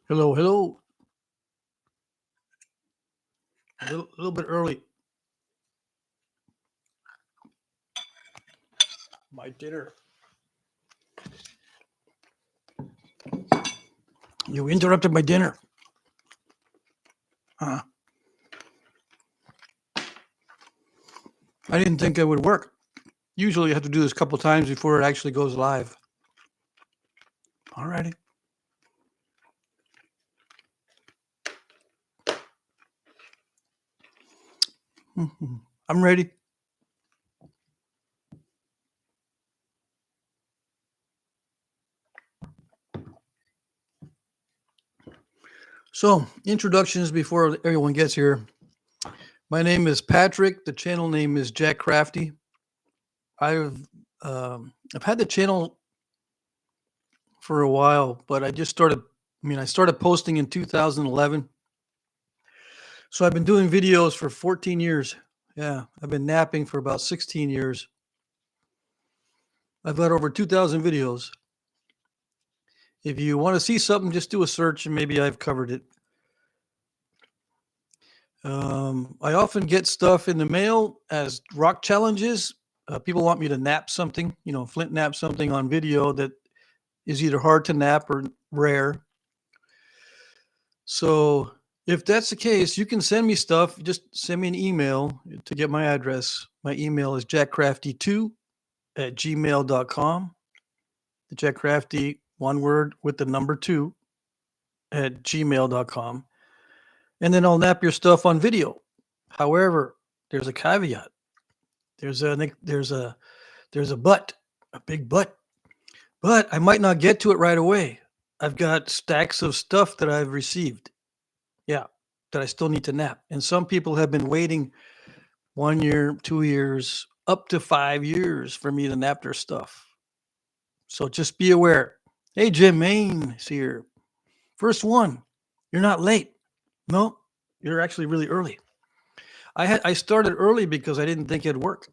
Hello, hello. A little bit early. My dinner. You interrupted my dinner. Huh. I didn't think it would work. Usually you have to do this a couple times before it actually goes live. Alrighty. I'm ready. So, introductions before everyone gets here. My name is Patrick. The channel name is Jack Crafty. I've had the channel for a while, but I started posting in 2011. So I've been doing videos for 14 years. Yeah, I've been napping for about 16 years. I've got over 2,000 videos. If you want to see something, just do a search and maybe I've covered it. I often get stuff in the mail as rock challenges. People want me to nap something, flint nap something on video that is either hard to nap or rare. So if that's the case, you can send me stuff. Just send me an email to get my address. My email is jackcrafty2@gmail.com. The Jack Crafty, one word with the number 2 at gmail.com. And then I'll nap your stuff on video. However, there's a caveat. There's a but, a big but. But I might not get to it right away. I've got stacks of stuff that I've received. Yeah, that I still need to nap. And some people have been waiting 1 year, 2 years, up to 5 years for me to nap their stuff. So just be aware. Hey, Jim Main is here. First one. You're not late. No, you're actually really early. I started early because I didn't think it'd work.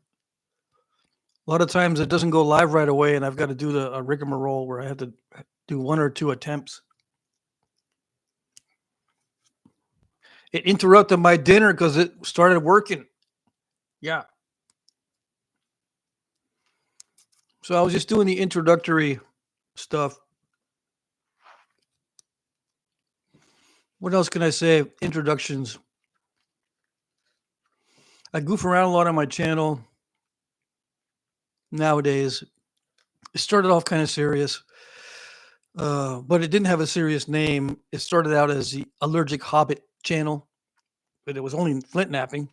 A lot of times it doesn't go live right away, and I've got to do a rigmarole where I have to do 1 or 2 attempts. It interrupted my dinner because it started working. Yeah. So I was just doing the introductory stuff. What else can I say? Introductions. I goof around a lot on my channel nowadays. It started off kind of serious, but it didn't have a serious name. It started out as the Allergic Hobbit channel, but it was only Flintnapping.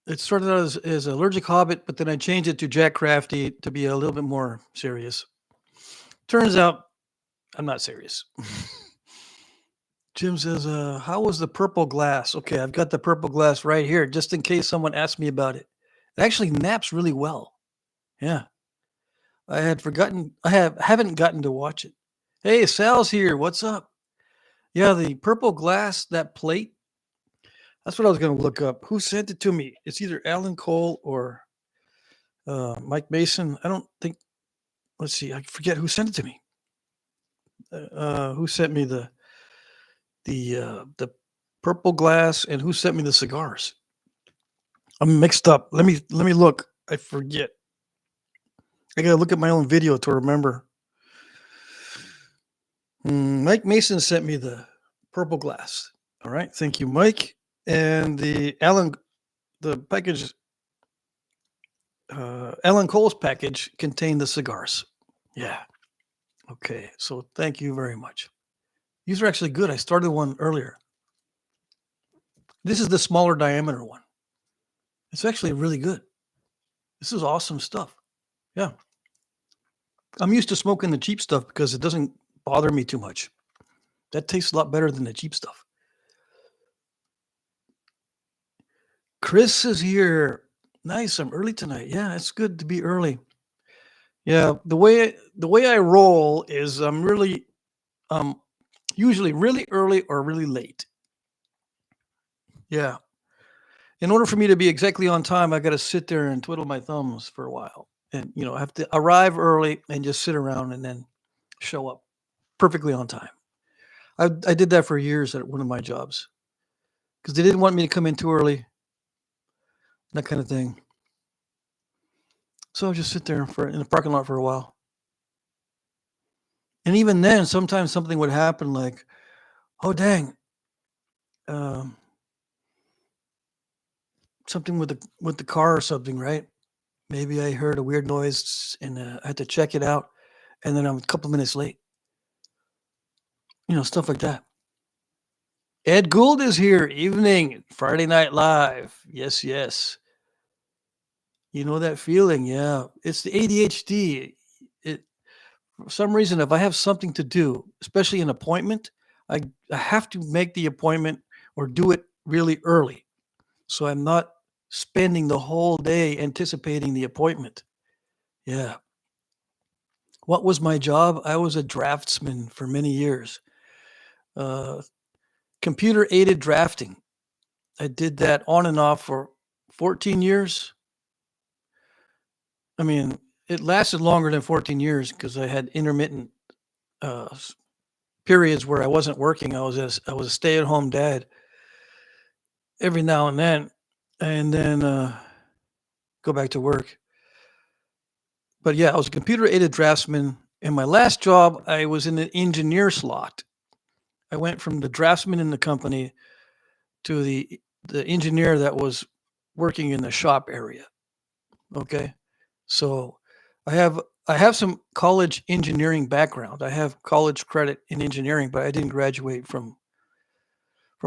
It started out as Allergic Hobbit, but then I changed it to Jack Crafty to be a little bit more serious. Turns out I'm not serious. Jim says, how was the purple glass? Okay, I've got the purple glass right here, just in case someone asks me about it. It actually naps really well. Yeah. I had forgotten. Haven't gotten to watch it. Hey, Sal's here. What's up? Yeah, the purple glass, that plate. That's what I was going to look up. Who sent it to me? It's either Alan Cole or Mike Mason. I don't think. Let's see. I forget who sent it to me. Who sent me the purple glass and who sent me the cigars? I'm mixed up. Let me look. I forget. I gotta look at my own video to remember. Mike Mason sent me the purple glass. All right, thank you, Mike. And the package, Alan Cole's package contained the cigars. Yeah. Okay, so thank you very much. These are actually good. I started one earlier. This is the smaller diameter one. It's actually really good. This is awesome stuff. Yeah. I'm used to smoking the cheap stuff because it doesn't bother me too much. That tastes a lot better than the cheap stuff. Chris is here. Nice. I'm early tonight. Yeah, it's good to be early. Yeah, the way I roll is I'm really usually really early or really late. Yeah. In order for me to be exactly on time, I got to sit there and twiddle my thumbs for a while. and have to arrive early and just sit around and then show up perfectly on time. I did that for years at one of my jobs because they didn't want me to come in too early, that kind of thing. So I just sit there in the parking lot for a while. And even then, sometimes something would happen like, oh dang, um, something with the car or something, right? Maybe I heard a weird noise and I had to check it out, and then I'm a couple minutes late. Stuff like that. Ed Gould is here. Evening, Friday Night Live. Yes, yes. You know that feeling, yeah. It's the ADHD. For some reason, if I have something to do, especially an appointment, I have to make the appointment or do it really early. So I'm not spending the whole day anticipating the appointment. Yeah. What was my job? I was a draftsman for many years. Uh, Computer aided drafting. I did that on and off for 14 years. I mean, it lasted longer than 14 years because I had intermittent periods where I wasn't working. I was a stay-at-home dad every now and then go back to work. But yeah, I was a computer-aided draftsman. In my last job, I was in the engineer slot. I went from the draftsman in the company to the engineer that was working in the shop area. Okay, so I have some college engineering background. I have college credit in engineering, but I didn't graduate from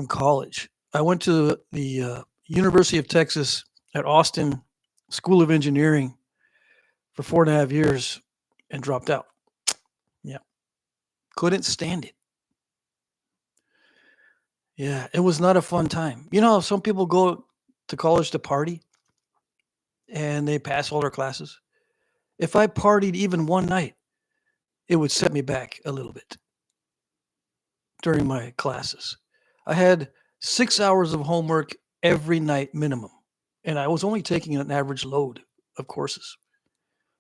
college. I went to the University of Texas at Austin School of Engineering for 4.5 years and dropped out. Yeah, couldn't stand it. Yeah, it was not a fun time. Some people go to college to party and they pass all their classes. If I partied even one night, it would set me back a little bit during my classes. I had 6 hours of homework every night minimum, and I was only taking an average load of courses.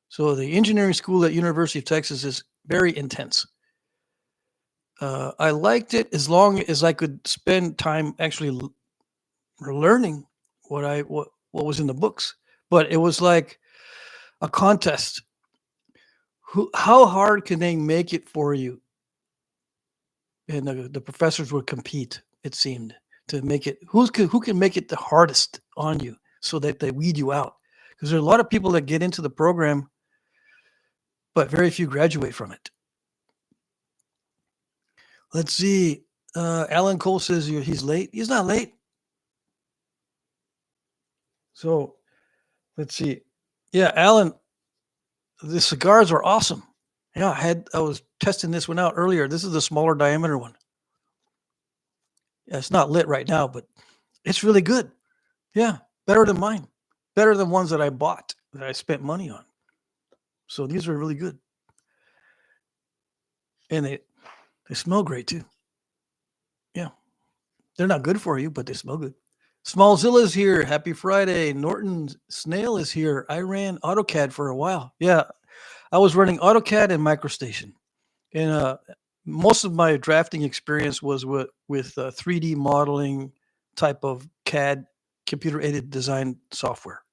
So the engineering school at University of Texas is very intense. I liked it as long as I could spend time actually learning what was in the books. But it was like a contest. How hard can they make it for you? And the professors would compete. It seemed to make it who can make it the hardest on you, so that they weed you out. Because there are a lot of people that get into the program, but very few graduate from it. Let's see. Alan Cole says he's late. He's not late. So let's see. Yeah, Alan, the cigars are awesome. Yeah, I was testing this one out earlier. This is the smaller diameter one. Yeah, it's not lit right now, but it's really good. Yeah, better than mine. Better than ones that I bought that I spent money on. So these are really good. And they smell great too. Yeah. They're not good for you, but they smell good. Smallzilla's here. Happy Friday. Norton Snail is here. I ran AutoCAD for a while. Yeah. I was running AutoCAD and MicroStation. And most of my drafting experience was with 3D modeling type of CAD, computer aided design software.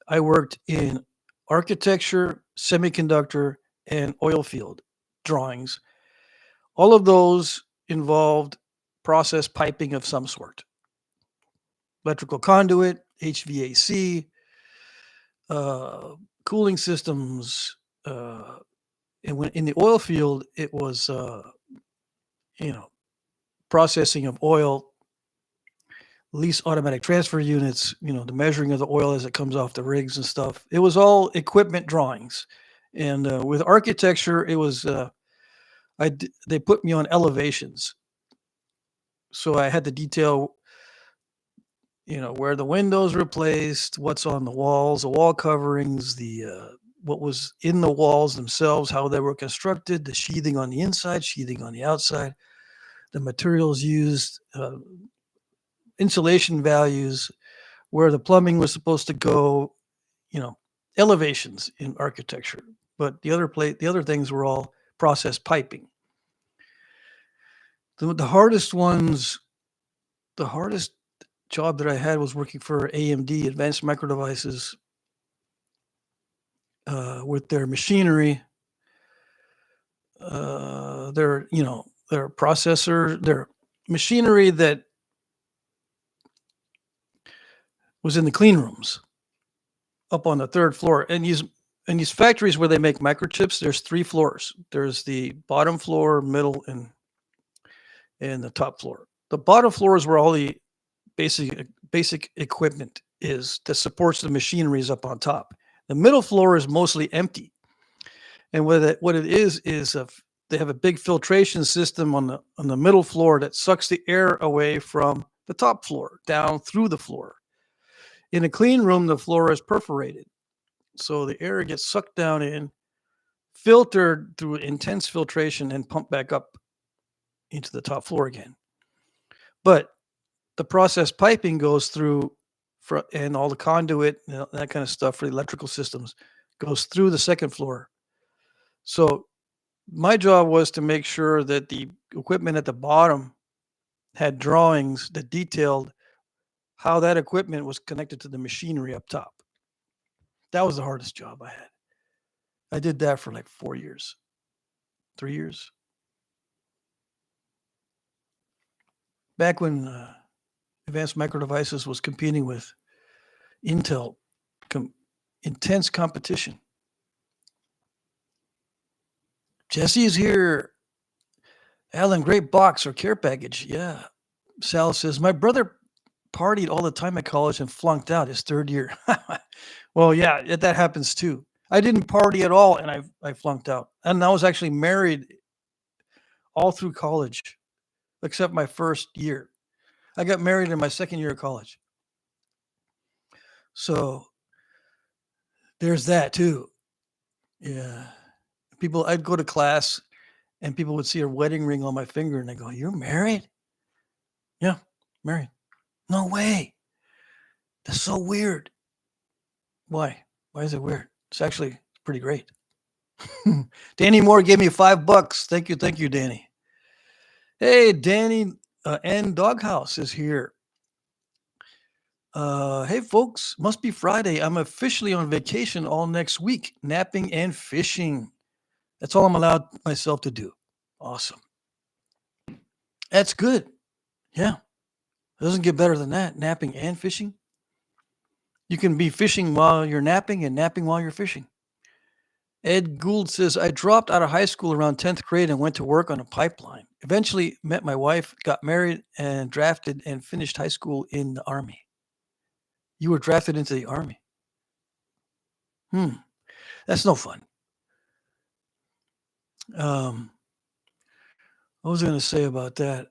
I worked in architecture, semiconductor, and oil field drawings. All of those involved process piping of some sort. Electrical conduit, HVAC, cooling systems. And when in the oil field, it was, processing of oil, lease automatic transfer units, the measuring of the oil as it comes off the rigs and stuff. It was all equipment drawings. And with architecture, it was, they put me on elevations. So I had to detail, where the windows were placed, what's on the walls, the wall coverings, what was in the walls themselves, how they were constructed, the sheathing on the inside, sheathing on the outside, the materials used, insulation values, where the plumbing was supposed to go, elevations in architecture, but the other things were all process piping. The hardest job that I had was working for AMD, Advanced Micro Devices, with their machinery, their processor, their machinery that was in the clean rooms up on the third floor. And these factories where they make microchips, there's 3 floors. There's the bottom floor, middle, and the top floor. The bottom floor is where all the basic equipment is that supports the machineries up on top. The middle floor is mostly empty. And what it is they have a big filtration system on the middle floor that sucks the air away from the top floor down through the floor. In a clean room, the floor is perforated, so the air gets sucked down in, filtered through intense filtration, and pumped back up into the top floor again. But the process piping goes through, and all the conduit, that kind of stuff for the electrical systems goes through the second floor. So my job was to make sure that the equipment at the bottom had drawings that detailed how that equipment was connected to the machinery up top. That was the hardest job I had. I did that for like 4 years, 3 years. Back when Advanced Micro Devices was competing with Intel, intense competition. Jesse is here. Alan, great box or care package. Yeah. Sal says, my brother partied all the time at college and flunked out his 3rd year. Well, yeah, that happens too. I didn't party at all, and I flunked out. And I was actually married all through college, except my 1st year. I got married in my 2nd year of college. So there's that too. Yeah. I'd go to class and people would see a wedding ring on my finger and they go, you're married? Yeah, married. No way. That's so weird. Why? Why is it weird? It's actually pretty great. Danny Moore gave me $5. Thank you, Danny. Hey, Danny N Doghouse is here. Hey, folks, must be Friday. I'm officially on vacation all next week, napping and fishing. That's all I'm allowed myself to do. Awesome. That's good. Yeah. It doesn't get better than that, napping and fishing. You can be fishing while you're napping and napping while you're fishing. Ed Gould says, I dropped out of high school around 10th grade and went to work on a pipeline. Eventually met my wife, got married, and drafted and finished high school in the Army. You were drafted into the Army. That's no fun. What was I going to say about that?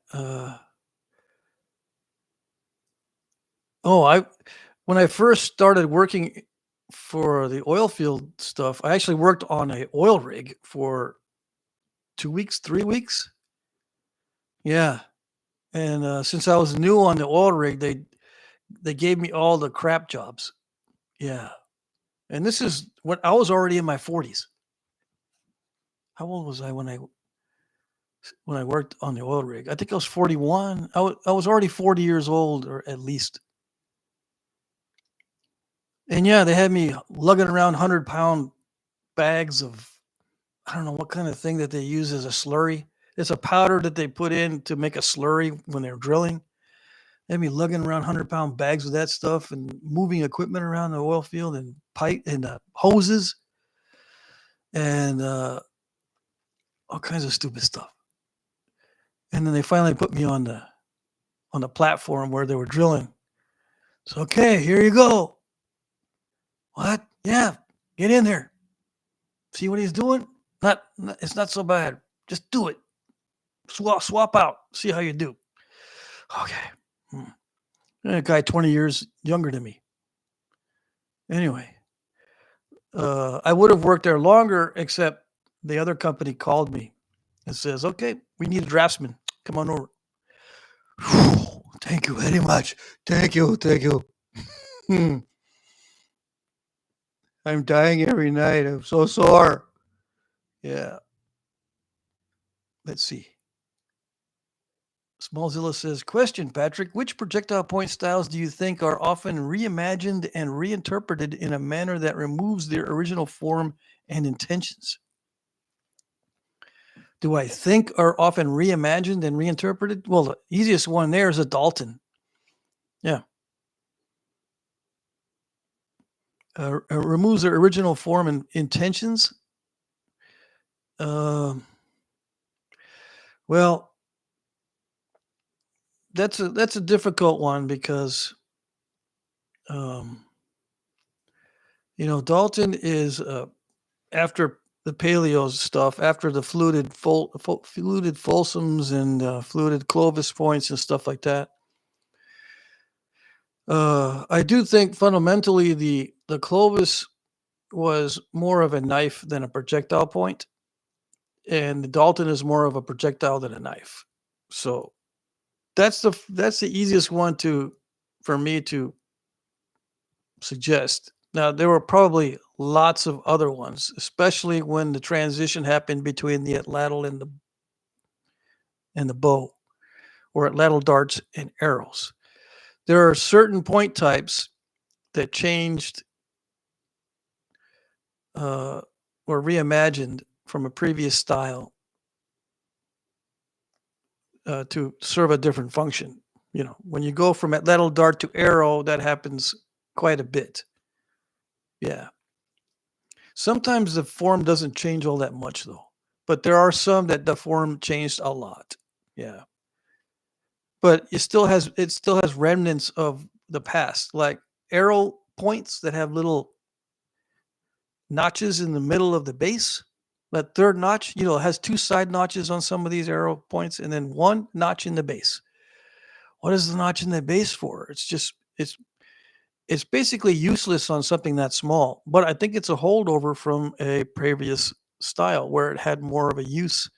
When I first started working for the oil field stuff, I actually worked on an oil rig for 2 weeks, 3 weeks. Yeah. And since I was new on the oil rig, they gave me all the crap jobs. Yeah. And this is what I was already in my 40s. How old was I when I worked on the oil rig? I think I was 41. I was already 40 years old, or at least. And yeah, they had me lugging around 100-pound bags of, I don't know what kind of thing that they use as a slurry. It's a powder that they put in to make a slurry when they're drilling. They had me lugging around 100-pound bags of that stuff and moving equipment around the oil field and pipe and hoses and all kinds of stupid stuff. And then they finally put me on the platform where they were drilling. So, okay, here you go. What? Yeah, get in there. See what he's doing? It's not so bad. Just do it. Swap out. See how you do. Okay. A guy 20 years younger than me. Anyway, I would have worked there longer, except the other company called me and says, okay, we need a draftsman. Come on over. Whew, thank you very much. Thank you. I'm dying every night. I'm so sore. Yeah. Let's see. Smallzilla says, question, Patrick, which projectile point styles do you think are often reimagined and reinterpreted in a manner that removes their original form and intentions? Do I think are often reimagined and reinterpreted? Well, the easiest one there is a Dalton. Yeah. Removes their original form and intentions. Well, that's a difficult one because Dalton is after the paleo stuff, after the fluted Folsoms and fluted Clovis points and stuff like that. I do think fundamentally the Clovis was more of a knife than a projectile point, and the Dalton is more of a projectile than a knife. So that's the easiest one for me to suggest. Now there were probably lots of other ones, especially when the transition happened between the atlatl and the bow, or atlatl darts and arrows. There are certain point types that changed or reimagined from a previous style to serve a different function. When you go from atlatl dart to arrow, that happens quite a bit. Yeah. Sometimes the form doesn't change all that much though, but there are some that the form changed a lot. Yeah. But it still has remnants of the past, like arrow points that have little notches in the middle of the base. That third notch, has two side notches on some of these arrow points and then one notch in the base. What is the notch in the base for? It's basically useless on something that small, but I think it's a holdover from a previous style where it had more of a use.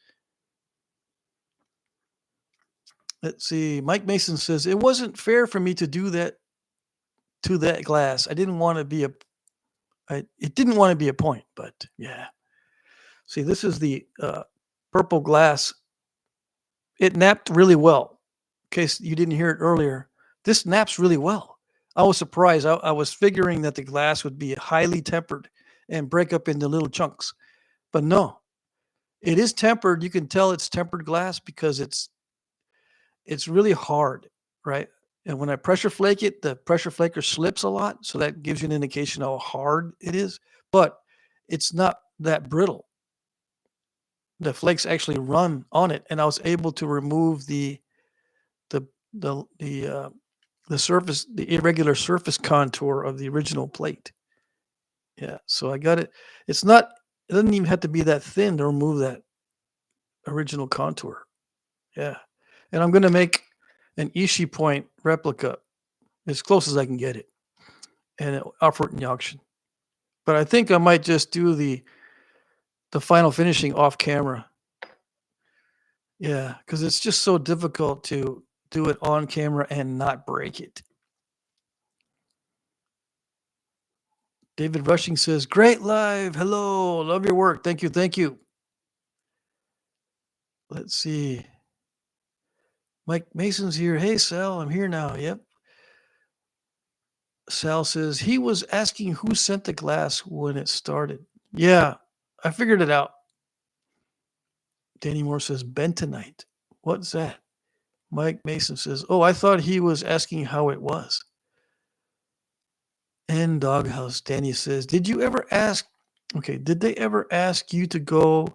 Let's see. Mike Mason says, it wasn't fair for me to do that to that glass. It didn't want to be a point, but yeah. See, this is the purple glass. It napped really well. In case you didn't hear it earlier, this naps really well. I was surprised. I was figuring that the glass would be highly tempered and break up into little chunks, but no, it is tempered. You can tell it's tempered glass because it's really hard, right? And when I pressure flake it, the pressure flaker slips a lot, so that gives you an indication how hard it is. But it's not that brittle. The flakes actually run on it, and I was able to remove the surface, the irregular surface contour of the original plate. Yeah, so I got it. It doesn't even have to be that thin to remove that original contour. Yeah, and I'm going to make an Ishii point replica as close as I can get it and offer it in the auction. But I think I might just do the final finishing off camera. Yeah, because it's just so difficult to do it on camera and not break it. David Rushing says, great live. Hello. Love your work. Thank you. Thank you. Let's see. Mike Mason's here. Hey, Sal, I'm here now. Yep. Sal says, he was asking who sent the glass when it started. Yeah, I figured it out. Danny Moore says, bentonite. What's that? Mike Mason says, oh, I thought he was asking how it was. And Doghouse, Danny says, did they ever ask you to go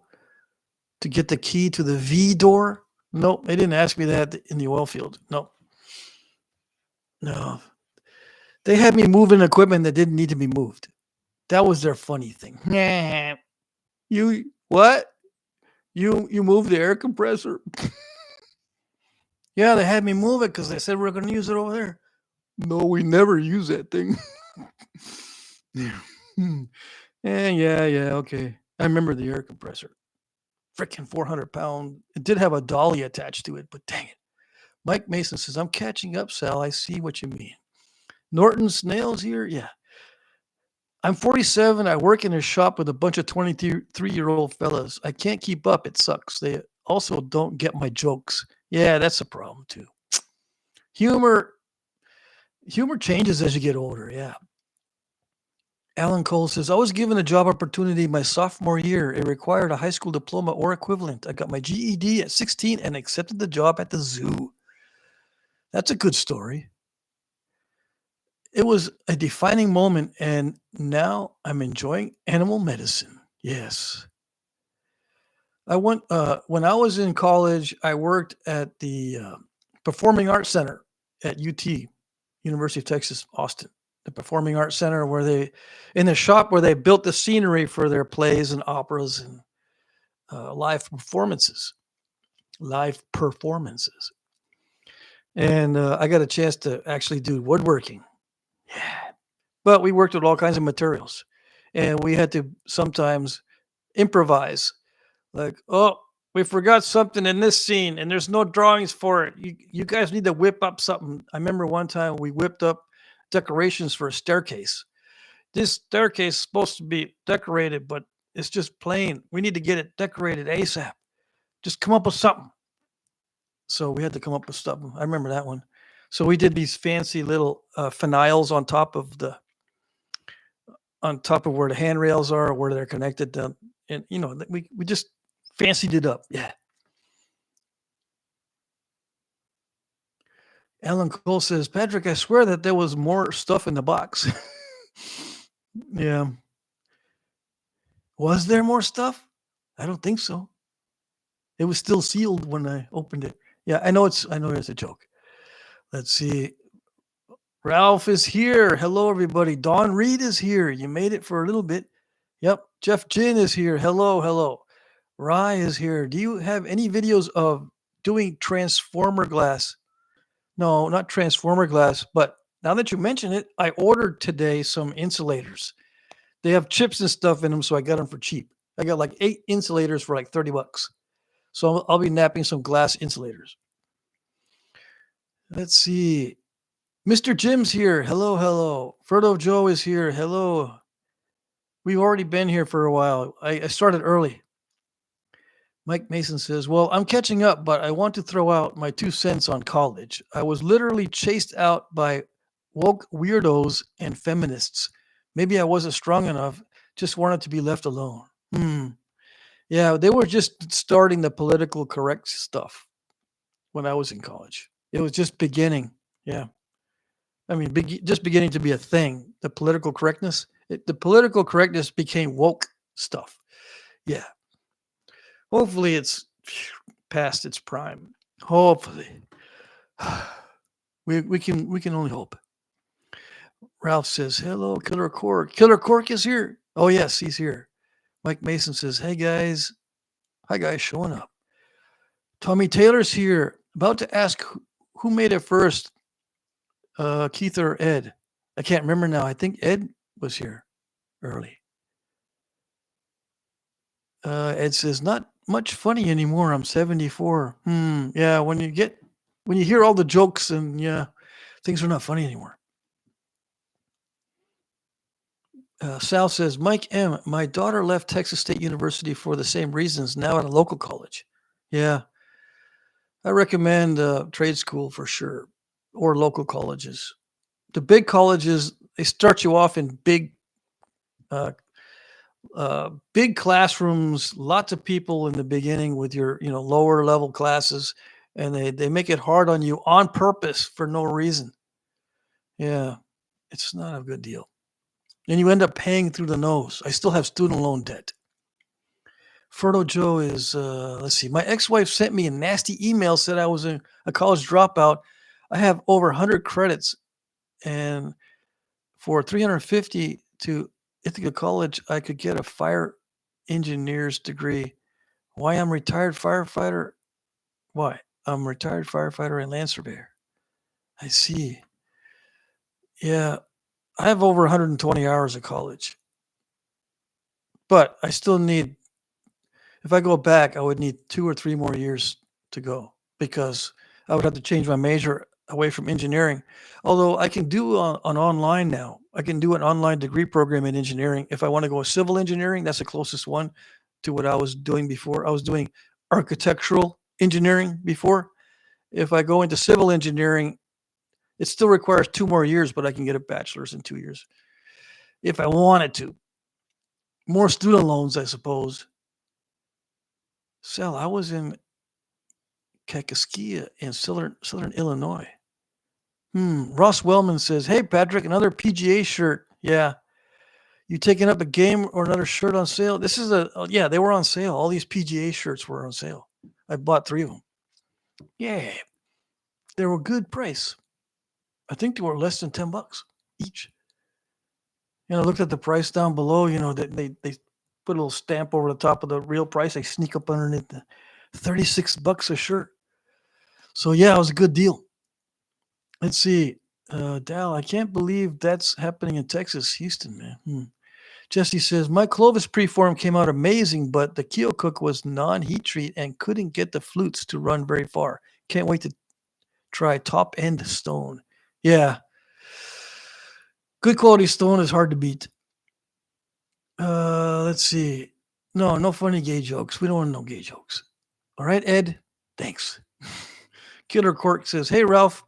to get the key to the V door? Nope, they didn't ask me that in the oil field. Nope. No. They had me moving equipment that didn't need to be moved. That was their funny thing. You what? You moved the air compressor? Yeah, they had me move it because they said we're going to use it over there. No, we never use that thing. Yeah, okay. I remember the air compressor. Freaking 400-pound. It did have a dolly attached to it, but dang it. Mike Mason says, I'm catching up, Sal. I see what you mean. Norton Snails here? Yeah. I'm 47. I work in a shop with a bunch of 23-year-old fellas. I can't keep up. It sucks. They also don't get my jokes. Yeah, that's a problem too. Humor humor changes as you get older. Yeah. Alan Cole says, I was given a job opportunity my sophomore year. It required a high school diploma or equivalent. I got my GED at 16 and accepted the job at the zoo. That's a good story. It was a defining moment, and now I'm enjoying animal medicine. Yes. I went when I was in college, I worked at the Performing Arts Center at UT, University of Texas, Austin. The Performing Arts Center where they in the shop where they built the scenery for their plays and operas and live performances. Live performances. And I got a chance to actually do woodworking. Yeah. But we worked with all kinds of materials. And we had to sometimes improvise. Like, oh, we forgot something in this scene and there's no drawings for it. You guys need to whip up something. I remember one time we whipped up decorations for a staircase. This staircase is supposed to be decorated, but it's just plain. We need to get it decorated ASAP. Just come up with something. So we had to come up with something. I remember that one. So we did these fancy little finials on top of where the handrails are, where they're connected to, and we just fancied it up. Yeah. Alan Cole says, Patrick, I swear that there was more stuff in the box. Yeah. Was there more stuff? I don't think so. It was still sealed when I opened it. Yeah, I know it's a joke. Let's see. Ralph is here. Hello, everybody. Don Reed is here. You made it for a little bit. Yep. Jeff Jin is here. Hello, hello. Rye is here. Do you have any videos of doing transformer glass? No, not transformer glass, but now that you mention it, I ordered today some insulators. They have chips and stuff in them, so I got them for cheap. I got like 8 insulators for like $30. So I'll be napping some glass insulators. Let's see. Mr. Jim's here. Hello, hello. Ferdo Joe is here. Hello. We've already been here for a while. I started early. Mike Mason says, well, I'm catching up, but I want to throw out my 2 cents on college. I was literally chased out by woke weirdos and feminists. Maybe I wasn't strong enough, just wanted to be left alone. Yeah, they were just starting the political correct stuff when I was in college. It was just beginning. Yeah. I mean, just beginning to be a thing. The political correctness. The political correctness became woke stuff. Yeah. Hopefully it's past its prime. Hopefully. We can only hope. Ralph says, hello, Killer Cork. Killer Cork is here. Oh, yes, he's here. Mike Mason says, hey, guys. Hi, guys, showing up. Tommy Taylor's here. About to ask who made it first, Keith or Ed. I can't remember now. I think Ed was here early. Ed says, not much funny anymore. I'm 74. Yeah, when you hear all the jokes and yeah, things are not funny anymore. Sal says, Mike M., my daughter left Texas State University for the same reasons, now at a local college. Yeah. I recommend trade school for sure, or local colleges. The big colleges, they start you off in big classrooms, lots of people in the beginning with your lower level classes, and they make it hard on you on purpose for no reason. Yeah, it's not a good deal. And you end up paying through the nose. I still have student loan debt. Ferdo Joe is, let's see, my ex-wife sent me a nasty email, said I was a college dropout. I have over 100 credits, and for 350 to Ithaca College, I could get a fire engineer's degree. Why I'm retired firefighter? Why? I'm retired firefighter and land surveyor. I see. Yeah, I have over 120 hours of college. But I still need, if I go back, I would need 2 or 3 more years to go because I would have to change my major away from engineering. Although I can do on online now. I can do an online degree program in engineering. If I want to go civil engineering, that's the closest one to what I was doing before. I was doing architectural engineering before. If I go into civil engineering, it still requires 2 more years, but I can get a bachelor's in 2 years if I wanted to. More student loans, I suppose. Sal, I was in Kaskaskia in southern Illinois. Ross Wellman says, "Hey Patrick, another PGA shirt. Yeah, you taking up a game or another shirt on sale? This is yeah, they were on sale. All these PGA shirts were on sale. I bought 3 of them. Yeah, they were a good price. I think they were less than $10 each. I looked at the price down below. They put a little stamp over the top of the real price. They sneak up underneath the $36 a shirt. So yeah, it was a good deal. Let's see. Dal, I can't believe that's happening in Texas, Houston, man. Jesse says, my Clovis preform came out amazing, but the Keokuk was non-heat treat and couldn't get the flutes to run very far. Can't wait to try top end stone. Yeah. Good quality stone is hard to beat. Let's see. No funny gay jokes. We don't want no gay jokes. All right, Ed. Thanks. Killer Cork says, hey, Ralph,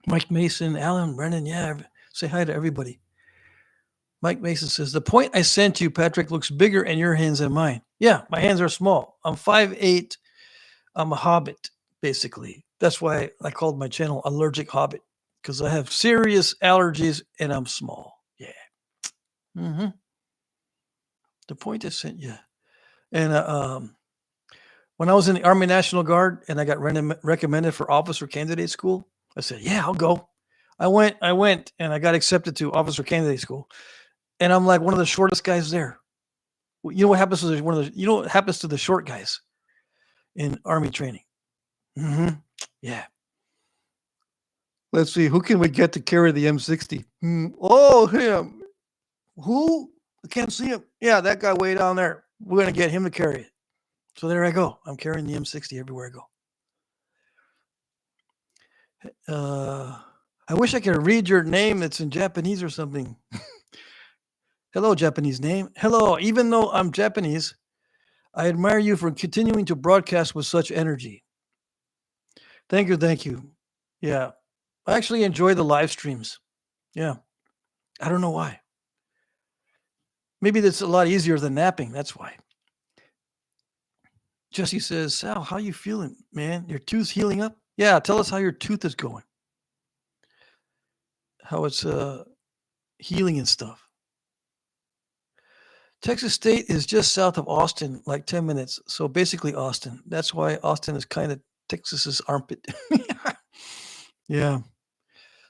Mike Mason, Alan, Brennan. Yeah, say hi to everybody. Mike Mason says, the point I sent you, Patrick, looks bigger in your hands than mine. Yeah, my hands are small. I'm 5'8". I'm a hobbit, basically. That's why I called my channel Allergic Hobbit, because I have serious allergies and I'm small. Yeah. The point I sent you. And when I was in the Army National Guard and I got recommended for officer candidate school, I said, yeah, I'll go. I went and I got accepted to officer candidate school. And I'm like one of the shortest guys there. You know what happens to what happens to the short guys in Army training? Yeah. Let's see. Who can we get to carry the M60? Oh, him. Who? I can't see him. Yeah, that guy way down there. We're going to get him to carry it. So there I go. I'm carrying the M60 everywhere I go. I wish I could read your name. It's in Japanese or something. Hello, Japanese name. Hello. Even though I'm Japanese, I admire you for continuing to broadcast with such energy. Thank you. Yeah. I actually enjoy the live streams. Yeah. I don't know why. Maybe that's a lot easier than napping. That's why. Jesse says, Sal, how you feeling, man? Your tooth's healing up? Yeah, tell us how your tooth is going. How it's healing and stuff. Texas State is just south of Austin, like 10 minutes. So basically Austin. That's why Austin is kind of Texas's armpit. Yeah.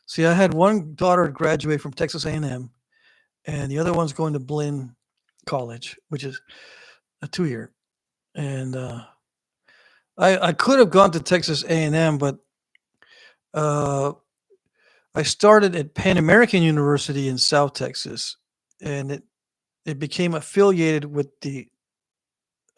See, I had one daughter graduate from Texas A&M, and the other one's going to Blinn College, which is a 2-year. And I could have gone to Texas A&M, but I started at Pan American University in South Texas, and it became affiliated with the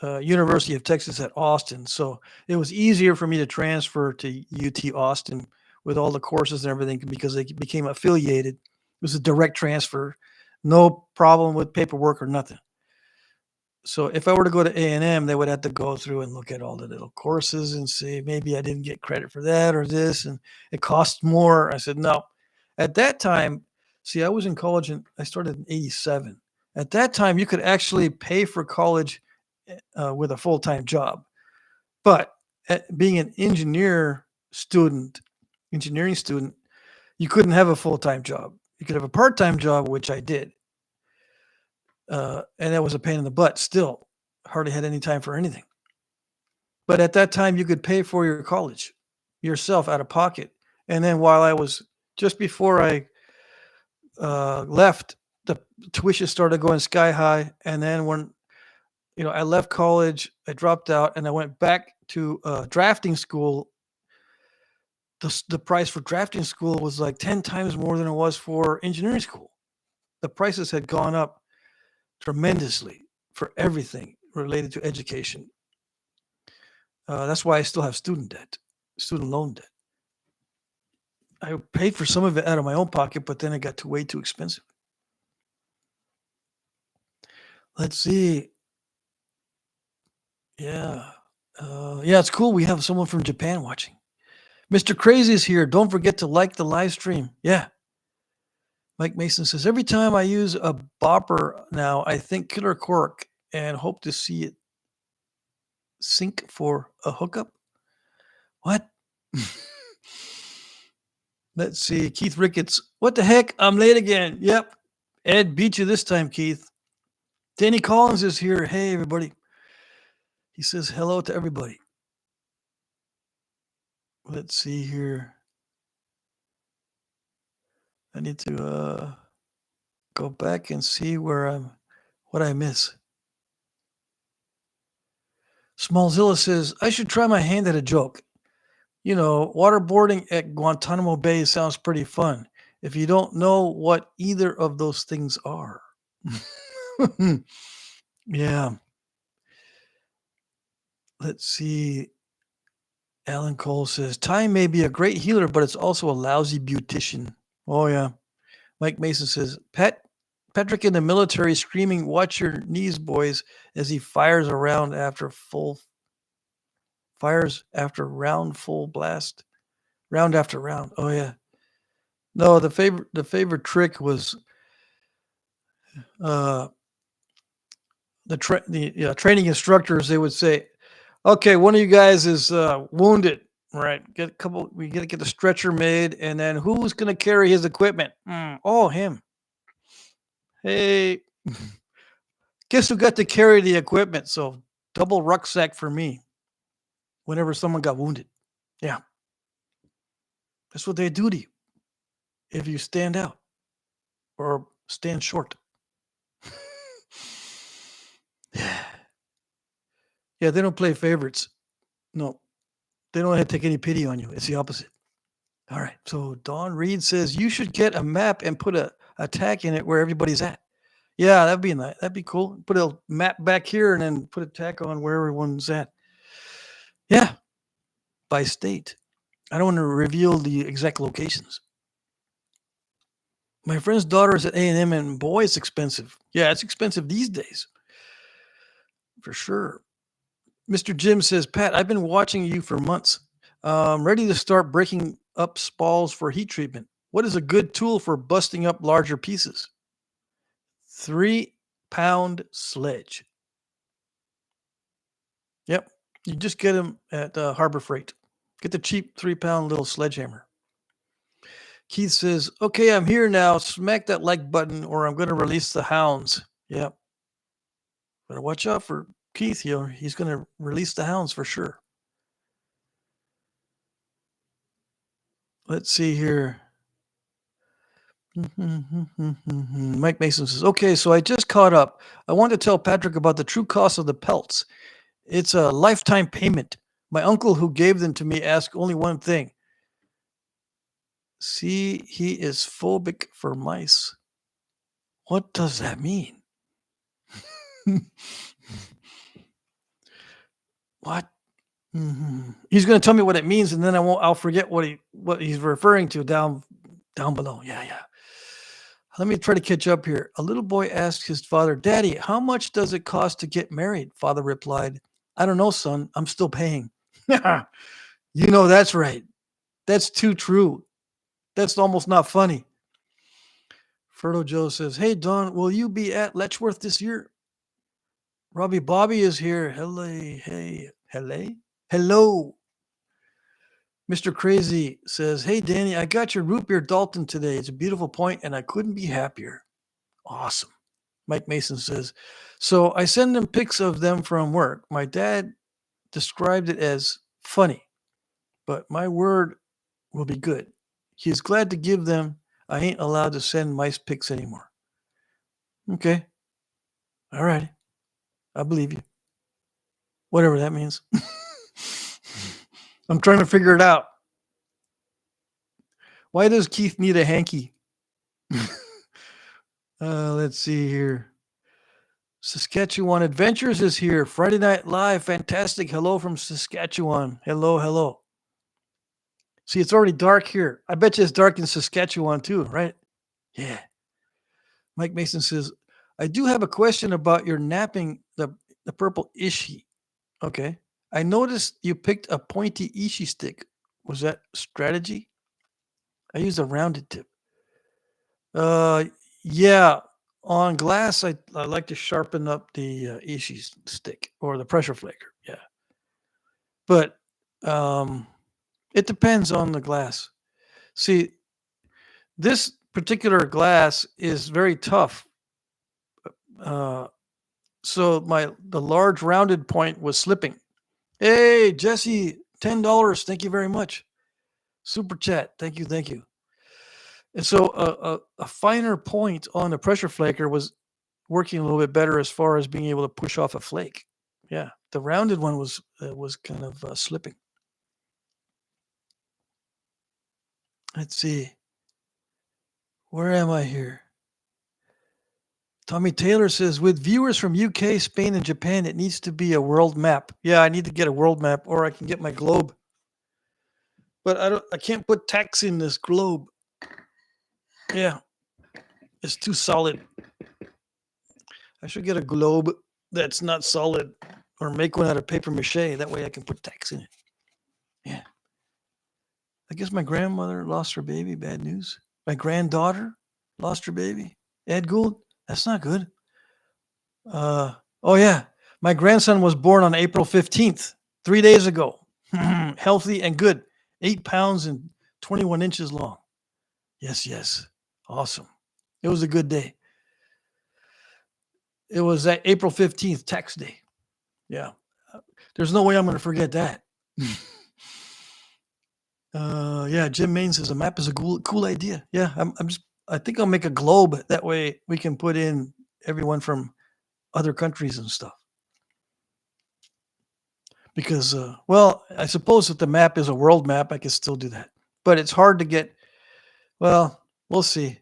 University of Texas at Austin. So it was easier for me to transfer to UT Austin with all the courses and everything because they became affiliated. It was a direct transfer, no problem with paperwork or nothing. So if I were to go to A&M, they would have to go through and look at all the little courses and see maybe I didn't get credit for that or this, and it costs more. I said, no. At that time, see, I was in college and I started in 87. At that time, you could actually pay for college with a full-time job. But being an engineering student, you couldn't have a full-time job. You could have a part-time job, which I did. And that was a pain in the butt. Still, hardly had any time for anything. But at that time, you could pay for your college yourself out of pocket. And then while I was just before I left, the tuition started going sky high. And then when I left college, I dropped out, and I went back to drafting school. The price for drafting school was like 10 times more than it was for engineering school. The prices had gone up tremendously for everything related to education. That's why I still have student loan debt. I paid for some of it out of my own pocket, but then it got way too expensive. Let's see. Yeah. Yeah, it's cool. We have someone from Japan watching. Mr. Crazy is here. Don't forget to like the live stream. Yeah. Mike Mason says, every time I use a bopper now, I think Killer Cork and hope to see it sync for a hookup. What? Let's see. Keith Ricketts. What the heck? I'm late again. Yep. Ed beat you this time, Keith. Danny Collins is here. Hey, everybody. He says hello to everybody. Let's see here. I need to go back and see what I miss. Smallzilla says, I should try my hand at a joke. You know, waterboarding at Guantanamo Bay sounds pretty fun if you don't know what either of those things are. Yeah. Let's see. Alan Cole says, time may be a great healer, but it's also a lousy beautician. Oh, yeah. Mike Mason says, Patrick in the military screaming, watch your knees, boys, as he fires after round full blast. Round after round. Oh, yeah. No, the favorite trick was the training instructors. They would say, okay, one of you guys is wounded. Right. We got to get the stretcher made. And then who's going to carry his equipment? Oh, him. Hey, guess who got to carry the equipment? So double rucksack for me whenever someone got wounded. Yeah. That's what they do to you if you stand out or stand short. Yeah. Yeah, they don't play favorites. No, they don't have to take any pity on you. It's the opposite. All right. So Dawn Reed says you should get a map and put a tag in it where everybody's at. Yeah, that'd be nice. That'd be cool. Put a map back here and then put a tag on where everyone's at. Yeah, by state. I don't want to reveal the exact locations. My friend's daughter is at A&M, and boy, it's expensive. Yeah, it's expensive these days. For sure. Mr. Jim says, Pat, I've been watching you for months. Ready to start breaking up spalls for heat treatment. What is a good tool for busting up larger pieces? 3-pound sledge. Yep. You just get them at Harbor Freight. Get the cheap 3-pound little sledgehammer. Keith says, okay, I'm here now. Smack that like button or I'm going to release the hounds. Yep. Better watch out for Keith here. He's going to release the hounds for sure. Let's see here. Mike Mason says, okay, so I just caught up. I want to tell Patrick about the true cost of the pelts. It's a lifetime payment. My uncle who gave them to me asked only one thing. See, he is phobic for mice. What does that mean? What? He's going to tell me what it means, and then I'll forget what he's referring to down below. Yeah. Let me try to catch up here. A little boy asked his father, Daddy, how much does it cost to get married? Father replied, I don't know, son. I'm still paying. You know, that's right. That's too true. That's almost not funny. Ferdo Joe says, hey, Don, will you be at Letchworth this year? Robbie Bobby is here. Hello. Mr. Crazy says, hey, Danny, I got your root beer Dalton today. It's a beautiful point, and I couldn't be happier. Awesome. Mike Mason says, so I send them pics of them from work. My dad described it as funny, but my word will be good. He's glad to give them. I ain't allowed to send mice pics anymore. Okay. All right. I believe you. Whatever that means. I'm trying to figure it out. Why does Keith need a hanky? Let's see here. Saskatchewan Adventures is here. Friday Night Live. Fantastic. Hello from Saskatchewan. Hello. See, it's already dark here. I bet you it's dark in Saskatchewan too, right? Yeah. Mike Mason says, I do have a question about your napping the purple ishi. Okay. I noticed you picked a pointy ishi stick. Was that strategy? I used a rounded tip. Uh, yeah. On glass, I like to sharpen up the ishi stick or the pressure flaker. Yeah. But um, it depends on the glass. See, this particular glass is very tough. Uh, so the large rounded point was slipping. Hey, Jesse, $10. Thank you very much. Super chat. Thank you. Thank you. And so a finer point on the pressure flaker was working a little bit better as far as being able to push off a flake. Yeah, the rounded one was kind of slipping. Let's see. Where am I here? Tommy Taylor says, with viewers from UK, Spain, and Japan, it needs to be a world map. Yeah, I need to get a world map, or I can get my globe. But I can't put text in this globe. Yeah, it's too solid. I should get a globe that's not solid, or make one out of paper mache. That way I can put text in it. Yeah. I guess my grandmother lost her baby. Bad news. My granddaughter lost her baby. Ed Gould. That's not good. Oh yeah. My grandson was born on April 15th, 3 days ago. Healthy and good. 8 pounds and 21 inches long. Yes, yes. Awesome. It was a good day. It was that April 15th, tax day. Yeah. There's no way I'm going to forget that. Yeah, Jim Main says a map is a cool idea. Yeah, I think I'll make a globe. That way we can put in everyone from other countries and stuff. Because, well, I suppose if the map is a world map, I can still do that. But it's hard to get, well, we'll see.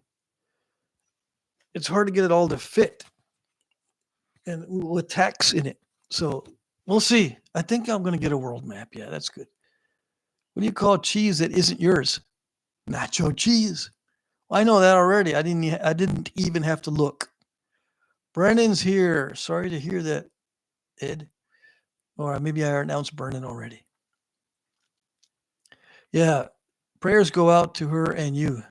It's hard to get it all to fit and with text in it. So we'll see. I think I'm going to get a world map. Yeah, that's good. What do you call cheese that isn't yours? Nacho cheese. I know that already. I didn't even have to look. Brennan's here. Sorry to hear that, Ed. Or maybe I announced Brennan already. Yeah. Prayers go out to her and you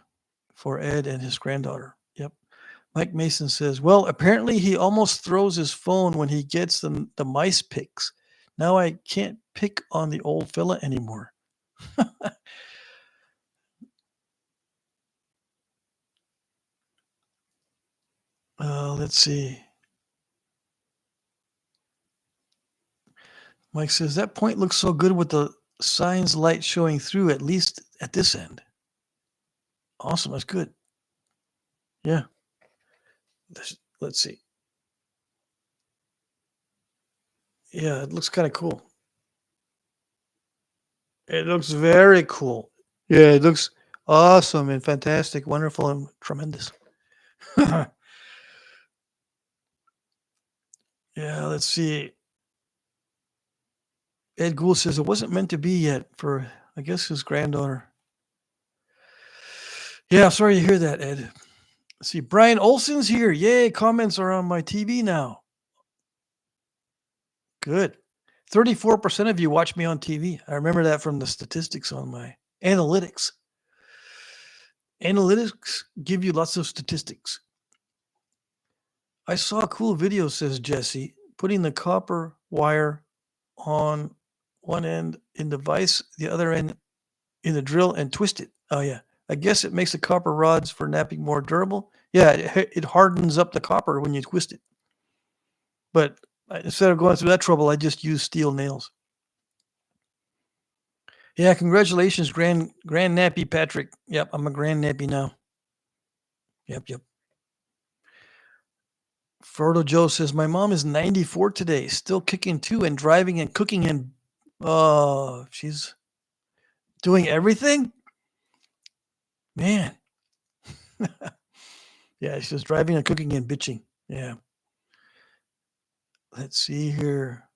for Ed and his granddaughter. Yep. Mike Mason says, well, apparently he almost throws his phone when he gets the mice picks. Now I can't pick on the old fella anymore. Let's see. Mike says, that point looks so good with the signs light showing through, at least at this end. Awesome. That's good. Yeah. Let's see. Yeah, it looks kind of cool. It looks very cool. Yeah, it looks awesome and fantastic, wonderful and tremendous. Yeah, let's see. Ed Gould says it wasn't meant to be yet for, I guess, his granddaughter. Yeah, sorry to hear that, Ed. Let's see, Brian Olson's here. Yay, comments are on my TV now. Good. 34% of you watch me on TV. I remember that from the statistics on my analytics. Analytics give you lots of statistics. I saw a cool video, says Jesse, putting the copper wire on one end in the vise, the other end in the drill, and twist it. Oh, yeah. I guess it makes the copper rods for napping more durable. Yeah, it hardens up the copper when you twist it. But instead of going through that trouble, I just use steel nails. Yeah, congratulations, Grand Nappy Patrick. Yep, I'm a Grand Nappy now. Yep. Frodo Joe says, my mom is 94 today, still kicking too, and driving and cooking, and she's doing everything? Man. Yeah, she's driving and cooking and bitching. Yeah. Let's see here.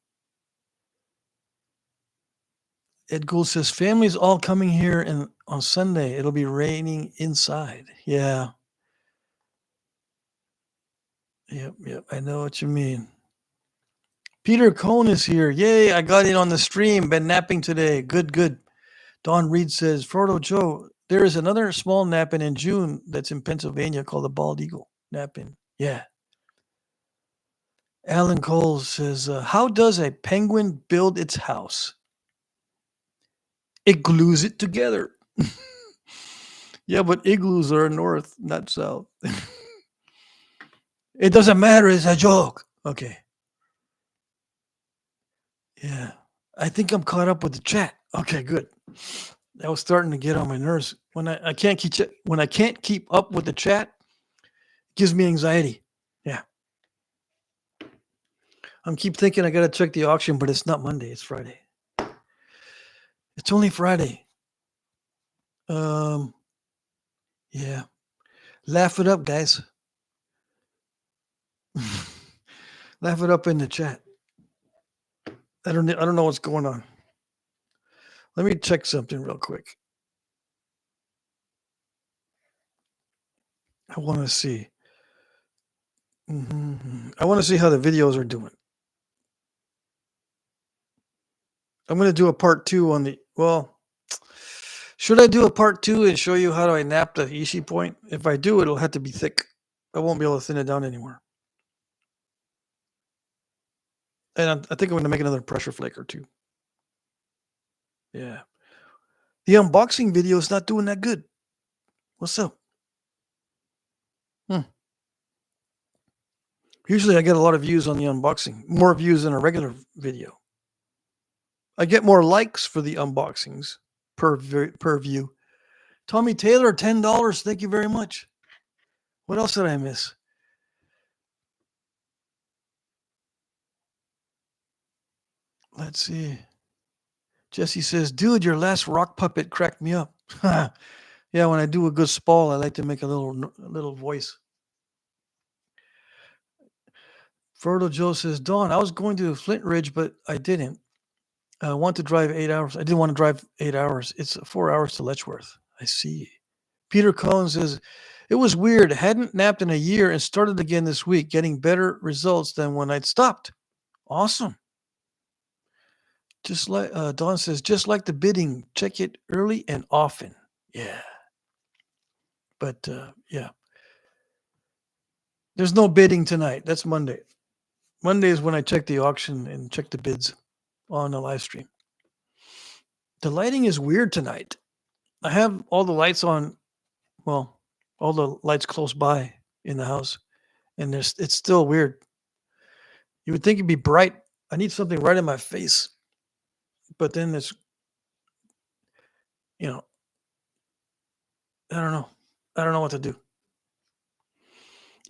Ed Gould says, family's all coming here and on Sunday. It'll be raining inside. Yeah. Yep. I know what you mean. Peter Cohn is here. Yay, I got in on the stream. Been napping today. Good. Don Reed says, Frodo Joe, there is another small nap-in in June that's in Pennsylvania called the Bald Eagle nap-in. Yeah. Alan Cole says, how does a penguin build its house? It glues it together. Yeah, but igloos are north, not south. It doesn't matter. It's a joke. Okay. Yeah. I think I'm caught up with the chat. Okay, good. That was starting to get on my nerves. When I can't keep up with the chat, it gives me anxiety. Yeah. I'm keep thinking I got to check the auction, but it's not Monday. It's Friday. It's only Friday. Yeah. Laugh it up, guys. Laugh it up in the chat. I don't know what's going on. Let me check something real quick. I want to see. I want to see how the videos are doing. I'm going to do a part 2 on the, should I do a part 2 and show you how do I nap the Ishii point? If I do, it'll have to be thick. I won't be able to thin it down anymore. And I think I'm going to make another pressure flake or 2. Yeah. The unboxing video is not doing that good. What's up? Usually I get a lot of views on the unboxing, more views than a regular video. I get more likes for the unboxings per view. Tommy Taylor, $10. Thank you very much. What else did I miss? Let's see. Jesse says, dude, your last rock puppet cracked me up. Yeah, when I do a good spall, I like to make a little voice. Frodo Joe says, Dawn, I was going to Flint Ridge, but I didn't. I want to drive 8 hours. I didn't want to drive 8 hours. It's 4 hours to Letchworth. I see. Peter Collins says, it was weird. Hadn't napped in a year and started again this week, getting better results than when I'd stopped. Awesome. Just like Dawn says, just like the bidding, check it early and often. Yeah. But yeah. There's no bidding tonight. That's Monday. Monday is when I check the auction and check the bids on the live stream. The lighting is weird tonight. I have all the lights on, all the lights close by in the house, and it's still weird. You would think it'd be bright. I need something right in my face, but then it's, I don't know. I don't know what to do.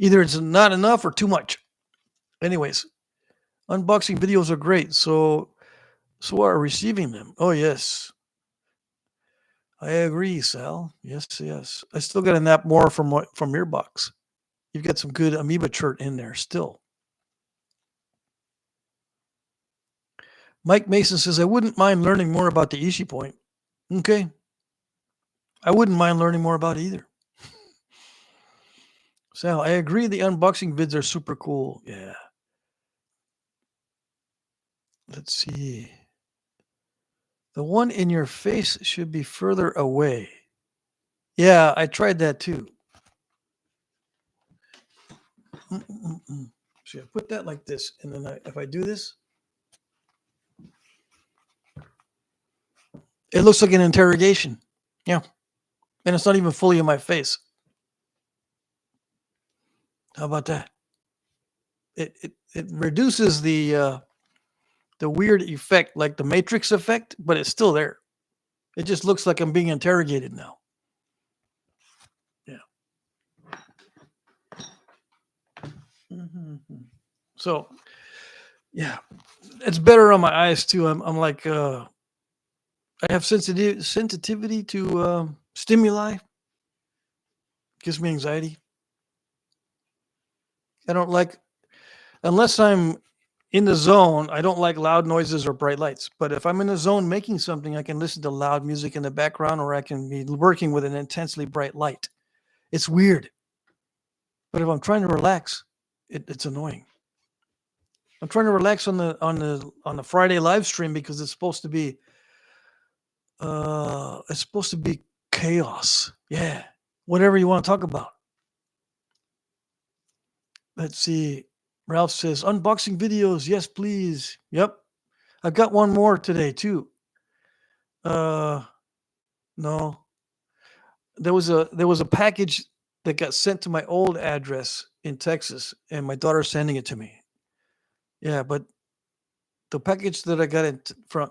Either it's not enough or too much. Anyways, unboxing videos are great. So are receiving them. Oh, yes. I agree, Sal. Yes. I still got to nap more from your box. You've got some good amoeba chert in there still. Mike Mason says, I wouldn't mind learning more about the Ishii point. Okay. I wouldn't mind learning more about it either. Sal, I agree the unboxing vids are super cool. Yeah. Let's see. The one in your face should be further away. Yeah, I tried that too. Should I put that like this? And then if I do this, it looks like an interrogation. Yeah. And it's not even fully in my face. How about that? It reduces the weird effect, like the Matrix effect, but it's still there. It just looks like I'm being interrogated now. Yeah. So, yeah, it's better on my eyes too. I'm like, I have sensitivity to stimuli. Gives me anxiety. I don't like, unless I'm in the zone, I don't like loud noises or bright lights. But if I'm in the zone making something, I can listen to loud music in the background, or I can be working with an intensely bright light. It's weird. But if I'm trying to relax, it's annoying. I'm trying to relax on the Friday live stream because it's supposed to be chaos. Yeah. Whatever you want to talk about. Let's see. Ralph says unboxing videos. Yes, please. Yep. I've got one more today too. No. There was a package that got sent to my old address in Texas, and my daughter's sending it to me. Yeah, but the package that I got from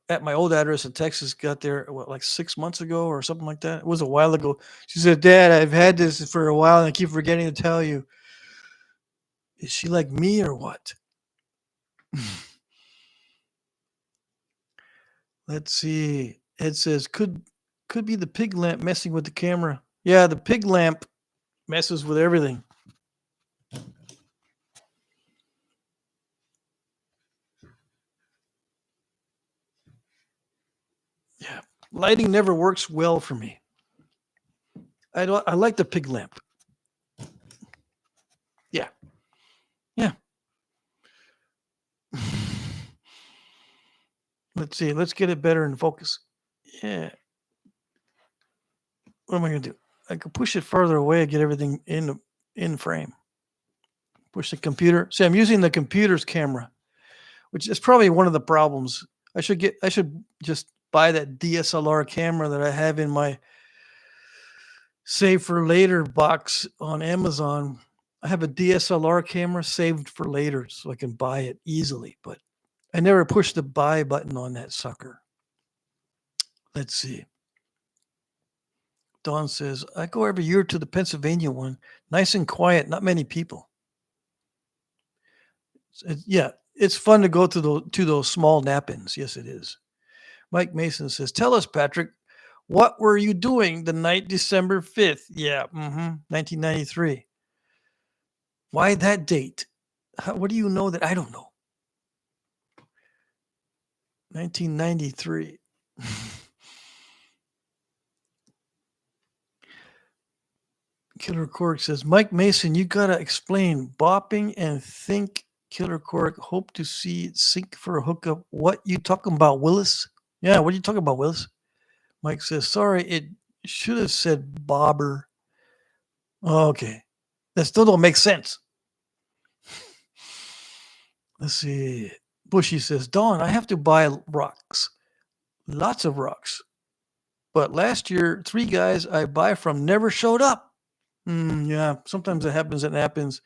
at my old address in Texas got there like 6 months ago or something like that. It was a while ago. She said, "Dad, I've had this for a while, and I keep forgetting to tell you." Is she like me or what? Let's see. It says could be the pig lamp messing with the camera. Yeah, the pig lamp messes with everything. Yeah, lighting never works well for me. I like the pig lamp. Yeah, yeah. Let's see. Let's get it better in focus. Yeah. What am I gonna do? I can push it farther away and get everything in frame. Push the computer. See, I'm using the computer's camera, which is probably one of the problems. I should just buy that DSLR camera that I have in my save for later box on Amazon. I have a DSLR camera saved for later so I can buy it easily, but I never pushed the buy button on that sucker. Let's see. Dawn says, I go every year to the Pennsylvania one. Nice and quiet, not many people. Yeah, it's fun to go to those small nap-ins. Yes, it is. Mike Mason says, tell us, Patrick, what were you doing the night December 5th? Yeah, 1993. Why that date? What do you know that I don't know? 1993. Killer Cork says, Mike Mason, you got to explain bopping and think. Killer Cork, hope to see it sync for a hookup. What you talking about, Willis? Yeah, what are you talking about, Willis? Mike says, sorry, it should have said bobber. Oh, okay. That still don't make sense. Let's see. Bushy says, Dawn, I have to buy rocks. Lots of rocks. But last year, 3 guys I buy from never showed up. Yeah, sometimes it happens. It happens.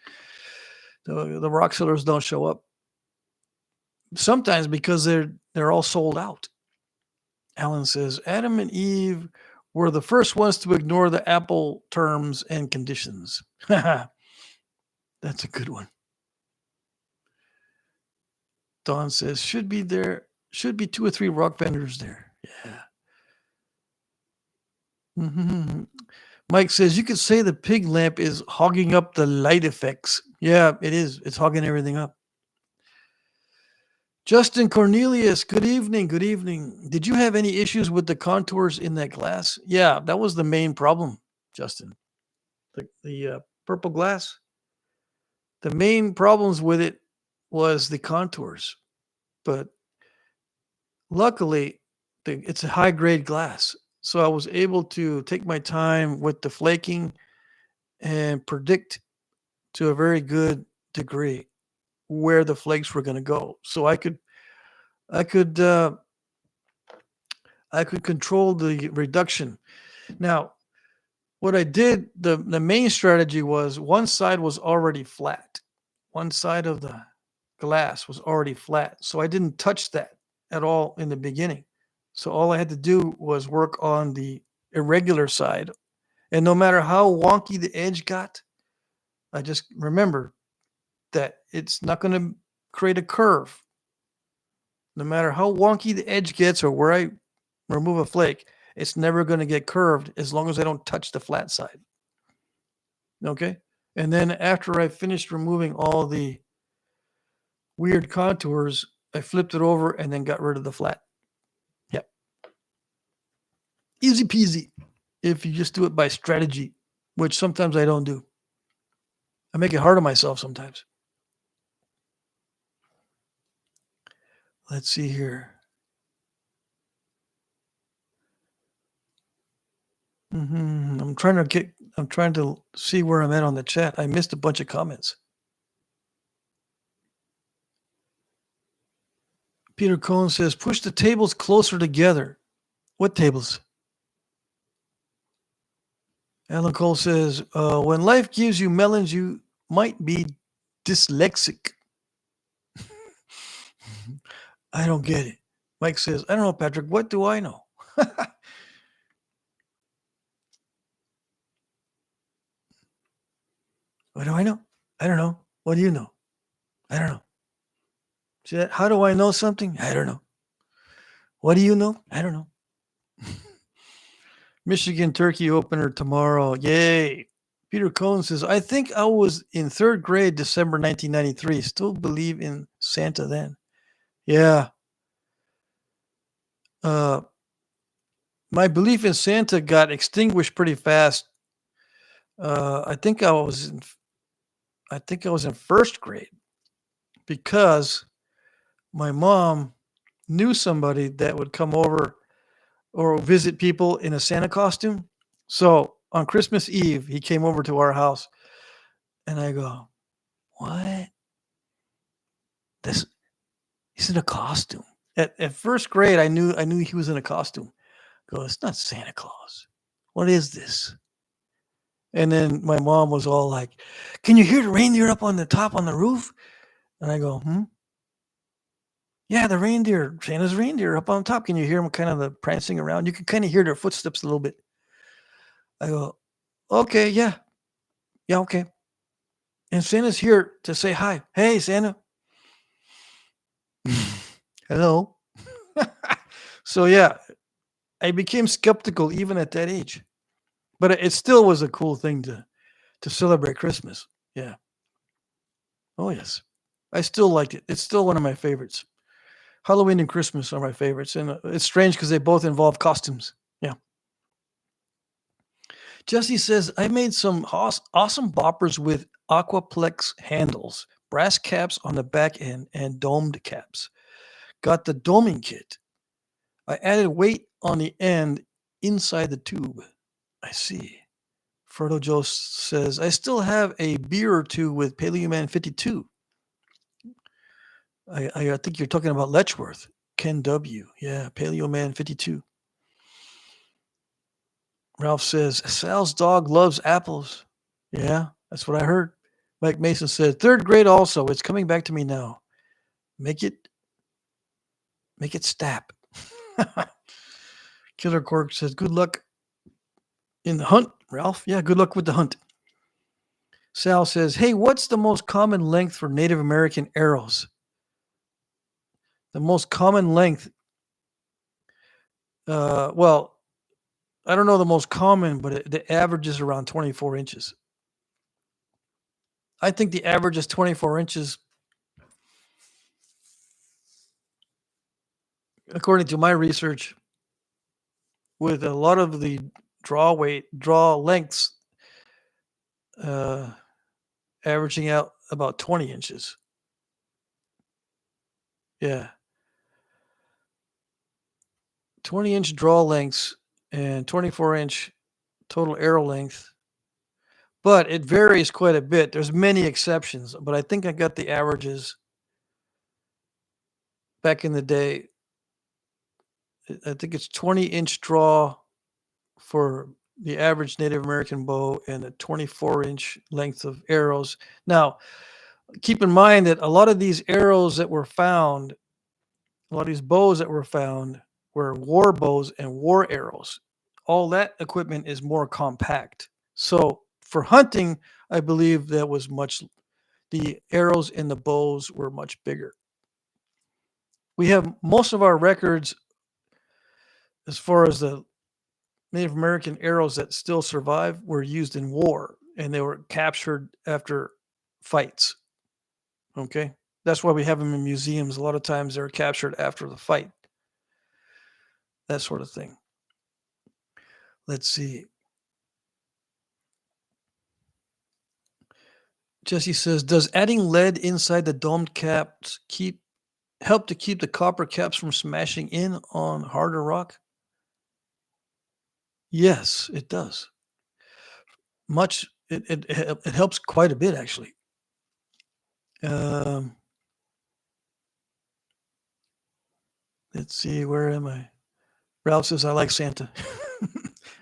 The rock sellers don't show up. Sometimes because they're all sold out. Alan says, Adam and Eve were the first ones to ignore the Apple terms and conditions. That's a good one. Don says, should be 2 or 3 rock vendors there. Yeah. Mm-hmm. Mike says, you could say the pig lamp is hogging up the light effects. Yeah, it is. It's hogging everything up. Justin Cornelius, good evening. Good evening. Did you have any issues with the contours in that glass? Yeah, that was the main problem, Justin. The purple glass. The main problems with it was the contours. But luckily, it's a high-grade glass. So I was able to take my time with the flaking and predict to a very good degree where the flakes were going to go. So I could control the reduction. Now, what I did, the main strategy was one side was already flat. One side of the glass was already flat. So I didn't touch that at all in the beginning. So all I had to do was work on the irregular side. And no matter how wonky the edge got, I just remember that it's not going to create a curve. No matter how wonky the edge gets or where I remove a flake, it's never going to get curved as long as I don't touch the flat side. Okay? And then after I finished removing all the weird contours. I flipped it over and then got rid of the flat. Yep. Easy peasy if you just do it by strategy, which sometimes I don't do. I make it hard on myself sometimes. Let's see here. I'm trying to see where I'm at on the chat. I missed a bunch of comments. Peter Cohn says, push the tables closer together. What tables? Alan Cole says, when life gives you melons, you might be dyslexic. I don't get it. Mike says, I don't know, Patrick. What do I know? What do I know? I don't know. What do you know? I don't know. See that? How do I know something? I don't know. What do you know? I don't know. Michigan Turkey opener tomorrow. Yay. Peter Cohn says, I think I was in third grade, December 1993. Still believe in Santa then. Yeah. My belief in Santa got extinguished pretty fast. I think I was in first grade because my mom knew somebody that would come over or visit people in a Santa costume. So on Christmas Eve, he came over to our house, and I go, "What? He's in a costume." At first grade, I knew he was in a costume. I go, it's not Santa Claus. What is this? And then my mom was all like, "Can you hear the reindeer up on the top on the roof?" And I go, "Yeah, the reindeer, Santa's reindeer up on top. Can you hear them kind of the prancing around? You can kind of hear their footsteps a little bit." I go, "Okay, yeah, okay." And Santa's here to say hi. Hey, Santa. Hello. So yeah, I became skeptical even at that age, but it still was a cool thing to celebrate Christmas. Yeah. Oh yes, I still liked it. It's still one of my favorites. Halloween and Christmas are my favorites, and it's strange because they both involve costumes. Yeah. Jesse says, I made some awesome boppers with Aquaplex handles, brass caps on the back end, and domed caps. Got the doming kit. I added weight on the end inside the tube. I see. Frodo Joe says, I still have a beer or two with Paleo Man 52. I think you're talking about Letchworth. Ken W. Yeah, Paleo Man 52. Ralph says, Sal's dog loves apples. Yeah, that's what I heard. Mike Mason said, third grade also. It's coming back to me now. Make it stap. Killer Cork says, good luck in the hunt, Ralph. Yeah, good luck with the hunt. Sal says, hey, what's the most common length for Native American arrows? The most common length, well, I don't know the most common, but the average is around 24 inches. I think the average is 24 inches. According to my research, with a lot of the draw lengths averaging out about 20 inches. Yeah. 20-inch draw lengths and 24-inch total arrow length. But it varies quite a bit. There's many exceptions, but I think I got the averages back in the day. I think it's 20-inch draw for the average Native American bow and a 24-inch length of arrows. Now, keep in mind that a lot of these arrows that were found, a lot of these bows that were found were war bows and war arrows. All that equipment is more compact. So for hunting, I believe the arrows and the bows were much bigger. We have most of our records as far as the Native American arrows that still survive were used in war, and they were captured after fights. Okay. That's why we have them in museums. A lot of times they're captured after the fight. That sort of thing. Let's see. Jesse says, does adding lead inside the domed caps help to keep the copper caps from smashing in on harder rock? Yes, it does. It helps quite a bit, actually. Let's see, where am I? Ralph says, I like Santa.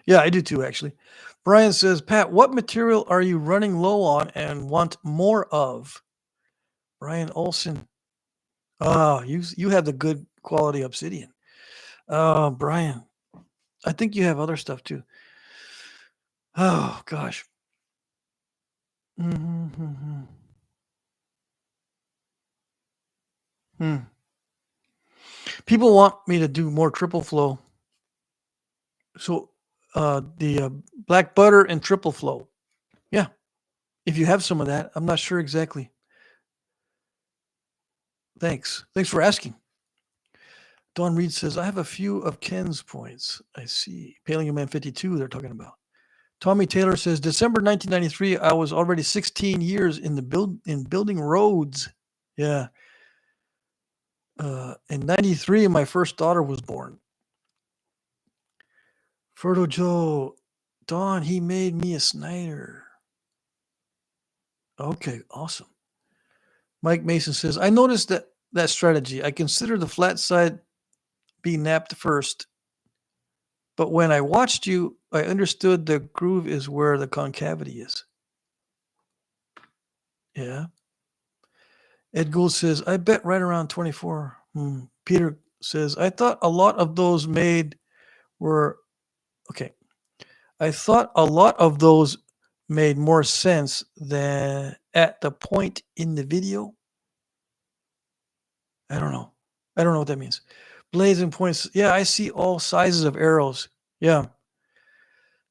Yeah, I do too, actually. Brian says, Pat, what material are you running low on and want more of? Brian Olson. Oh, you have the good quality obsidian. Oh, Brian. I think you have other stuff too. Oh, gosh. Mm-hmm. Hmm. People want me to do more triple flow. So the black butter and triple flow. Yeah. If you have some of that, I'm not sure exactly. Thanks. Thanks for asking. Don Reed says, I have a few of Ken's points. I see. Paleo Man 52, they're talking about. Tommy Taylor says, December 1993, I was already 16 years in building roads. Yeah. In 93, my first daughter was born. Ferdo Joe, Don, he made me a Snyder. Okay, awesome. Mike Mason says, I noticed that strategy. I consider the flat side be napped first, but when I watched you, I understood the groove is where the concavity is. Yeah. Ed Gould says, I bet right around 24. Peter says, I thought a lot of those were okay. I thought a lot of those made more sense than at the point in the video. I don't know. I don't know what that means. Blades and points. Yeah, I see all sizes of arrows. Yeah.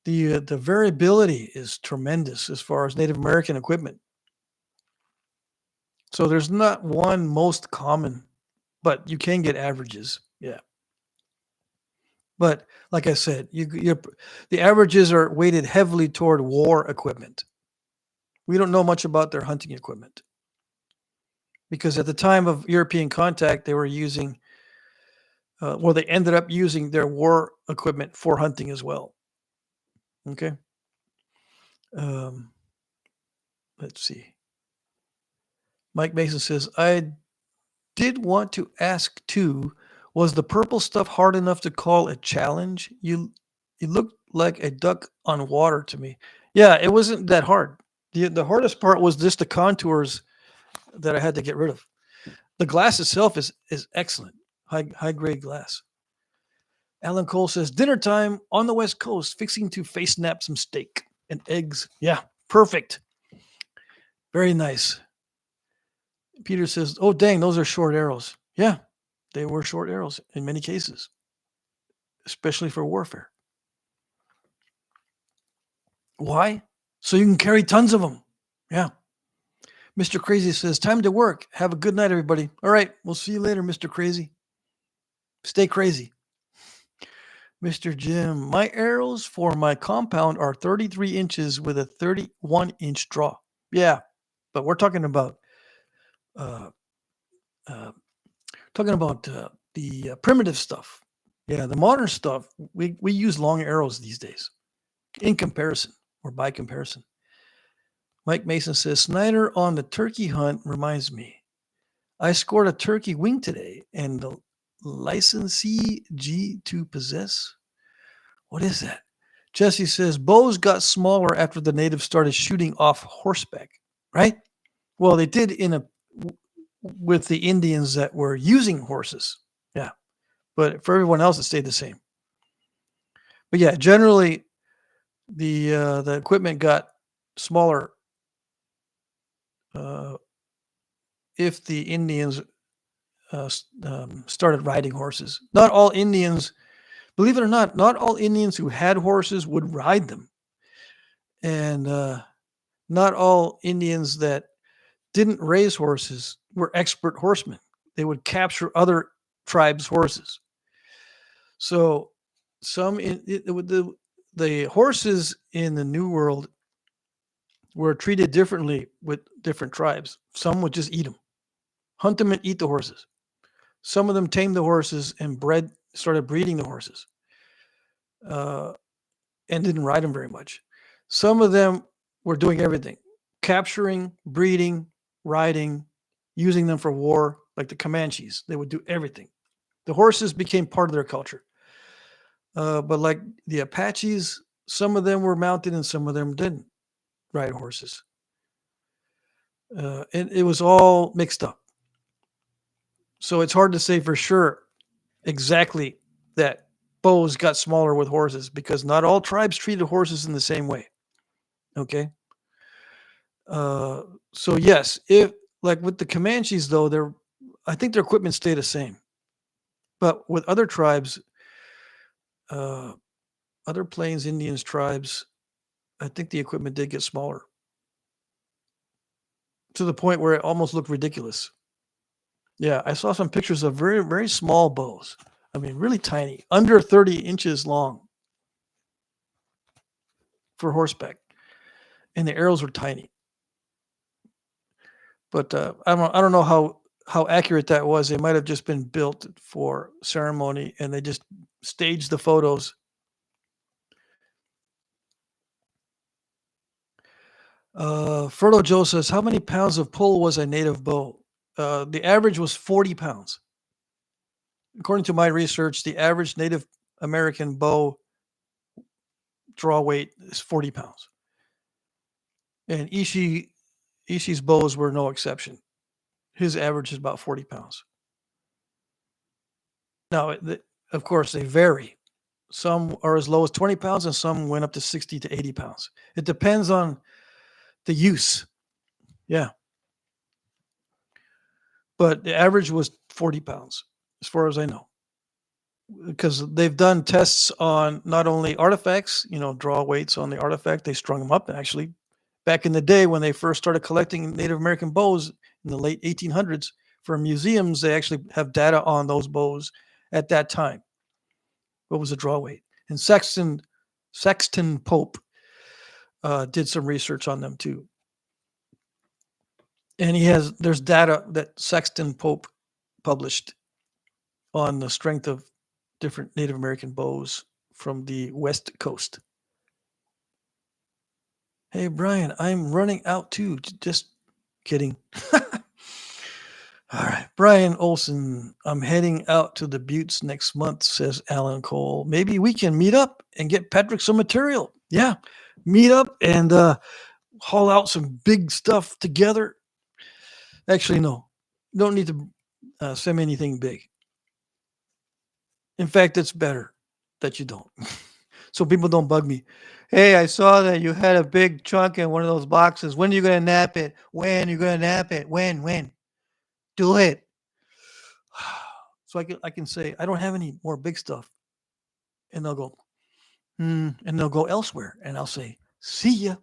The variability is tremendous as far as Native American equipment. So there's not one most common, but you can get averages. Yeah. But like I said, the averages are weighted heavily toward war equipment. We don't know much about their hunting equipment because at the time of European contact, they were using, they ended up using their war equipment for hunting as well. Okay. Let's see. Mike Mason says, I did want to ask too, was the purple stuff hard enough to call a challenge? You looked like a duck on water to me. Yeah, it wasn't that hard. The hardest part was just the contours that I had to get rid of. The glass itself is excellent. High grade glass. Alan Cole says, dinner time on the West Coast, fixing to face snap some steak and eggs. Yeah, perfect. Very nice. Peter says, oh, dang, those are short arrows. Yeah, they were short arrows in many cases, especially for warfare. Why? So you can carry tons of them. Yeah. Mr. Crazy says, time to work. Have a good night, everybody. All right. We'll see you later, Mr. Crazy. Stay crazy. Mr. Jim, my arrows for my compound are 33 inches with a 31-inch draw. Yeah. But we're talking about the primitive stuff. Yeah, the modern stuff, we use long arrows these days in comparison or by comparison. Mike Mason says, Snyder on the turkey hunt reminds me. I scored a turkey wing today and the licensee G to possess. What is that? Jesse says, bows got smaller after the natives started shooting off horseback, right? Well, they did with the Indians that were using horses. Yeah. But for everyone else, it stayed the same. But yeah, generally the equipment got smaller if the Indians started riding horses. Not all Indians, believe it or not all Indians who had horses would ride them. And not all Indians that didn't raise horses were expert horsemen. They would capture other tribes' horses. So some the horses in the New World were treated differently with different tribes. Some would just eat them, hunt them, and eat the horses. Some of them tamed the horses and started breeding the horses, uh, and didn't ride them very much. Some of them were doing everything: capturing, breeding, riding, using them for war, like the Comanches. They would do everything. The horses became part of their culture. But like the Apaches, some of them were mounted and some of them didn't ride horses. And it was all mixed up. So it's hard to say for sure exactly that bows got smaller with horses because not all tribes treated horses in the same way. Okay. Uh, so yes, if like with the Comanches though, I think their equipment stayed the same. But with other tribes, uh, other Plains Indians tribes, I think the equipment did get smaller to the point where it almost looked ridiculous. Yeah, I saw some pictures of very, very small bows. I mean, really tiny, under 30 inches long for horseback, and the arrows were tiny. But I don't know how accurate that was. They might have just been built for ceremony, and they just staged the photos. Fertile Joe says, "How many pounds of pull was a native bow?" The average was 40 pounds. According to my research, the average Native American bow draw weight is 40 pounds. And Ishi's bows were no exception. His average is about 40 pounds. Now, of course, they vary. Some are as low as 20 pounds and some went up to 60 to 80 pounds. It depends on the use. Yeah. But the average was 40 pounds, as far as I know. Because they've done tests on not only artifacts, draw weights on the artifact, they strung them up actually. Back in the day when they first started collecting Native American bows in the late 1800s for museums, they actually have data on those bows at that time. What was the draw weight? And Sexton Pope did some research on them too. And there's data that Sexton Pope published on the strength of different Native American bows from the West Coast. Hey, Brian, I'm running out too. Just kidding. All right. Brian Olson, I'm heading out to the Buttes next month, says Alan Cole. Maybe we can meet up and get Patrick some material. Yeah. Meet up and haul out some big stuff together. Actually, no. Don't need to send me anything big. In fact, it's better that you don't. So people don't bug me. Hey, I saw that you had a big chunk in one of those boxes. When are you going to nap it? When are you going to nap it? When? Do it. So I can say, I don't have any more big stuff. And they'll go, and they'll go elsewhere. And I'll say, see ya.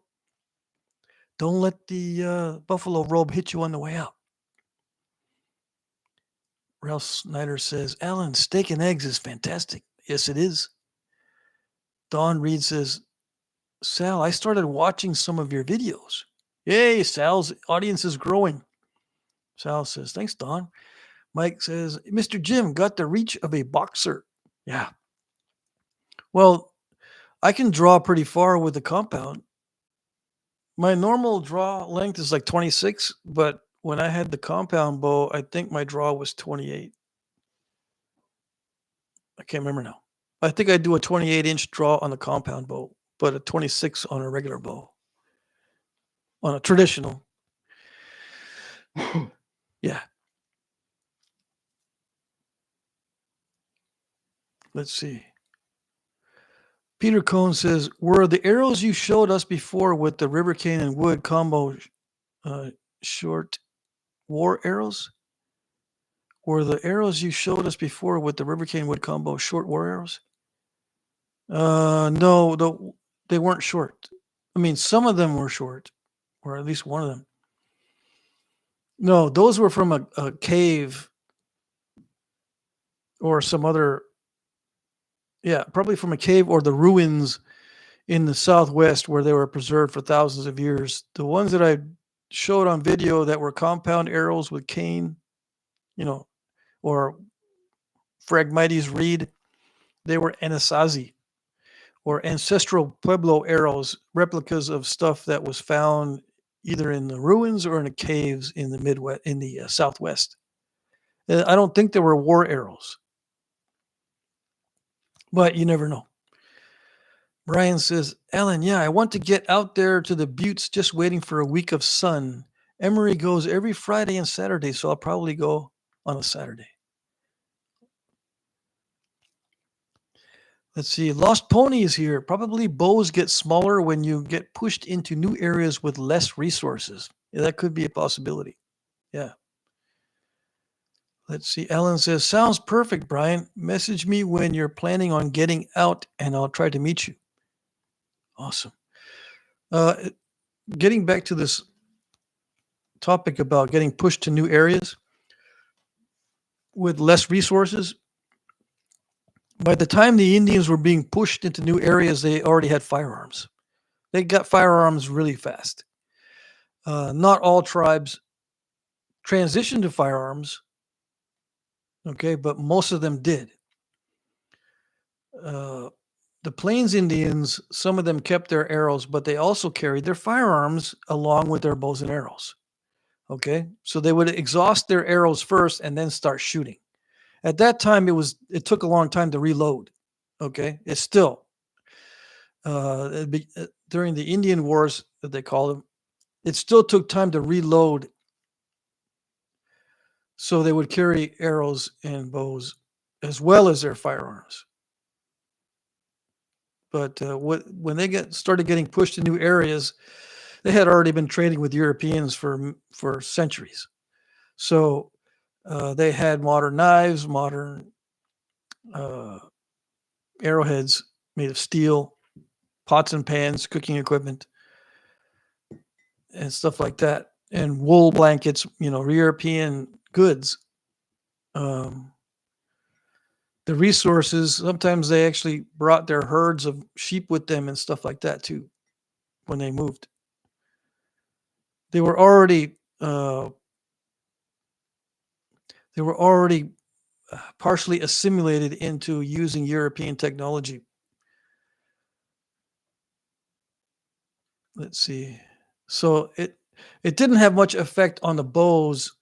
Don't let the buffalo robe hit you on the way out. Ralph Snyder says, Alan, steak and eggs is fantastic. Yes, it is. Dawn Reed says, Sal, I started watching some of your videos. Yay, Sal's audience is growing. Sal says, thanks, Dawn. Mike says, Mr. Jim got the reach of a boxer. Yeah. Well, I can draw pretty far with the compound. My normal draw length is like 26, but when I had the compound bow, I think my draw was 28. I can't remember now. I think I do a 28-inch draw on the compound bow, but a 26 on a regular bow. On a traditional. Yeah. Let's see. Peter Cohn says, were the arrows you showed us before with the river cane and wood combo short war arrows? Were the arrows you showed us before with the river cane wood combo short war arrows? No, they weren't short. I mean, some of them were short, or at least one of them. No, those were from a cave or some other, yeah, probably from a cave or the ruins in the Southwest where they were preserved for thousands of years. The ones that I showed on video that were compound arrows with cane, you know, or Phragmites reed, they were Anasazi or ancestral Pueblo arrows, replicas of stuff that was found either in the ruins or in the caves in the Midwest, in the Southwest. I don't think they were war arrows, but you never know. Brian says, Ellen, yeah, I want to get out there to the buttes, just waiting for a week of sun. Emery goes every Friday and Saturday, so I'll probably go on a Saturday. Let's see. Lost Pony is here. Probably bows get smaller when you get pushed into new areas with less resources. Yeah, that could be a possibility. Yeah. Let's see. Ellen says, sounds perfect, Brian. Message me when you're planning on getting out and I'll try to meet you. Awesome. Getting back to this topic about getting pushed to new areas with less resources, by the time the Indians were being pushed into new areas, they already had firearms. They got firearms really fast. Not all tribes transitioned to firearms, okay, but most of them did. Uh, the Plains Indians, some of them kept their arrows, but they also carried their firearms along with their bows and arrows. Okay, so they would exhaust their arrows first and then start shooting. At that time, it took a long time to reload. Okay, it's still during the Indian Wars that they call them, it still took time to reload. So they would carry arrows and bows as well as their firearms. But when they started getting pushed to new areas, they had already been trading with Europeans for centuries. So they had modern knives, modern uh, arrowheads made of steel, pots and pans, cooking equipment, and stuff like that, and wool blankets. European goods. Um, the resources. Sometimes they actually brought their herds of sheep with them and stuff like that too when they moved. They were already partially assimilated into using European technology. Let's see. So it didn't have much effect on the bows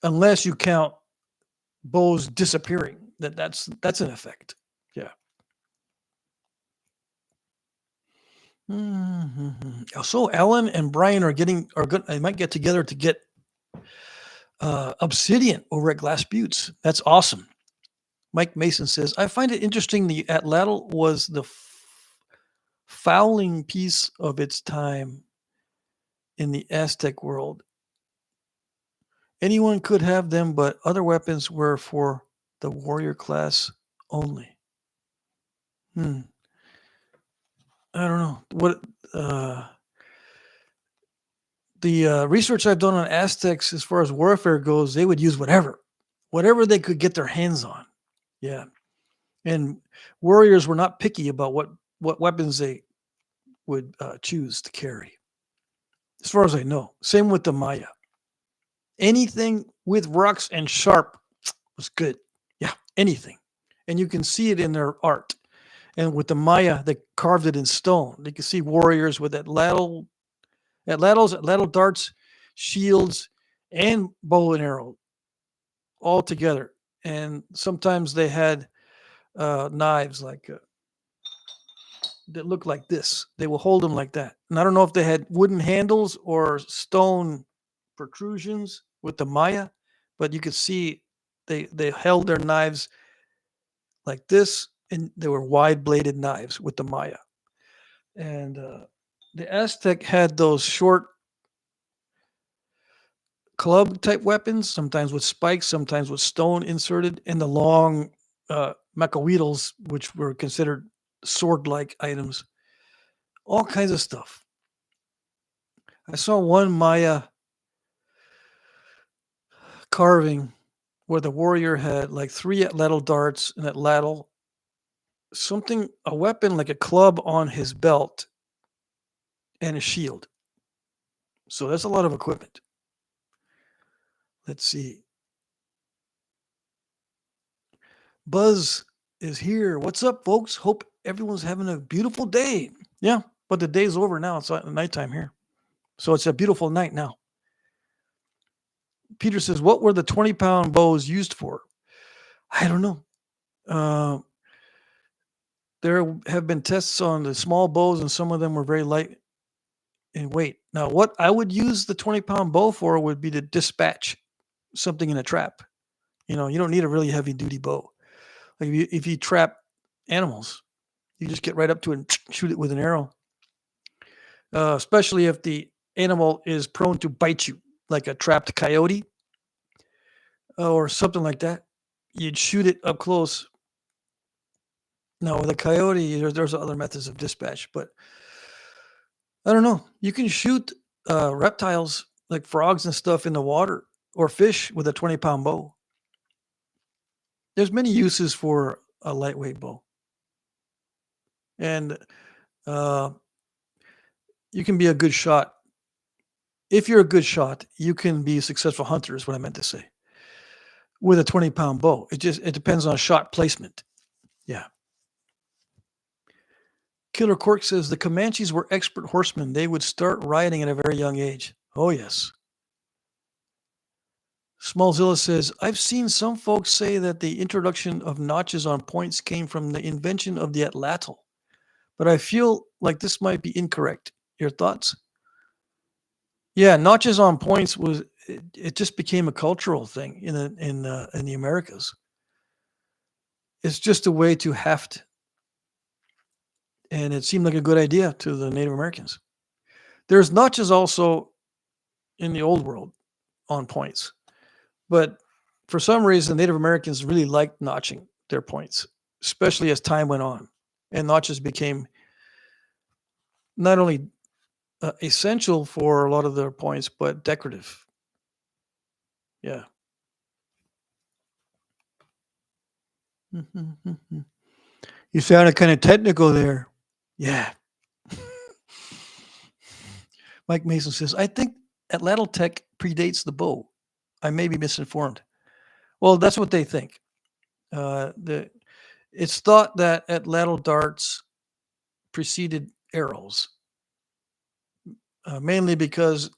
unless you count bows disappearing. That's an effect. Yeah. So Ellen and Brian are good. They might get together to get obsidian over at Glass Buttes. That's awesome. Mike Mason says, I find it interesting the atlatl was the fowling piece of its time in the Aztec world. Anyone could have them, but other weapons were for the warrior class only. I don't know. The research I've done on Aztecs as far as warfare goes, they would use whatever they could get their hands on. Yeah. And warriors were not picky about what weapons they would choose to carry, as far as I know. Same with the Maya. Anything with rocks and sharp was good. Yeah, anything. And you can see it in their art. And with the Maya, they carved it in stone. You can see warriors with atlatls, darts, shields, and bow and arrow all together. And sometimes they had knives that look like this. They will hold them like that. And I don't know if they had wooden handles or stone protrusions with the Maya, but you could see they held their knives like this, and they were wide bladed knives with the Maya. And the Aztec had those short club type weapons, sometimes with spikes, sometimes with stone inserted, and the long macahuitls, which were considered sword like items. All kinds of stuff. I saw one Maya carving where the warrior had like 3 atlatl darts and atlatl something, a weapon like a club on his belt and a shield. So that's a lot of equipment. Let's see. Buzz is here. What's up, folks? Hope everyone's having a beautiful day. Yeah, but the day's over now. It's nighttime here. So it's a beautiful night now. Peter says, what were the 20-pound bows used for? I don't know. There have been tests on the small bows, and some of them were very light in weight. Now, what I would use the 20-pound bow for would be to dispatch something in a trap. You know, you don't need a really heavy-duty bow. Like if you trap animals, you just get right up to it and shoot it with an arrow. Especially if the animal is prone to bite you, like a trapped coyote or something like that. You'd shoot it up close. Now, with a coyote, there's other methods of dispatch, but I don't know. You can shoot reptiles like frogs and stuff in the water or fish with a 20-pound bow. There's many uses for a lightweight bow. And you can be a good shot. If you're a good shot, you can be a successful hunter is what I meant to say. With a 20-pound bow. It depends on shot placement. Yeah. Killer Cork says the Comanches were expert horsemen. They would start riding at a very young age. Oh, yes. Smallzilla says, I've seen some folks say that the introduction of notches on points came from the invention of the atlatl, but I feel like this might be incorrect. Your thoughts? Yeah, notches on points it just became a cultural thing in the Americas. It's just a way to heft, and it seemed like a good idea to the Native Americans. There's notches also in the old world on points, but for some reason, Native Americans really liked notching their points, especially as time went on, and notches became not only essential for a lot of their points, but decorative. Yeah. You sounded kind of technical there. Yeah. Mike Mason says, I think atlatl tech predates the bow. I may be misinformed. Well, that's what they think. It's thought that atlatl darts preceded arrows, mainly because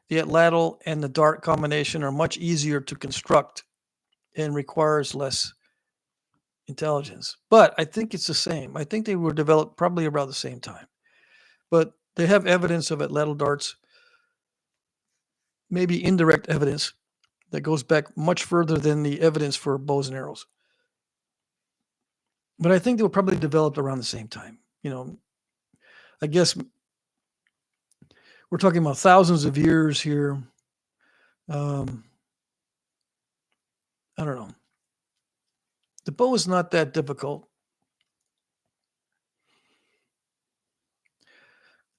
the atlatl and the dart combination are much easier to construct and requires less intelligence. But I think it's the same. I think they were developed probably around the same time. But they have evidence of atlatl darts, maybe indirect evidence that goes back much further than the evidence for bows and arrows. But I think they were probably developed around the same time. You know, I guess we're talking about thousands of years here. I don't know. The bow is not that difficult.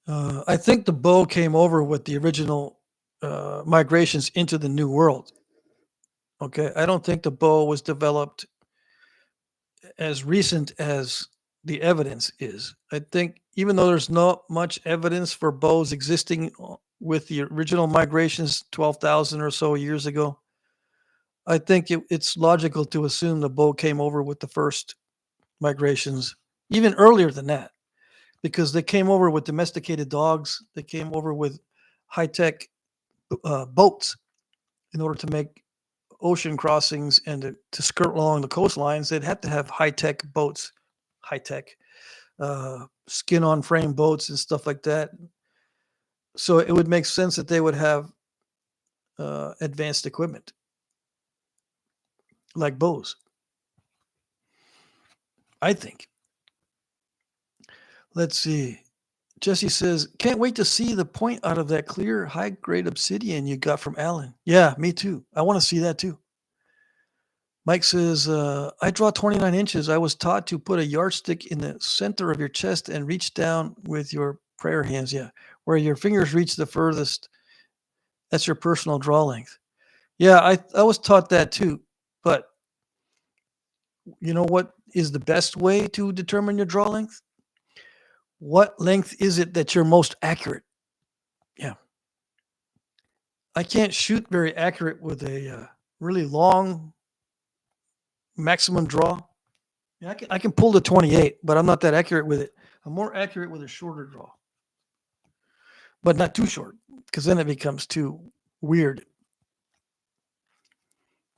I think the bow came over with the original migrations into the New World. Okay, I don't think the bow was developed as recent as the evidence is. I think even though there's not much evidence for bows existing with the original migrations 12,000 or so years ago, I think it's logical to assume the bow came over with the first migrations, even earlier than that, because they came over with domesticated dogs. They came over with high-tech boats in order to make ocean crossings and to skirt along the coastlines. They'd have to have high-tech boats, high-tech skin-on-frame boats and stuff like that. So it would make sense that they would have advanced equipment like bows, I think. Let's see. Jesse says, can't wait to see the point out of that clear, high-grade obsidian you got from Alan. Yeah, me too. I want to see that too. Mike says, I draw 29 inches. I was taught to put a yardstick in the center of your chest and reach down with your prayer hands. Yeah, where your fingers reach the furthest. That's your personal draw length. Yeah, I was taught that too. But you know what is the best way to determine your draw length? What length is it that you're most accurate? Yeah. I can't shoot very accurate with a really long maximum draw. Yeah, I can pull the 28, but I'm not that accurate with it. I'm more accurate with a shorter draw, but not too short because then it becomes too weird.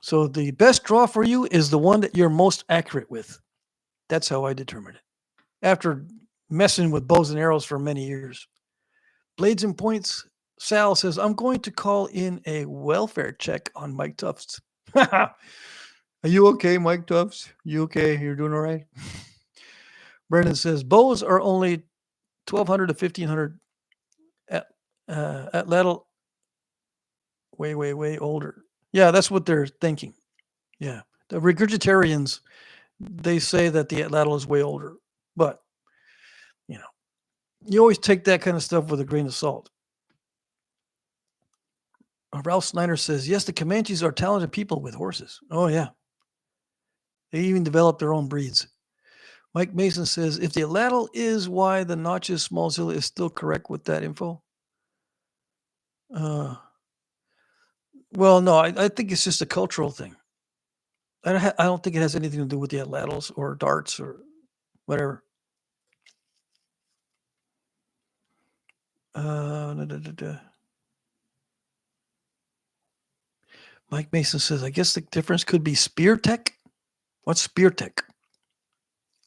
So the best draw for you is the one that you're most accurate with. That's how I determine it. After messing with bows and arrows for many years. Blades and Points, Sal says, I'm going to call in a welfare check on Mike Tufts. Are you okay, Mike Tufts? You okay? You're doing all right? Brendan says, bows are only 1,200 to 1,500 at Lattle, way older. Yeah, that's what they're thinking. Yeah. The regurgitarians, they say that the Atlatl is way older. But, you know, you always take that kind of stuff with a grain of salt. Ralph Snyder says, yes, the Comanches are talented people with horses. Oh, yeah. They even develop their own breeds. Mike Mason says, if the Atlatl is why the Notch's Smallzilla is still correct with that info. Well, no, I think it's just a cultural thing. I don't think it has anything to do with the Atlatls or darts or whatever. Mike Mason says, I guess the difference could be spear tech. What's spear tech?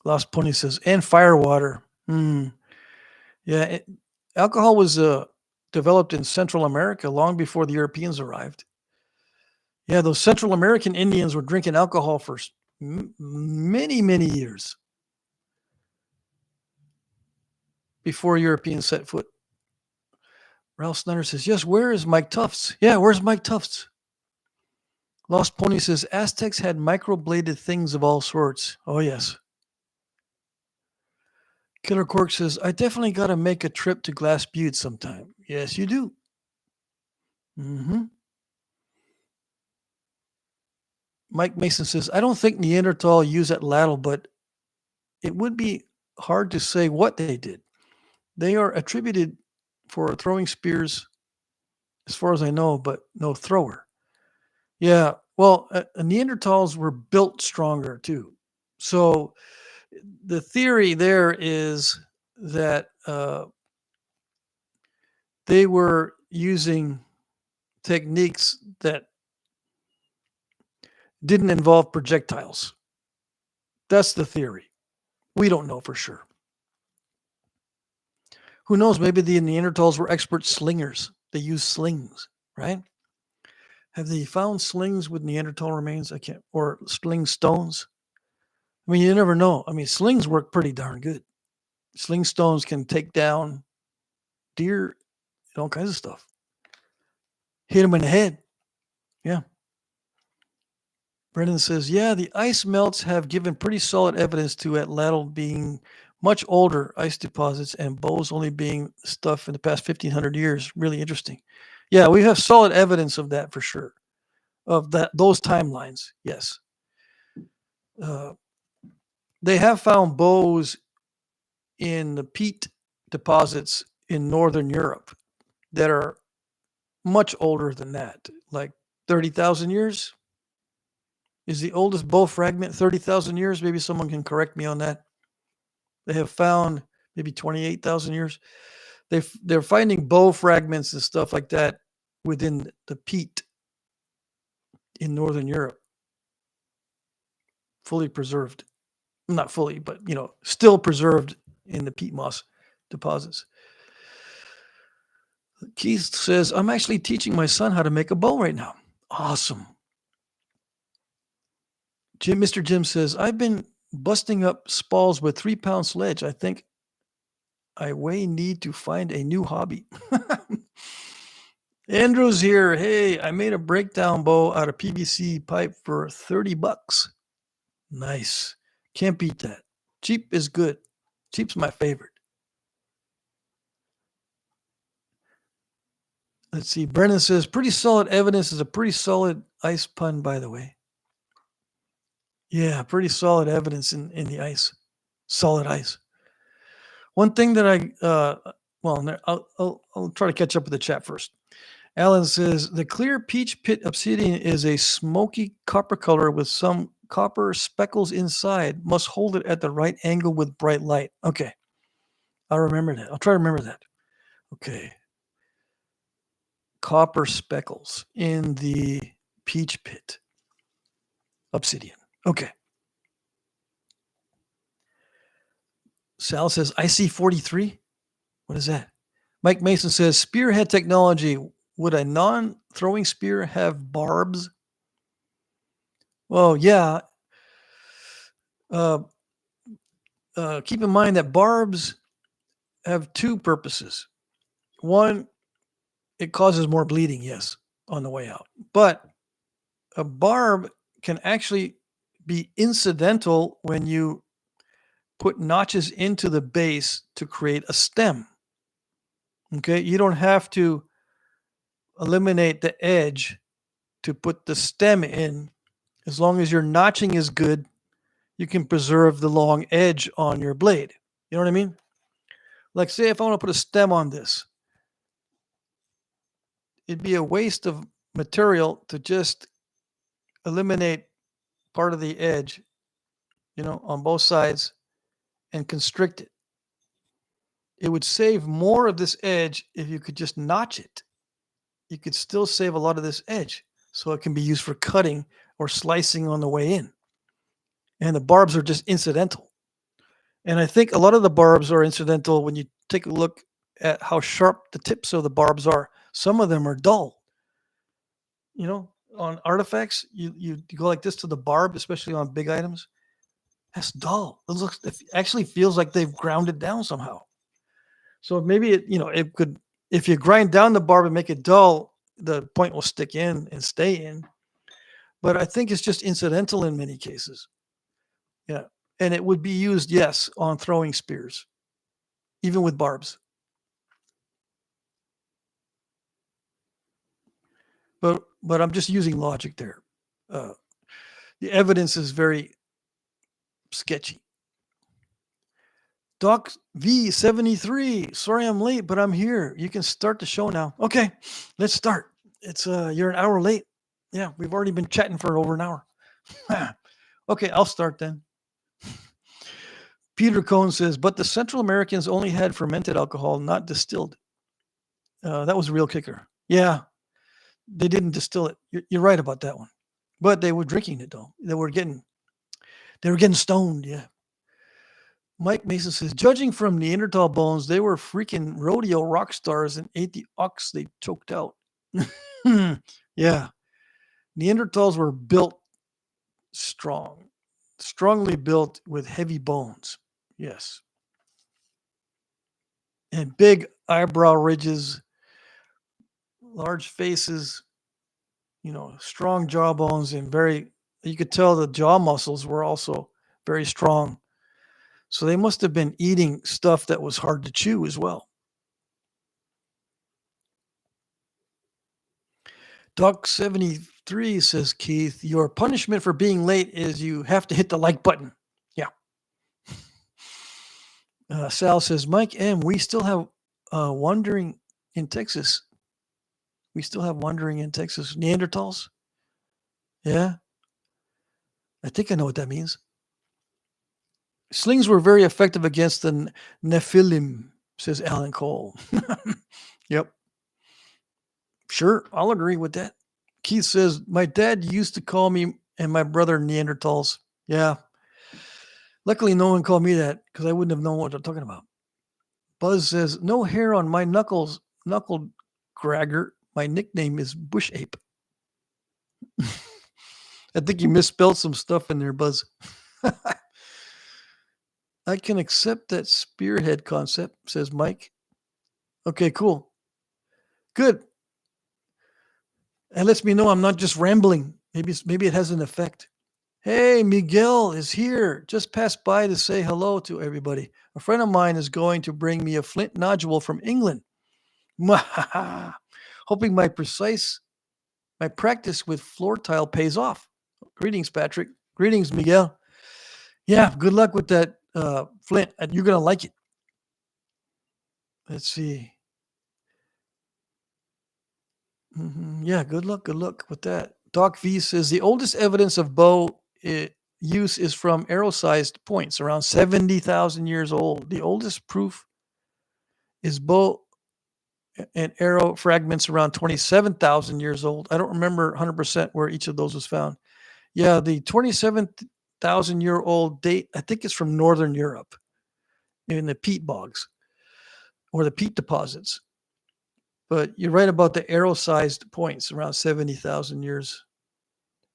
Lost Pony says, and firewater. Yeah, alcohol was developed in Central America long before the Europeans arrived. Yeah, those Central American Indians were drinking alcohol for many years before Europeans set foot. Ralph Snyder says, yes, where is Mike Tufts? Yeah, where's Mike Tufts? Lost Pony says, Aztecs had microbladed things of all sorts. Oh, yes. Killer Cork says, I definitely got to make a trip to Glass Butte sometime. Yes, you do. Mike Mason says, I don't think Neanderthal used Atlatl, but it would be hard to say what they did. They are attributed for throwing spears, as far as I know, but no thrower. Yeah, well, Neanderthals were built stronger too. So the theory there is that they were using techniques that didn't involve projectiles. That's the theory. We don't know for sure. Who knows? Maybe the Neanderthals were expert slingers. They used slings, right? Have they found slings with Neanderthal remains? Or sling stones? I mean, you never know. I mean, slings work pretty darn good. Sling stones can take down deer and all kinds of stuff. Hit them in the head. Yeah. Brendan says, yeah, the ice melts have given pretty solid evidence to Atlatl being much older ice deposits and bows only being stuff in the past 1,500 years. Really interesting. Yeah, we have solid evidence of that for sure. Of those timelines, yes. They have found bows in the peat deposits in Northern Europe that are much older than that, like 30,000 years. Is the oldest bow fragment 30,000 years? Maybe someone can correct me on that. They have found maybe 28,000 years. They're finding bow fragments and stuff like that within the peat in Northern Europe, fully preserved. Not fully, but still preserved in the peat moss deposits. Keith says, I'm actually teaching my son how to make a bow right now. Awesome. Mr. Jim says, I've been busting up spalls with 3-pound sledge. I think I need to find a new hobby. Andrew's here. Hey, I made a breakdown bow out of PVC pipe for $30. Nice. Can't beat that. Cheap is good. Cheap's my favorite. Let's see. Brennan says, pretty solid evidence is a pretty solid ice pun, by the way. Yeah, pretty solid evidence in the ice. Solid ice. One thing that I'll try to catch up with the chat first. Alan says, the clear peach pit obsidian is a smoky copper color with some copper speckles inside. Must hold it at the right angle with bright light. Okay. I'll remember that. I'll try to remember that. Okay. Copper speckles in the peach pit obsidian. Okay. Sal says, IC43? What is that? Mike Mason says, spearhead technology. Would a non-throwing spear have barbs? Well, yeah. Keep in mind that barbs have two purposes. One, it causes more bleeding, yes, on the way out. But a barb can actually be incidental when you put notches into the base to create a stem. Okay, you don't have to eliminate the edge to put the stem in. As long as your notching is good, you can preserve the long edge on your blade. You know what I mean? Like, say if I want to put a stem on this, it'd be a waste of material to just eliminate part of the edge, on both sides and constrict it. It would save more of this edge if you could just notch it. You could still save a lot of this edge, so it can be used for cutting or slicing on the way in. And the barbs are just incidental. And I think a lot of the barbs are incidental when you take a look at how sharp the tips of the barbs are. Some of them are dull. On artifacts, you go like this to the barb, especially on big items. That's dull. It actually feels like they've ground it down somehow. So maybe it could, if you grind down the barb and make it dull, the point will stick in and stay in. But I think it's just incidental in many cases. Yeah. And it would be used, yes, on throwing spears, even with barbs. But I'm just using logic there. The evidence is very sketchy. Doc V73, sorry I'm late, but I'm here. You can start the show now. Okay, let's start. It's you're an hour late. Yeah, we've already been chatting for over an hour. Okay, I'll start then. Peter Cohn says, but the Central Americans only had fermented alcohol, not distilled. That was a real kicker. Yeah, they didn't distill it. You're right about that one. But they were drinking it though. They were getting stoned. Yeah. Mike Mason says, judging from Neanderthal bones, they were freaking rodeo rock stars and ate the ox they choked out. Yeah. Neanderthals were built strongly built with heavy bones. Yes. And big eyebrow ridges, large faces, strong jawbones, and you could tell the jaw muscles were also very strong. So they must have been eating stuff that was hard to chew as well. Doc 73 says, Keith, your punishment for being late is you have to hit the like button. Yeah. Sal says, Mike M., we still have wandering in Texas. We still have wandering in Texas. Neanderthals? Yeah. I think I know what that means. Slings were very effective against the Nephilim, says Alan Cole. Yep. Sure, I'll agree with that. Keith says, my dad used to call me and my brother Neanderthals. Yeah. Luckily, no one called me that because I wouldn't have known what they're talking about. Buzz says, no hair on my knuckle gragger. My nickname is Bush Ape. I think you misspelled some stuff in there, Buzz. I can accept that spearhead concept, says Mike. Okay, cool. Good. That lets me know I'm not just rambling. Maybe it has an effect. Hey, Miguel is here. Just passed by to say hello to everybody. A friend of mine is going to bring me a flint nodule from England. Hope Hoping my practice with floor tile pays off. Greetings, Patrick. Greetings, Miguel. Yeah, good luck with that, Flint. You're going to like it. Let's see. Yeah, good luck with that. Doc V says the oldest evidence of bow use is from arrow-sized points, around 70,000 years old. The oldest proof is bow and arrow fragments around 27,000 years old. I don't remember 100% where each of those was found. Yeah, the 27,000-year-old date, I think it's from Northern Europe in the peat bogs or the peat deposits. But you're right about the arrow-sized points, around 70,000 years.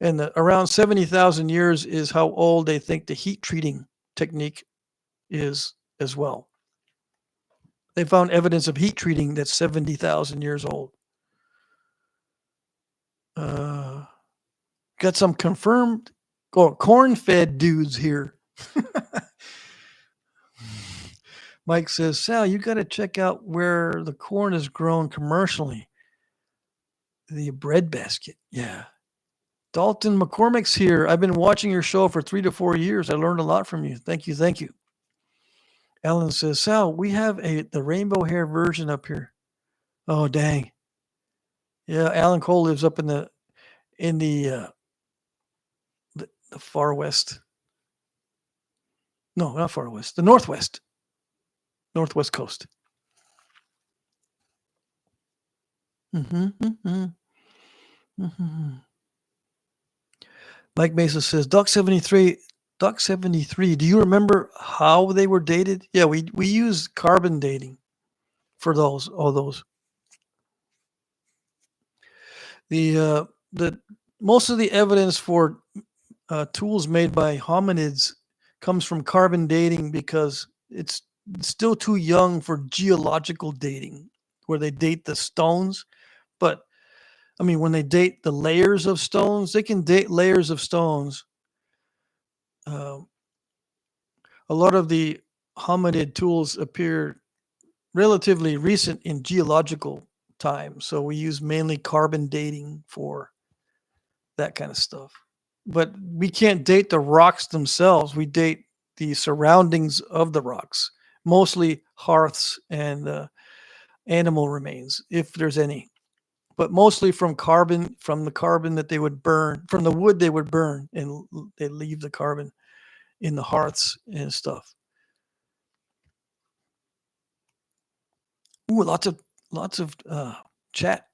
And around 70,000 years is how old they think the heat treating technique is as well. They found evidence of heat treating that's 70,000 years old. Got some confirmed corn-fed dudes here. Mike says, Sal, you got to check out where the corn is grown commercially. The bread basket. Yeah. Dalton McCormick's here. I've been watching your show for 3 to 4 years. I learned a lot from you. Thank you. Thank you. Alan says, Sal, we have the rainbow hair version up here. Oh, dang. Yeah, Alan Cole lives up in the far west. No, not far west. The northwest coast. Mike Mesa says, Duck 73, do you remember how they were dated? Yeah, we use carbon dating for all those. The most of the evidence for tools made by hominids comes from carbon dating because it's still too young for geological dating, where they date the stones. But I mean, when they date the layers of stones, they can date layers of stones. A lot of the hominid tools appear relatively recent in geological time, so we use mainly carbon dating for that kind of stuff. But we can't date the rocks themselves. We date the surroundings of the rocks, mostly hearths and animal remains, if there's any. But mostly from the carbon that they would burn, from the wood they would burn, and they leave the carbon in the hearths and stuff. Ooh, lots of chat.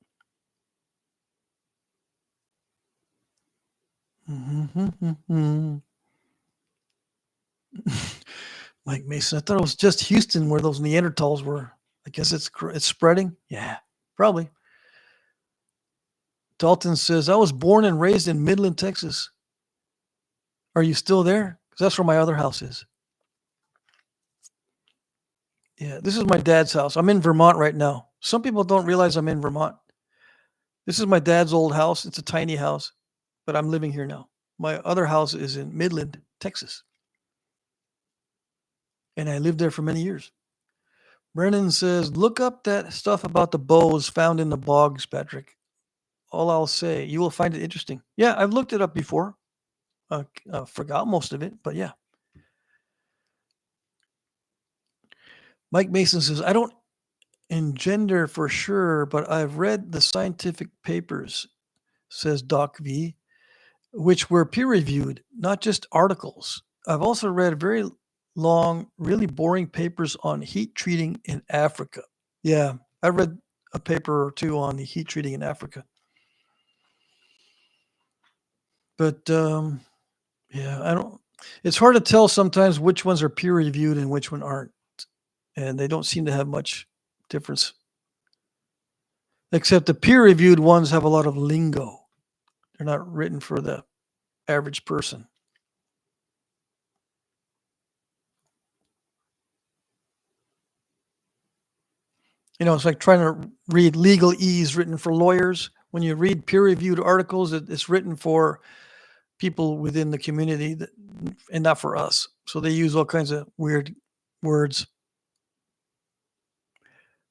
Mike Mason, I thought it was just Houston where those Neanderthals were. I guess it's spreading. Yeah, probably. Dalton says, I was born and raised in Midland, Texas. Are you still there? Because that's where my other house is. Yeah, this is my dad's house. I'm in Vermont right now. Some people don't realize I'm in Vermont. This is my dad's old house. It's a tiny house, but I'm living here now. My other house is in Midland, Texas. And I lived there for many years. Brennan says, look up that stuff about the bows found in the bogs, Patrick. All I'll say, you will find it interesting. Yeah, I've looked it up before. Forgot most of it, but yeah. Mike Mason says, I don't engender for sure, but I've read the scientific papers, says Doc V, which were peer-reviewed, not just articles. I've also read very long, really boring papers on heat treating in Africa. Yeah, I read a paper or two on the heat treating in Africa. But yeah, it's hard to tell sometimes which ones are peer-reviewed and which one aren't. And they don't seem to have much difference. Except the peer-reviewed ones have a lot of lingo. They're not written for the average person. You know, it's like trying to read legalese written for lawyers. When you read peer-reviewed articles, it's written for people within the community and not for us. So they use all kinds of weird words.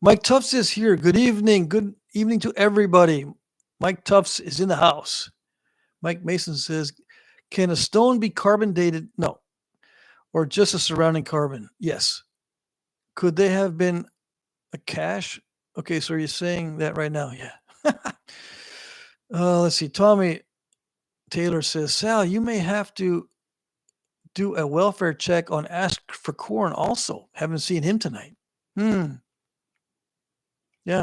Mike Tufts is here. Good evening. Good evening to everybody. Mike Tufts is in the house. Mike Mason says, can a stone be carbon dated? No. Or just a surrounding carbon? Yes. Could they have been a cache? Okay, so are you saying that right now? Yeah. Let's see. Tommy Taylor says, Sal, you may have to do a welfare check on Ask for Corn also. Haven't seen him tonight. Yeah,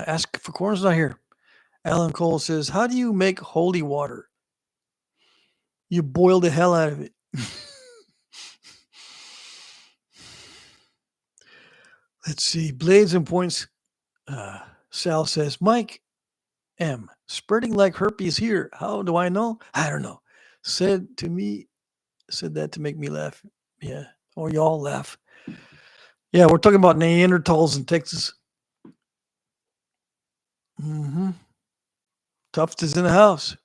Ask for Corn's not here. Alan Cole says, how do you make holy water? You boil the hell out of it. Let's see. Blades and Points. Sal says, Mike M. Spreading like herpes here. How do I know? I don't know. Said that to make me laugh. Yeah. Or y'all laugh. Yeah, we're talking about Neanderthals in Texas. Tufts is in the house.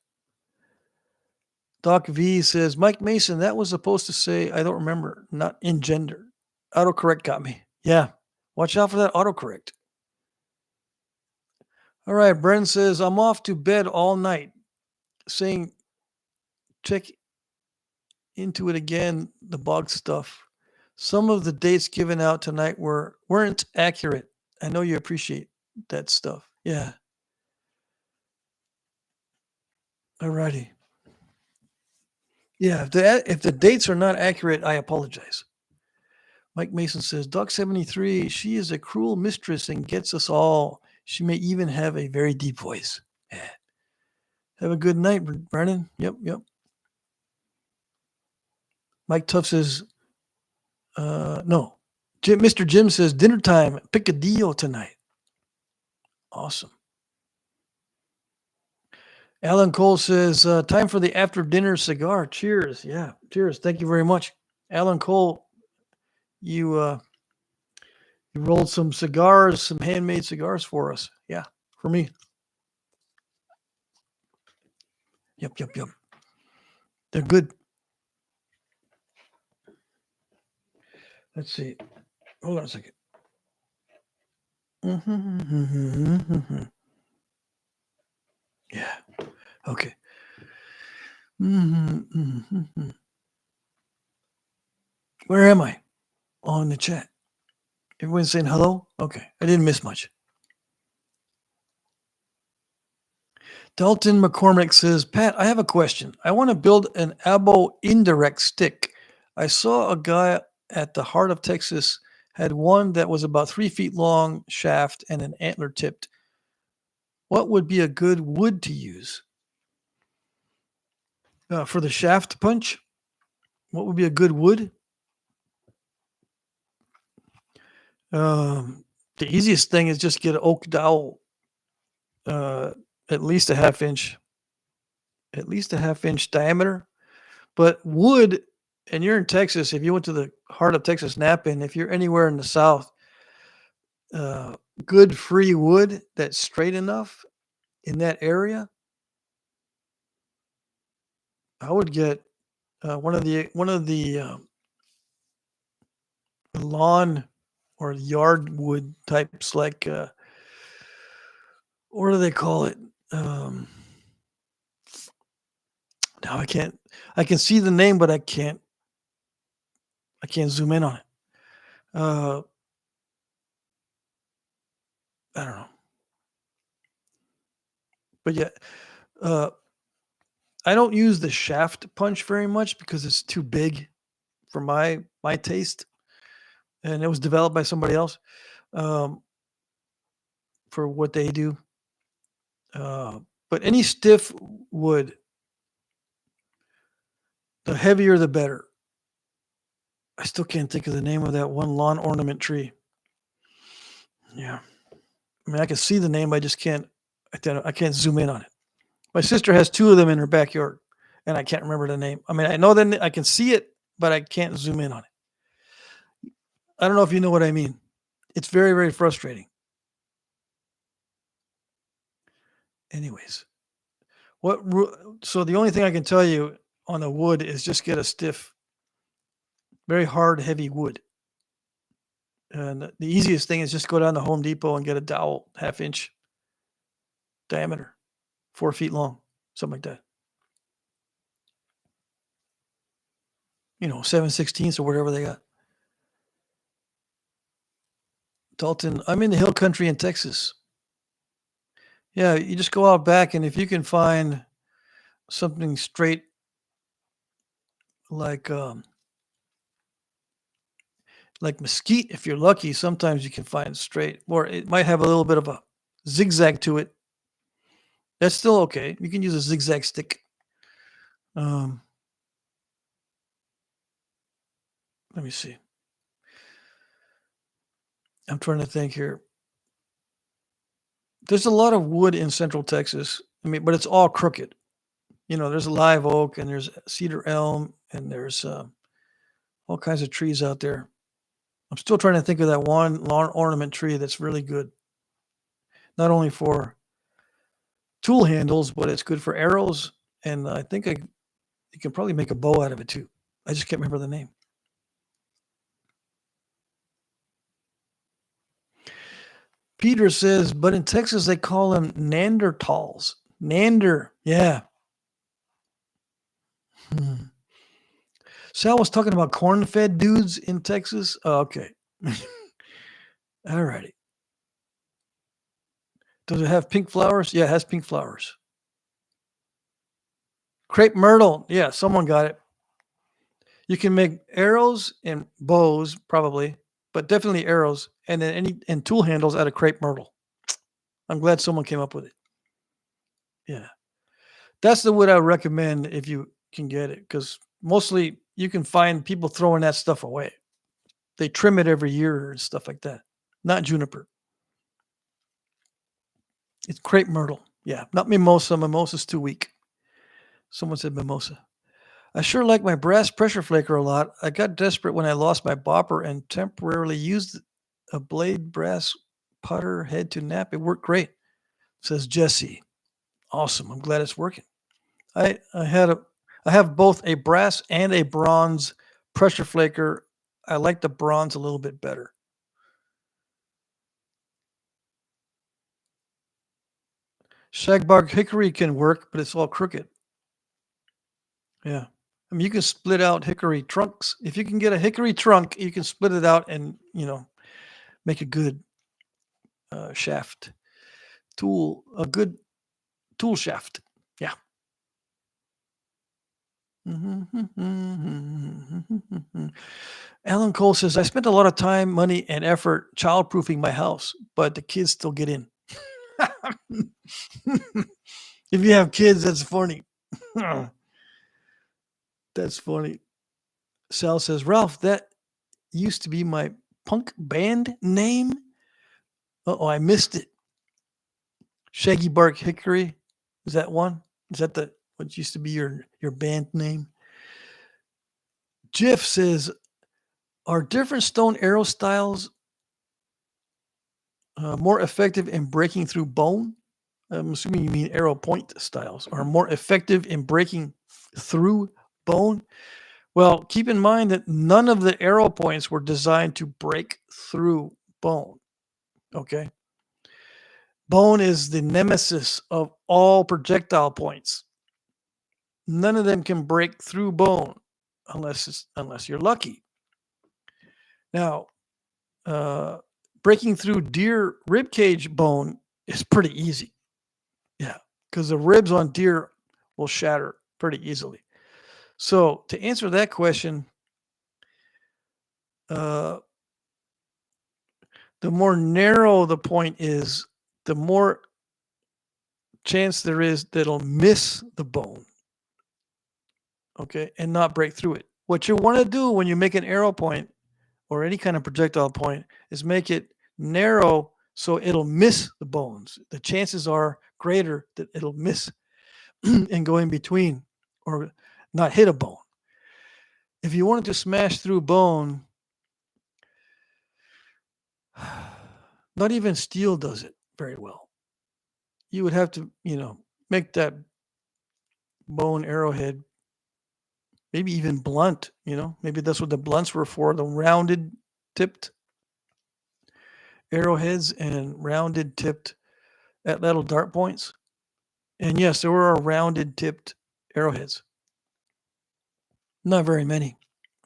Doc V says, Mike Mason, that was supposed to say, I don't remember, not in gender. Autocorrect got me. Yeah. Watch out for that autocorrect. All right. Bren says, I'm off to bed all night. Saying, check into it again, the bog stuff. Some of the dates given out tonight weren't accurate. I know you appreciate that stuff. Yeah. All righty. Yeah, if the dates are not accurate, I apologize. Mike Mason says, Doc 73, she is a cruel mistress and gets us all. She may even have a very deep voice. Yeah. Have a good night, Brennan. Yep. Mike Tuff says, no. Mr. Jim says, dinner time, Picadillo tonight. Awesome. Alan Cole says, time for the after dinner cigar. Cheers. Yeah. Cheers. Thank you very much. Alan Cole, you rolled some cigars, some handmade cigars for us. Yeah. For me. Yep. They're good. Let's see. Hold on a second. Yeah. Okay. Where am I? On the chat. Everyone's saying hello? Okay. I didn't miss much. Dalton McCormick says, Pat, I have a question. I want to build an abo indirect stick. I saw a guy at the Heart of Texas had one that was about 3 feet long shaft and an antler tipped. What would be a good wood to use? For the shaft punch? What would be a good wood? The easiest thing is just get an oak dowel, at least a half inch diameter. But wood, and you're in Texas, if you went to the Heart of Texas Knapping, if you're anywhere in the South, good free wood that's straight enough in that area, I would get one of the lawn or yard wood types, like what do they call it? Now I can see the name, but I can't zoom in on it. I don't know. But yeah, I don't use the shaft punch very much because it's too big for my taste, and it was developed by somebody else for what they do. But any stiff wood, the heavier the better. I still can't think of the name of that one lawn ornament tree. Yeah, I mean, I can see the name, I just can't. I can't zoom in on it. My sister has 2 of them in her backyard, and I can't remember the name. I mean, I know that I can see it, but I can't zoom in on it. I don't know if you know what I mean. It's very, very frustrating. Anyways, so the only thing I can tell you on the wood is just get a stiff, very hard, heavy wood. And the easiest thing is just go down to Home Depot and get a dowel, half inch. diameter, 4 feet long, something like that. 7/16 or whatever they got. Dalton, I'm in the hill country in Texas. Yeah, you just go out back, and if you can find something straight like mesquite, if you're lucky, sometimes you can find straight, or it might have a little bit of a zigzag to it. That's still okay. You can use a zigzag stick. Let me see. I'm trying to think here. There's a lot of wood in Central Texas. But it's all crooked. There's a live oak, and there's cedar elm, and there's all kinds of trees out there. I'm still trying to think of that one lawn ornament tree that's really good. Not only for tool handles, but it's good for arrows, and I think you can probably make a bow out of it too. I just can't remember the name. Peter says, but in Texas they call them Neanderthals. Yeah. Sal was talking about corn-fed dudes in Texas. Oh, okay. All righty. Does it have pink flowers? Yeah, it has pink flowers. Crepe myrtle. Yeah, someone got it. You can make arrows and bows, probably, but definitely arrows, and then tool handles out of crepe myrtle. I'm glad someone came up with it. Yeah. That's the wood I would recommend if you can get it, because mostly you can find people throwing that stuff away. They trim it every year and stuff like that. Not juniper. It's crepe myrtle. Yeah, not mimosa. Mimosa's too weak. Someone said mimosa. I sure like my brass pressure flaker a lot. I got desperate when I lost my bopper and temporarily used a blade brass putter head to nap. It worked great, says Jesse. Awesome. I'm glad it's working. I have both a brass and a bronze pressure flaker. I like the bronze a little bit better. Shagbark hickory can work, but it's all crooked. Yeah. You can split out hickory trunks. If you can get a hickory trunk, you can split it out and, make a good shaft. A good tool shaft. Yeah. Alan Cole says, I spent a lot of time, money, and effort childproofing my house, but the kids still get in. If you have kids, that's funny. That's funny. Sal says, Ralph, that used to be my punk band name. Uh-oh, I missed it. Shaggy Bark Hickory. Is that one? Is that what used to be your band name? Jeff says, are different stone arrow styles more effective in breaking through bone? I'm assuming you mean arrow point styles are more effective in breaking through bone. Well, keep in mind that none of the arrow points were designed to break through bone. Okay. Bone is the nemesis of all projectile points. None of them can break through bone unless you're lucky. Now, breaking through deer rib cage bone is pretty easy. Yeah, because the ribs on deer will shatter pretty easily. So to answer that question, the more narrow the point is, the more chance there is that it'll miss the bone. Okay, and not break through it. What you want to do when you make an arrow point or any kind of projectile point is make it narrow so it'll miss the bones. The chances are greater that it'll miss and go in between or not hit a bone. If you wanted to smash through bone, not even steel does it very well. You would have to, make that bone arrowhead maybe even blunt, maybe that's what the blunts were for, the rounded tipped arrowheads and rounded tipped at little dart points. And yes, there were rounded tipped arrowheads. Not very many,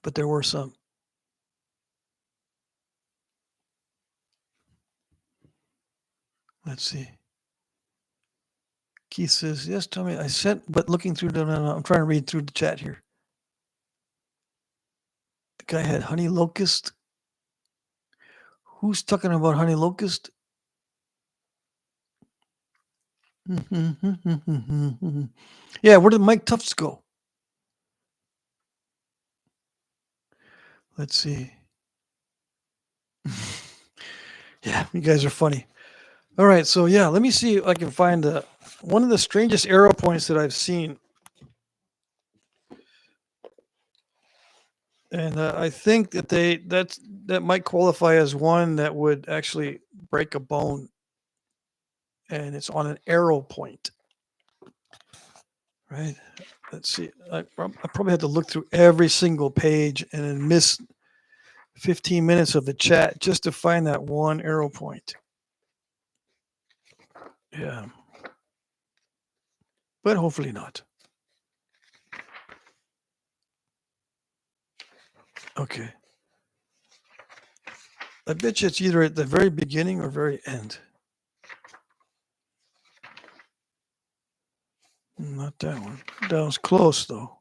but there were some. Let's see. Keith says, yes, tell me. I sent, but looking through the, I'm trying to read through the chat here. The guy had honey locust. Who's talking about honey locust? Yeah, where did Mike Tufts go? Let's see. Yeah, you guys are funny. All right, so yeah, let me see if I can find one of the strangest arrow points that I've seen. And I think that that might qualify as one that would actually break a bone. And it's on an arrow point. Right? Let's see. I probably had to look through every single page and then miss 15 minutes of the chat just to find that one arrow point. Yeah. But hopefully not. Okay. I bet you it's either at the very beginning or very end. Not that one. That was close, though.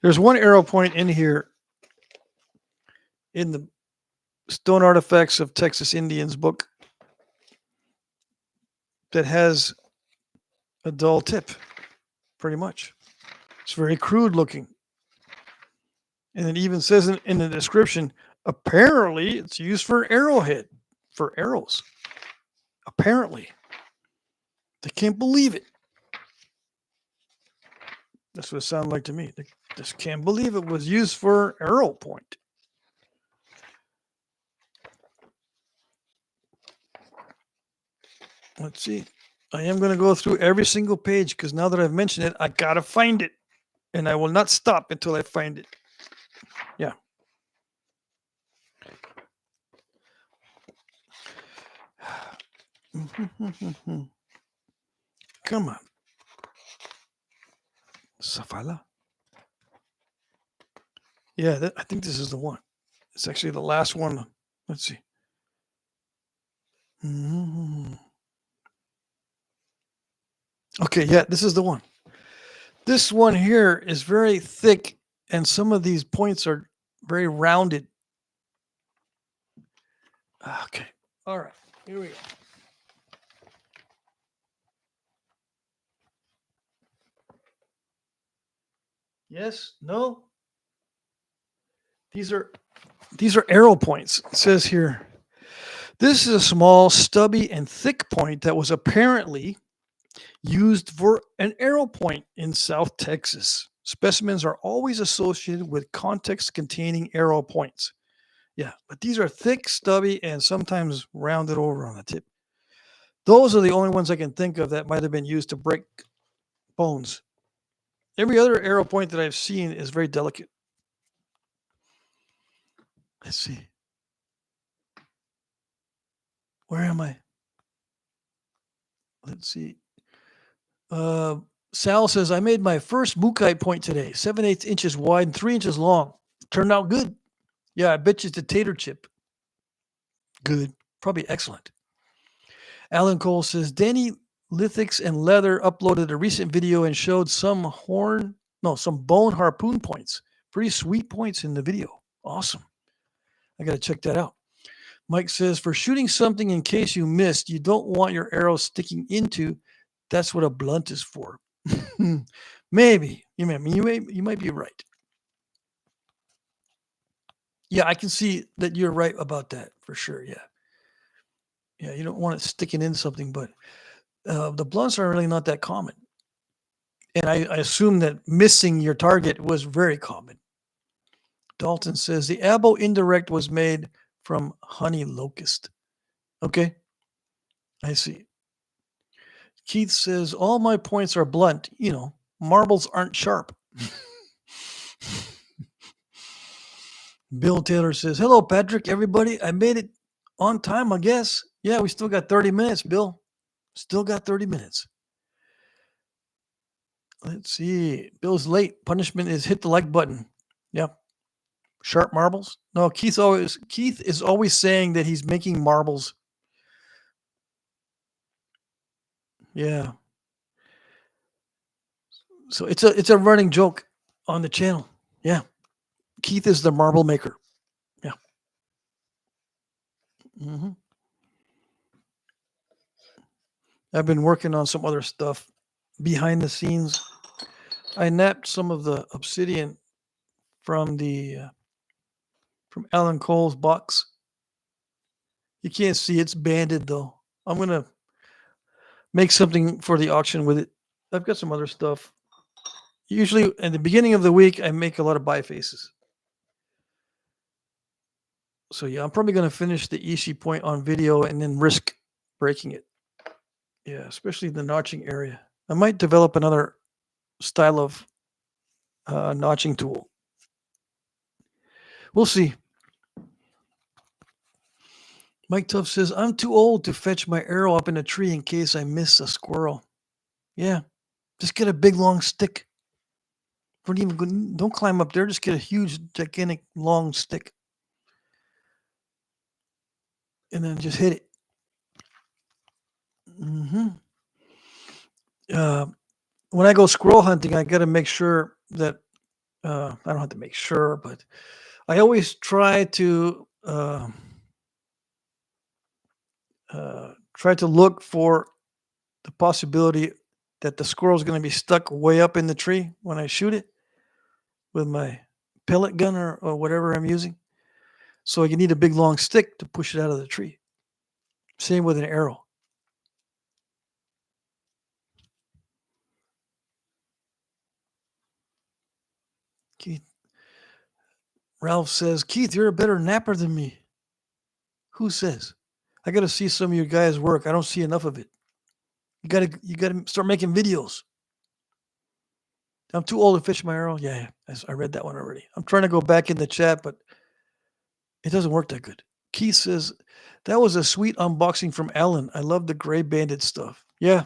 There's one arrow point in here in the Stone Artifacts of Texas Indians book that has a dull tip, pretty much. It's very crude looking. And it even says in the description, apparently it's used for arrowhead, for arrows. Apparently. They can't believe it. That's what it sounded like to me. They just can't believe it was used for arrow point. Let's see. I am going to go through every single page because now that I've mentioned it, I got to find it. And I will not stop until I find it. Yeah. Come on. Safala. Yeah, I think this is the one. It's actually the last one. Let's see. Okay, yeah, this is the one. This one here is very thick, and some of these points are very rounded. Okay, all right, here we go. Yes, no. These are arrow points. It says here, this is a small, stubby, and thick point that was apparently used for an arrow point in South Texas. Specimens are always associated with context containing arrow points. Yeah, but these are thick, stubby, and sometimes rounded over on the tip. Those are the only ones I can think of that might have been used to break bones. Every other arrow point that I've seen is very delicate. Let's see. Where am I? Let's see. Sal says, I made my first Mukai point today, 7/8 inches wide and 3 inches long. Turned out good. Yeah, I bet you it's a tater chip. Good. Probably excellent. Alan Cole says, Danny Lithics and Leather uploaded a recent video and showed some bone harpoon points. Pretty sweet points in the video. Awesome. I got to check that out. Mike says, for shooting something in case you missed, you don't want your arrow sticking into. That's what a blunt is for. Maybe. You might be right. Yeah, I can see that you're right about that for sure. Yeah. Yeah, you don't want it sticking in something, but the blunts are really not that common. And I assume that missing your target was very common. Dalton says the Abo indirect was made from honey locust. Okay. I see. Keith says, all my points are blunt. You know, marbles aren't sharp. Bill Taylor says, hello, Patrick, everybody. I made it on time, I guess. Yeah, we still got 30 minutes, Bill. Still got 30 minutes. Let's see. Bill's late. Punishment is hit the like button. Yep. Sharp marbles? No, Keith is always saying that he's making marbles. Yeah. So it's a running joke on the channel. Yeah. Keith is the marble maker. Yeah. hmm I've been working on some other stuff behind the scenes. I napped some of the obsidian from from Alan Cole's box. You can't see it's banded though. I'm gonna make something for the auction with it. I've got some other stuff. Usually at the beginning of the week, I make a lot of bifaces. So yeah, I'm probably gonna finish the Ishii point on video and then risk breaking it. Yeah, especially the notching area. I might develop another style of notching tool. We'll see. Mike Tuff says, I'm too old to fetch my arrow up in a tree in case I miss a squirrel. Yeah, just get a big long stick. Don't climb up there. Just get a huge, gigantic, long stick. And then just hit it. When I go squirrel hunting, I got to make sure that I don't have to make sure, but I always try to look for the possibility that the squirrel is going to be stuck way up in the tree when I shoot it with my pellet gun or whatever I'm using. So you need a big long stick to push it out of the tree. Same with an arrow. Keith. Ralph says, Keith, you're a better napper than me. Who says? I got to see some of your guys' work. I don't see enough of it. You gotta start making videos. I'm too old to fish my arrow. Yeah, I read that one already. I'm trying to go back in the chat, but it doesn't work that good. Keith says, that was a sweet unboxing from Alan. I love the gray banded stuff. Yeah.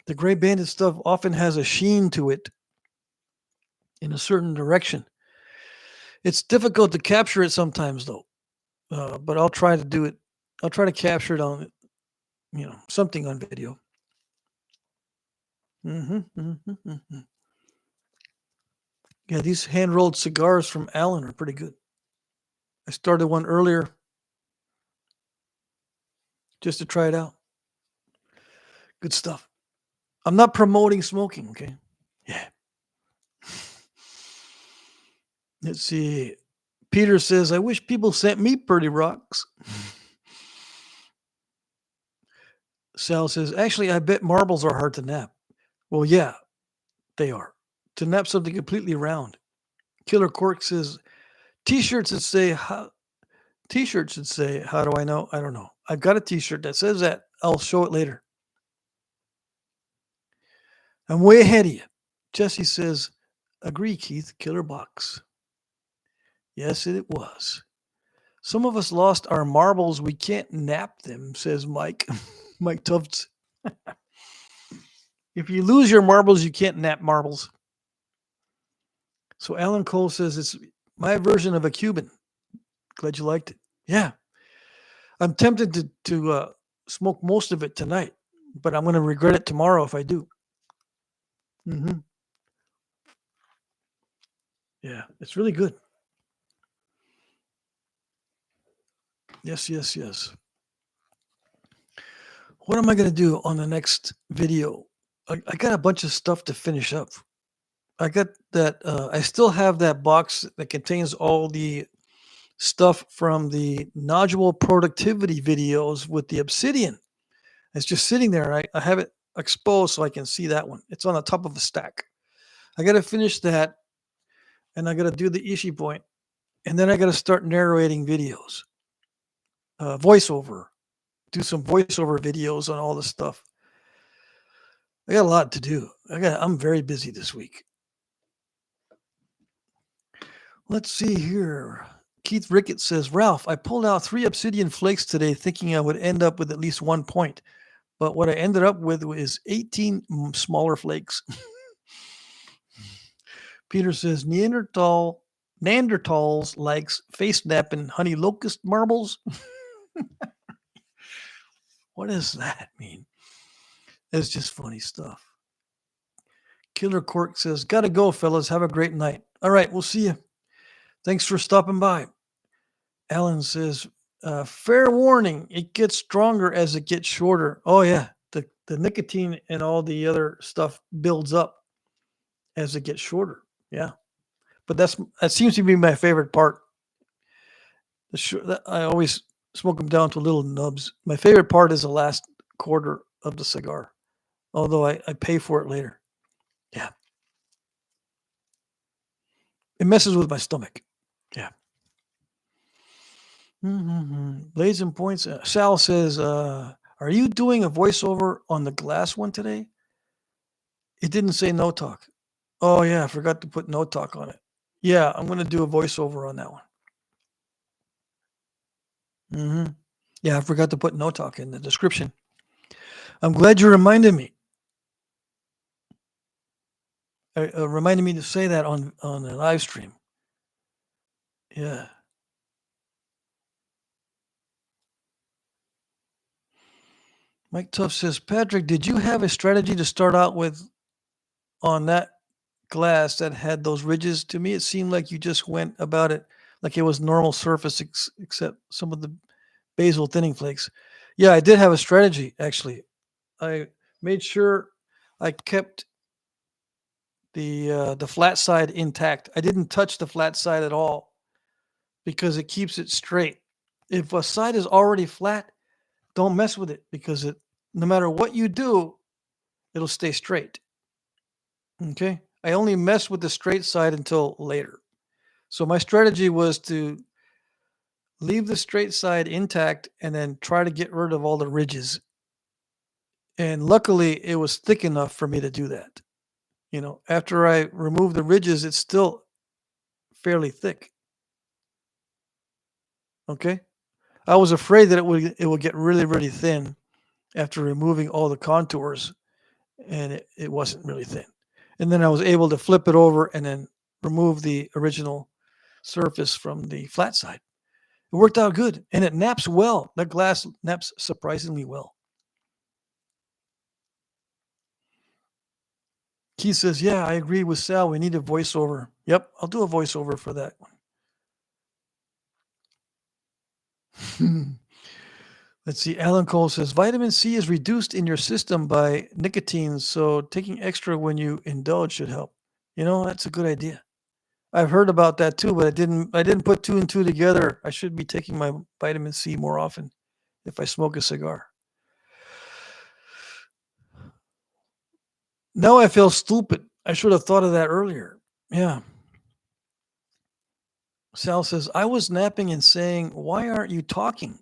The gray banded stuff often has a sheen to it in a certain direction. It's difficult to capture it sometimes, though. But I'll try to do it. I'll try to capture it on, something on video. Yeah, these hand-rolled cigars from Alan are pretty good. I started one earlier just to try it out. Good stuff. I'm not promoting smoking, okay? Yeah. Let's see. Peter says, I wish people sent me pretty rocks. Sal says, actually, I bet marbles are hard to nap. Well, yeah, they are. To nap something completely round. Killer Cork says, T-shirts that say, how do I know? I don't know. I've got a T-shirt that says that. I'll show it later. I'm way ahead of you. Jesse says, agree, Keith, killer box. Yes, it was. Some of us lost our marbles. We can't nap them, says Mike. Mike Tufts. If you lose your marbles, you can't nap marbles. So Alan Cole says it's my version of a Cuban. Glad you liked it. Yeah. I'm tempted to smoke most of it tonight, but I'm going to regret it tomorrow if I do. Yeah, it's really good. Yes. What am I going to do on the next video? I got a bunch of stuff to finish up. I got that. I still have that box that contains all the stuff from the nodule productivity videos with the obsidian. It's just sitting there. I have it exposed so I can see that one. It's on the top of a stack. I got to finish that, and I got to do the Ishii point, and then I got to start narrating videos, voiceover, do some voiceover videos on all this stuff. I got a lot to do. I'm very busy this week. Let's see here. Keith Ricketts says, Ralph, I pulled out 3 obsidian flakes today thinking I would end up with at least 1 point. But what I ended up with was 18 smaller flakes. Peter says Neanderthals likes face napping honey locust marbles. What does that mean? It's just funny stuff. Killer Cork says, gotta go, fellas. Have a great night. All right, we'll see you. Thanks for stopping by. Alan says, fair warning, it gets stronger as it gets shorter. Oh, yeah. The nicotine and all the other stuff builds up as it gets shorter. Yeah. But that seems to be my favorite part. I always smoke them down to little nubs. My favorite part is the last quarter of the cigar, although I pay for it later. Yeah. It messes with my stomach. Yeah. Blades and points. Sal says, are you doing a voiceover on the glass one today? It didn't say no talk. Oh, yeah. I forgot to put no talk on it. Yeah. I'm going to do a voiceover on that one. Yeah. I forgot to put no talk in the description. I'm glad you reminded me. Reminded me to say that on the live stream. Yeah. Mike Tuff says, Patrick, did you have a strategy to start out with on that glass that had those ridges? To me, it seemed like you just went about it like it was normal surface, except some of the basal thinning flakes. Yeah, I did have a strategy, actually. I made sure I kept the flat side intact. I didn't touch the flat side at all because it keeps it straight. If a side is already flat, don't mess with it because no matter what you do, it'll stay straight. Okay? I only mess with the straight side until later. So my strategy was to leave the straight side intact and then try to get rid of all the ridges. And luckily, it was thick enough for me to do that. After I remove the ridges, it's still fairly thick. Okay? I was afraid that it would get really, really thin after removing all the contours, and it wasn't really thin. And then I was able to flip it over and then remove the original surface from the flat side. It worked out good, and it naps well. That glass naps surprisingly well. Keith says, yeah, I agree with Sal. We need a voiceover. Yep, I'll do a voiceover for that one. Let's see. Alan Cole says, vitamin C is reduced in your system by nicotine, so taking extra when you indulge should help. That's a good idea. I've heard about that too, but I didn't put two and two together. I should be taking my vitamin C more often if I smoke a cigar. Now I feel stupid. I should have thought of that earlier. Yeah. Sal says, I was napping and saying, why aren't you talking?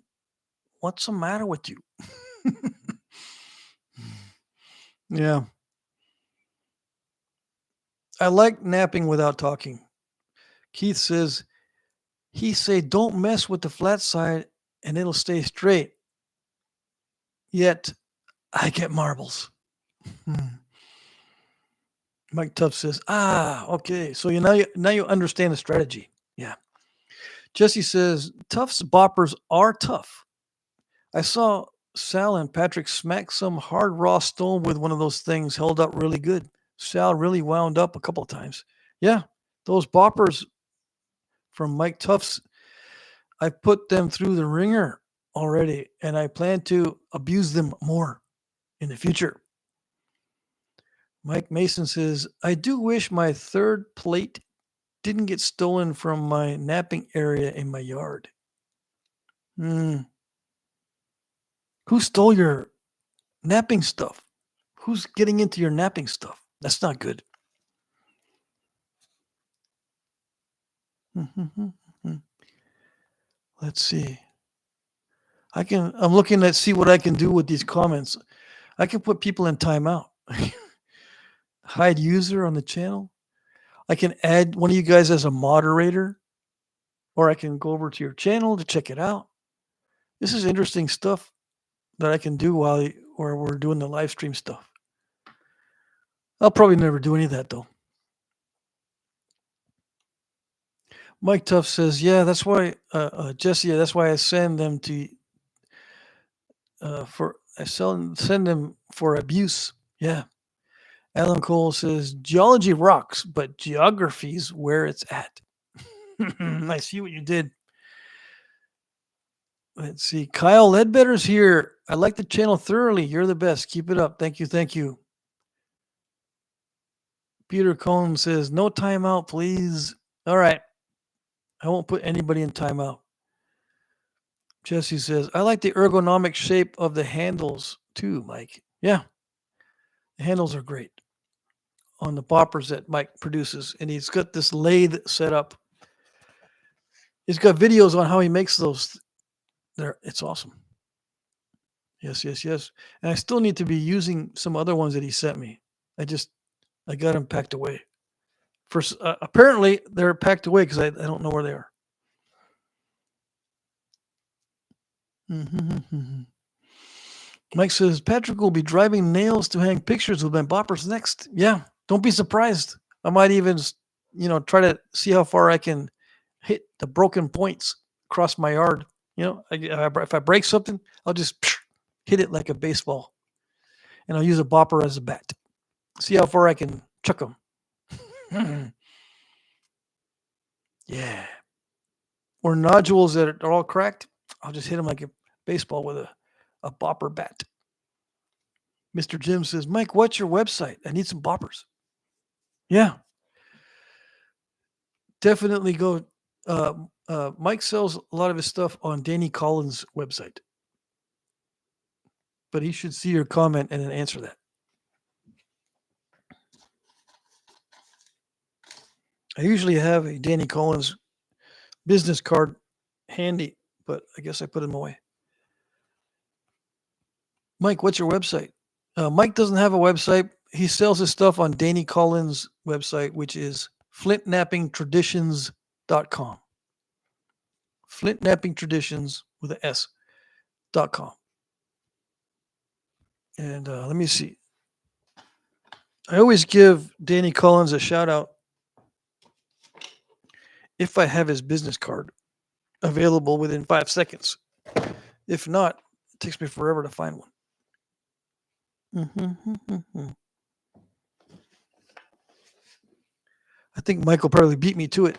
What's the matter with you? Yeah. I like napping without talking. Keith says, he say, don't mess with the flat side and it'll stay straight. Yet I get marbles. Mike Tuff says, okay. So now you understand the strategy. Yeah. Jesse says, Tuff's boppers are tough. I saw Sal and Patrick smack some hard raw stone with one of those things, held up really good. Sal really wound up a couple of times. Yeah, those boppers from Mike Tuff's, I put them through the ringer already, and I plan to abuse them more in the future. Mike Mason says, I do wish my third plate didn't get stolen from my napping area in my yard. Who stole your napping stuff? Who's getting into your napping stuff? That's not good. Let's see. I'm looking at see what I can do with these comments. I can put people in timeout. Hide user on the channel. I can add one of you guys as a moderator, or I can go over to your channel to check it out. This is interesting stuff that I can do while we're doing the live stream stuff. I'll probably never do any of that though. Mike Tuff says, yeah, that's why, Jesse, that's why I send them to, send them for abuse. Yeah. Alan Cole says, geology rocks, but geography's where it's at. I see what you did. Let's see. Kyle Ledbetter's here. I like the channel thoroughly. You're the best. Keep it up. Thank you. Thank you. Peter Cohn says, no timeout, please. All right. I won't put anybody in timeout. Jesse says, I like the ergonomic shape of the handles too, Mike. Yeah. The handles are great on the boppers that Mike produces. And he's got this lathe set up. He's got videos on how he makes those. It's awesome. Yes, yes, yes. And I still need to be using some other ones that he sent me. I got them packed away. Apparently, they're packed away because I don't know where they are. Mike says, Patrick will be driving nails to hang pictures with my boppers next. Yeah, don't be surprised. I might even, try to see how far I can hit the broken points across my yard. If I break something, I'll just hit it like a baseball. And I'll use a bopper as a bat. See how far I can chuck them. Yeah. Or nodules that are all cracked, I'll just hit them like a baseball with a bopper bat. Mr. Jim says, Mike, what's your website? I need some boppers. Yeah. Definitely go. Mike sells a lot of his stuff on Danny Collins' website. But he should see your comment and then answer that. I usually have a Danny Collins business card handy, but I guess I put them away. Mike, what's your website? Mike doesn't have a website. He sells his stuff on Danny Collins' website, which is flintnappingtraditions.com. Flintnappingtraditions with an S.com. And let me see. I always give Danny Collins a shout out if I have his business card available within 5 seconds. If not, it takes me forever to find one. I think Mike will probably beat me to it.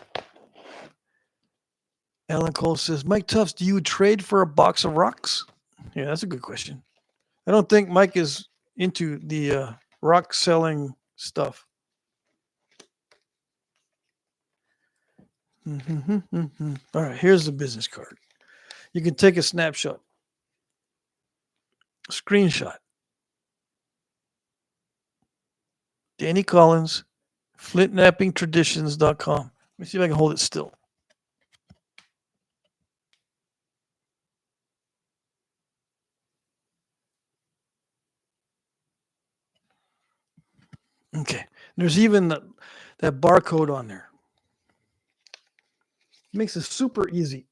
Alan Cole says, Mike Tufts, do you trade for a box of rocks? Yeah, that's a good question. I don't think Mike is into the rock selling stuff. All right, here's the business card. You can take a snapshot, screenshot. Danny Collins, flintnappingtraditions.com. Let me see if I can hold it still. Okay. There's even that barcode on there. It makes it super easy.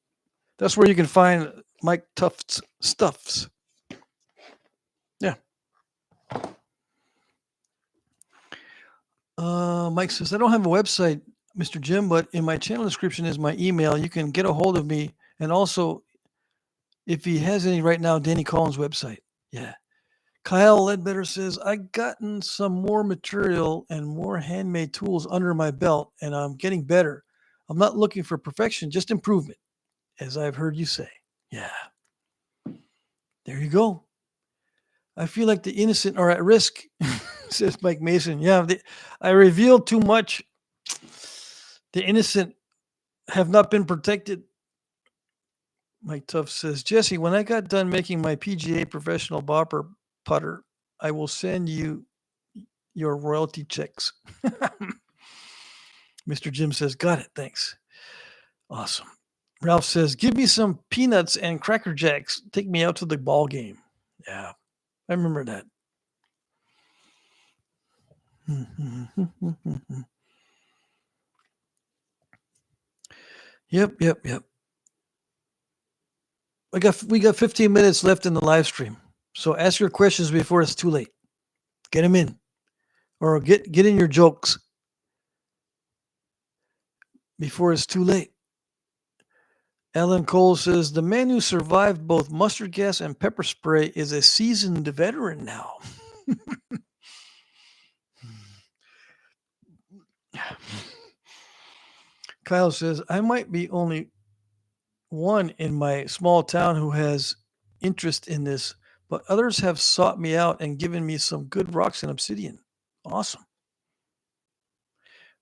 That's where you can find Mike Tufts' stuffs. Yeah. Mike says, I don't have a website, Mr. Jim, but in my channel description is my email. You can get a hold of me. And also, if he has any right now, Danny Collins' website. Yeah. Kyle Ledbetter says, I've gotten some more material and more handmade tools under my belt, and I'm getting better. I'm not looking for perfection, just improvement, as I've heard you say. Yeah. There you go. I feel like the innocent are at risk, says Mike Mason. Yeah, I revealed too much. The innocent have not been protected. Mike Tuff says, Jesse, when I got done making my PGA professional bopper putter, I will send you your royalty checks. Mr. Jim says, got it. Thanks. Awesome. Ralph says, give me some peanuts and Cracker Jacks. Take me out to the ball game. Yeah, I remember that. Yep. We got 15 minutes left in the live stream. So ask your questions before it's too late. Get them in. Or get in your jokes before it's too late. Alan Cole says the man who survived both mustard gas and pepper spray is a seasoned veteran now. Kyle says I might be only one in my small town who has interest in this, but others have sought me out and given me some good rocks and obsidian. Awesome.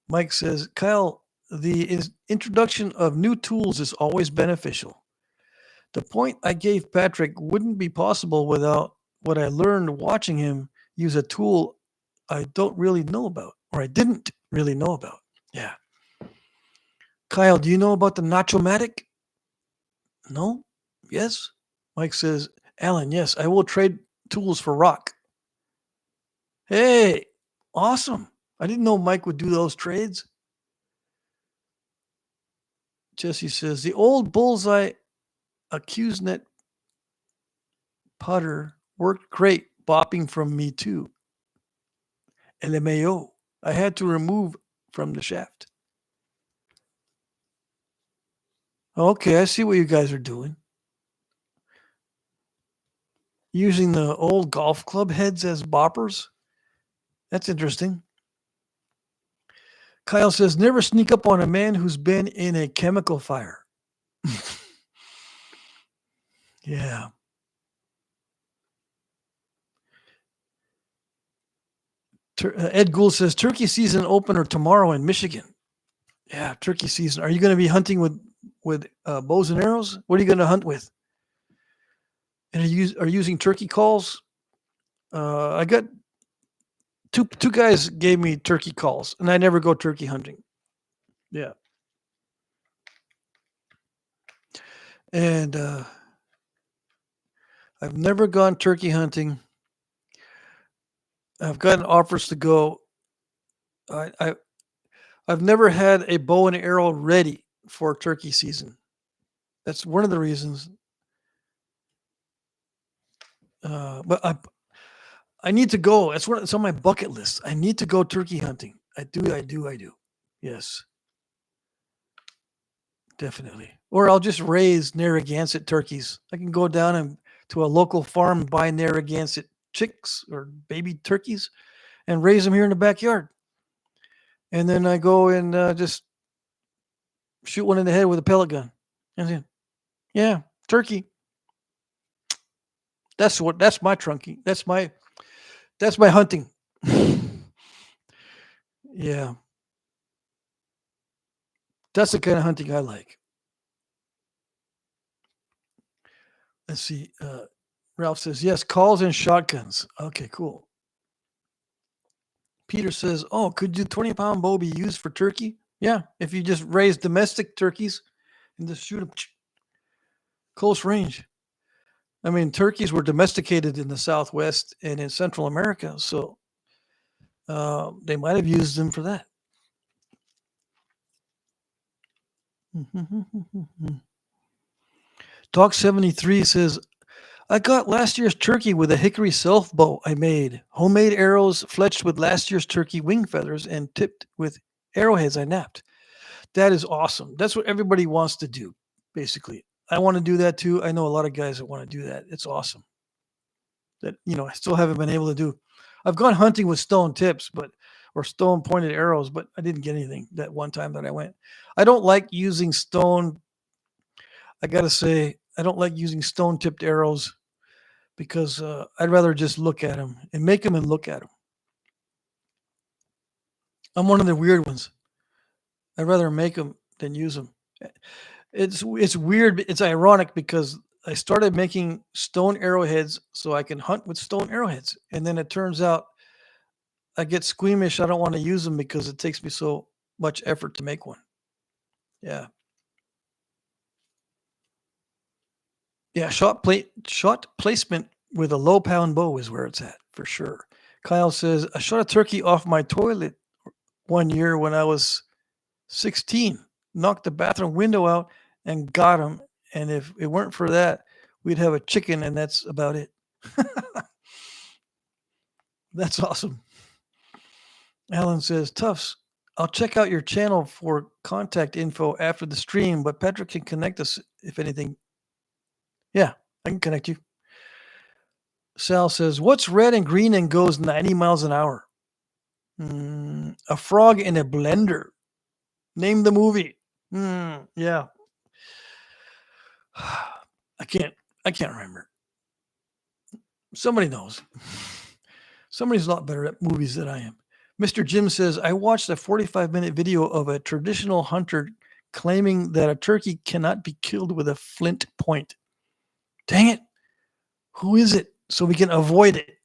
Mike says, Kyle, the introduction of new tools is always beneficial. The point I gave Patrick wouldn't be possible without what I learned watching him use a tool I don't really know about, or I didn't really know about. Yeah. Kyle, do you know about the Nacho-Matic? No? Yes? Mike says, Alan, yes, I will trade tools for rock. Hey, awesome. I didn't know Mike would do those trades. Jesse says, the old bullseye AccuseNet putter worked great, bopping from me too. LMAO. I had to remove from the shaft. Okay, I see what you guys are doing. Using the old golf club heads as boppers? That's interesting. Kyle says, never sneak up on a man who's been in a chemical fire. Yeah. Ed Gould says, turkey season opener tomorrow in Michigan. Yeah, turkey season. Are you going to be hunting with bows and arrows? What are you going to hunt with? And are you using turkey calls? I got two guys gave me turkey calls, and I never go turkey hunting. Yeah. And I've never gone turkey hunting. I've gotten offers to go. I've never had a bow and arrow ready for turkey season. That's one of the reasons. But I need to go. It's on my bucket list. I need to go turkey hunting. I do. Yes. Definitely. Or I'll just raise Narragansett turkeys. I can go down to a local farm and buy Narragansett chicks or baby turkeys and raise them here in the backyard. And then I go and just shoot one in the head with a pellet gun. And then, yeah, turkey. That's my trunky. That's my hunting. Yeah. That's the kind of hunting I like. Let's see. Ralph says, yes, calls and shotguns. Okay, cool. Peter says, oh, could the 20-pound bow be used for turkey? Yeah, if you just raise domestic turkeys and just shoot them close range. I mean, turkeys were domesticated in the Southwest and in Central America, so they might have used them for that. Talk 73 says, I got last year's turkey with a hickory self bow I made. Homemade arrows fletched with last year's turkey wing feathers and tipped with arrowheads I napped. That is awesome. That's what everybody wants to do, basically. I want to do that too. I know a lot of guys that want to do that. It's awesome. That, I still haven't been able to do. I've gone hunting with stone tips, or stone pointed arrows, but I didn't get anything that one time that I went. I don't like using stone. I got to say, I don't like using stone tipped arrows because I'd rather just look at them and make them and look at them. I'm one of the weird ones. I'd rather make them than use them. It's weird. It's ironic because I started making stone arrowheads so I can hunt with stone arrowheads. And then it turns out I get squeamish. I don't want to use them because it takes me so much effort to make one. Yeah. Yeah. Shot placement with a low pound bow is where it's at for sure. Kyle says, I shot a turkey off my toilet one year when I was 16, knocked the bathroom window out and got him. And if it weren't for that, we'd have a chicken and that's about it. That's awesome. Alan says, Tufts, I'll check out your channel for contact info after the stream, but Patrick can connect us if anything. Yeah, I can connect you. Sal says, what's red and green and goes 90 miles an hour? A frog in a blender. Name the movie. Yeah. I can't remember. Somebody knows. Somebody's a lot better at movies than I am. Mr. Jim says, I watched a 45-minute video of a traditional hunter claiming that a turkey cannot be killed with a flint point. Dang it. Who is it? So we can avoid it.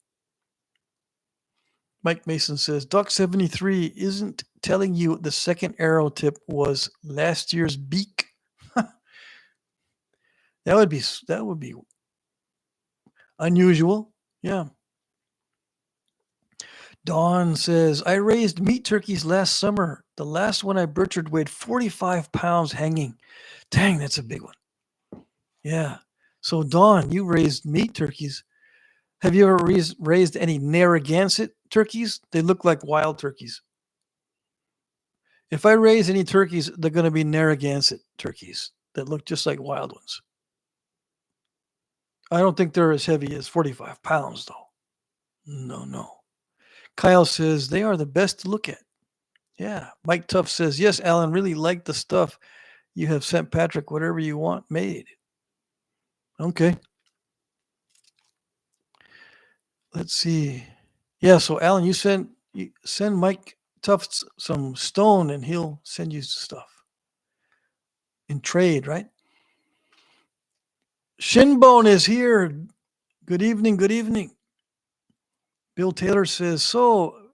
Mike Mason says, Duck 73 isn't telling you the second arrow tip was last year's beak. That would be unusual. Yeah. Dawn says, I raised meat turkeys last summer. The last one I butchered weighed 45 pounds hanging. Dang, that's a big one. Yeah. So, Dawn, you raised meat turkeys. Have you ever raised any Narragansett turkeys? They look like wild turkeys. If I raise any turkeys, they're going to be Narragansett turkeys that look just like wild ones. I don't think they're as heavy as 45 pounds, though. No. Kyle says, they are the best to look at. Yeah. Mike Tuff says, yes, Alan, really like the stuff you have sent Patrick, whatever you want made. Okay. Let's see. Yeah, so Alan, you send Mike Tuff some stone and he'll send you stuff. In trade, right? Shinbone is here. Good evening. Bill Taylor says, so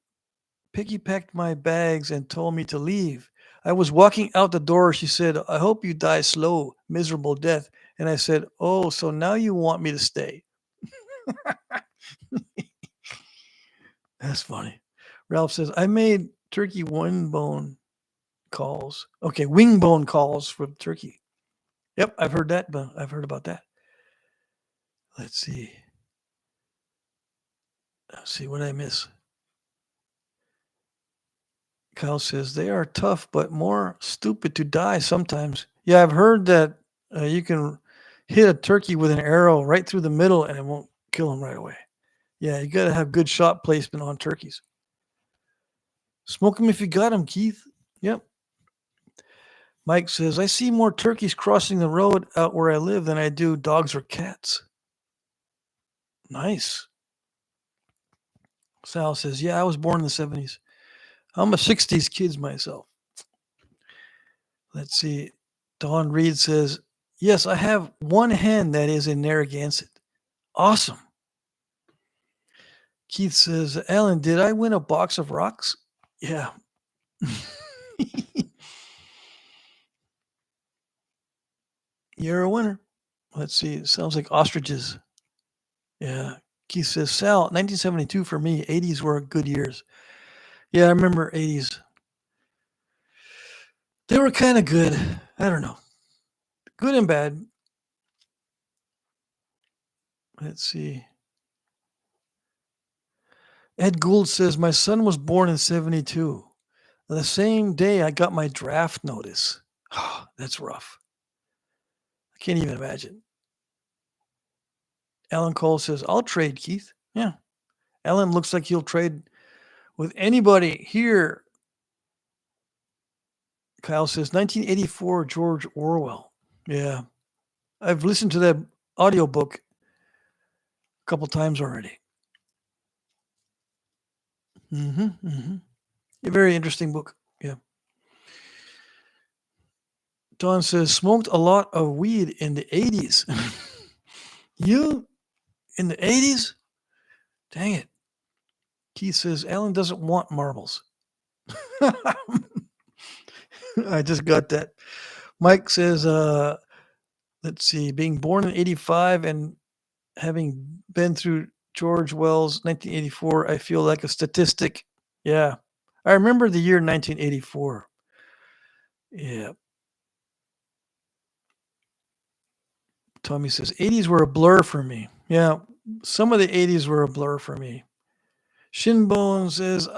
Piggy packed my bags and told me to leave. I was walking out the door. She said, I hope you die slow, miserable death. And I said, oh, so now you want me to stay. That's funny. Ralph says, I made turkey wing bone calls. Okay, wing bone calls for turkey. Yep, I've heard that. I've heard about that. Let's see. What did I miss? Kyle says, they are tough, but more stupid to die sometimes. Yeah, I've heard that you can hit a turkey with an arrow right through the middle and it won't kill him right away. Yeah, you got to have good shot placement on turkeys. Smoke them if you got them, Keith. Yep. Mike says, I see more turkeys crossing the road out where I live than I do dogs or cats. Nice. Sal says, yeah, I was born in the 70s. I'm a 60s kid myself. Let's see. Dawn Reed says, yes, I have one hen that is in Narragansett. Awesome. Keith says, Alan, did I win a box of rocks? Yeah. You're a winner. Let's see. It sounds like ostriches. Yeah. Keith says, Sal, 1972 for me. 80s were good years. Yeah, I remember 80s. They were kind of good. I don't know. Good and bad. Let's see. Ed Gould says, my son was born in 72. The same day I got my draft notice. Oh, that's rough. I can't even imagine. Alan Cole says, I'll trade, Keith. Yeah. Alan looks like he'll trade with anybody here. Kyle says, 1984, George Orwell. Yeah. I've listened to that audiobook a couple times already. A very interesting book. Yeah. Don says, smoked a lot of weed in the 80s. You in the 80s? Dang it. Keith says, Alan doesn't want marbles. I just got that. Mike says, let's see, being born in 85 and having been through George Wells' 1984, I feel like a statistic. Yeah. I remember the year 1984. Yeah. Tommy says, 80s were a blur for me. Yeah. Some of the 80s were a blur for me. Shinbone says,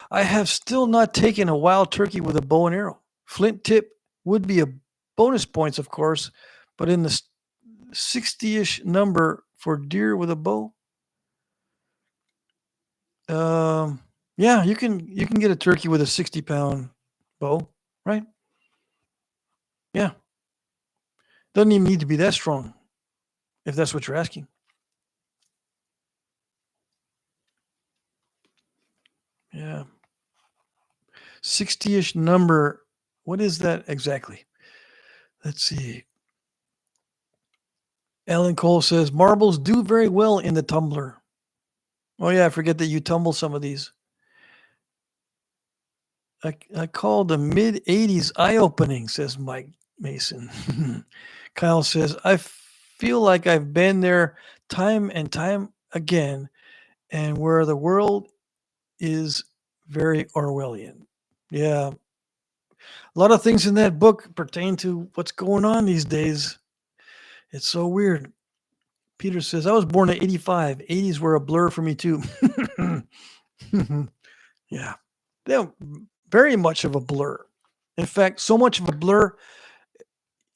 I have still not taken a wild turkey with a bow and arrow. Flint tip would be a bonus points, of course, but in the 60-ish number for deer with a bow. Yeah, you can get a turkey with a 60-pound bow, right? Yeah, doesn't even need to be that strong, if that's what you're asking. Yeah, 60-ish number. What is that exactly? Let's see. Alan Cole says marbles do very well in the tumbler. Oh yeah, I forget that you tumble some of these. I call the mid 80s eye opening, says Mike Mason. Kyle says, I feel like I've been there time and time again, and where the world is very Orwellian. Yeah. A lot of things in that book pertain to what's going on these days. It's so weird. Peter says, I was born in 85. 80s were a blur for me too. Yeah. They're very much of a blur. In fact, so much of a blur,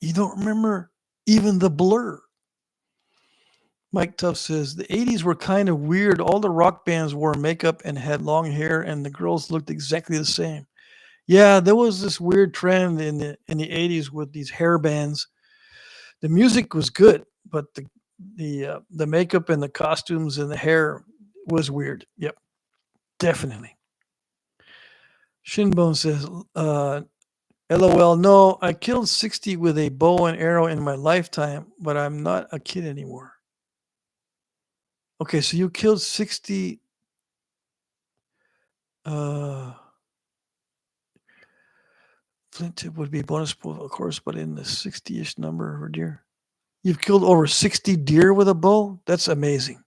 you don't remember even the blur. Mike Tuff says, the 80s were kind of weird. All the rock bands wore makeup and had long hair, and the girls looked exactly the same. Yeah, there was this weird trend in the 80s with these hair bands. The music was good, but the makeup and the costumes and the hair was weird. Yep, definitely. Shinbone says, LOL, no, I killed 60 with a bow and arrow in my lifetime, but I'm not a kid anymore. Okay, so you killed 60. Flint tip would be a bonus pool, of course, but in the 60-ish number for deer. You've killed over 60 deer with a bow? That's amazing.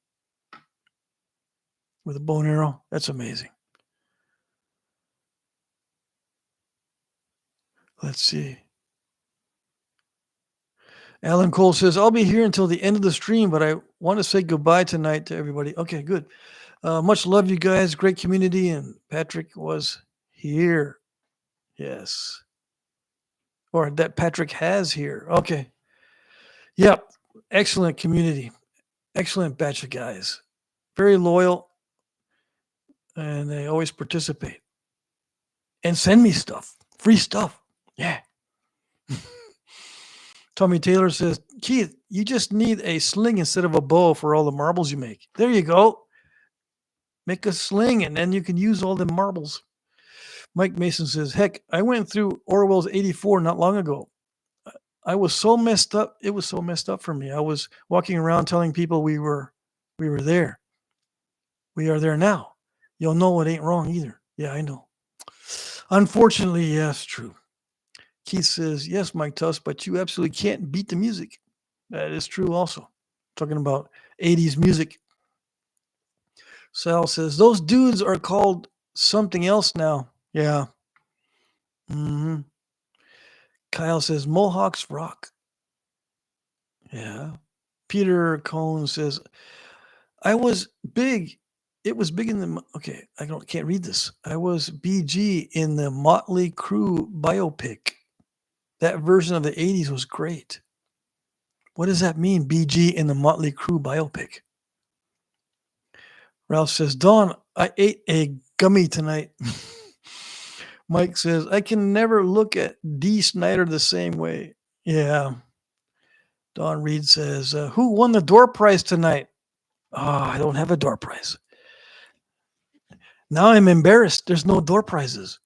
With a bow and arrow? That's amazing. Let's see. Alan Cole says, I'll be here until the end of the stream, but I want to say goodbye tonight to everybody. Okay, good. Much love, you guys. Great community. And Patrick was here. Yes. Or that Patrick has here. Okay. Yep. Excellent community. Excellent batch of guys. Very loyal. And they always participate. And send me stuff. Free stuff. Yeah. Tommy Taylor says, Keith, you just need a sling instead of a bow for all the marbles you make. There you go. Make a sling and then you can use all the marbles. Mike Mason says, heck, I went through Orwell's 84 not long ago. I was so messed up. It was so messed up for me. I was walking around telling people we were there. We are there now. You'll know it ain't wrong either. Yeah, I know. Unfortunately, yes, true. Keith says, yes, Mike Tuss, but you absolutely can't beat the music. That is true also. Talking about 80s music. Sal says, those dudes are called something else now. Yeah. Mm-hmm. Kyle says, Mohawks rock. Yeah. Peter Cohn says, I was big. It was big in the, okay, can't read this. I was BG in the Motley Crue biopic. That version of the 80s was great. What does that mean, BG in the Motley Crue biopic? Ralph says, Dawn, I ate a gummy tonight. Mike says, I can never look at D. Snyder the same way. Yeah. Don Reed says, who won the door prize tonight? Oh, I don't have a door prize. Now I'm embarrassed. There's no door prizes.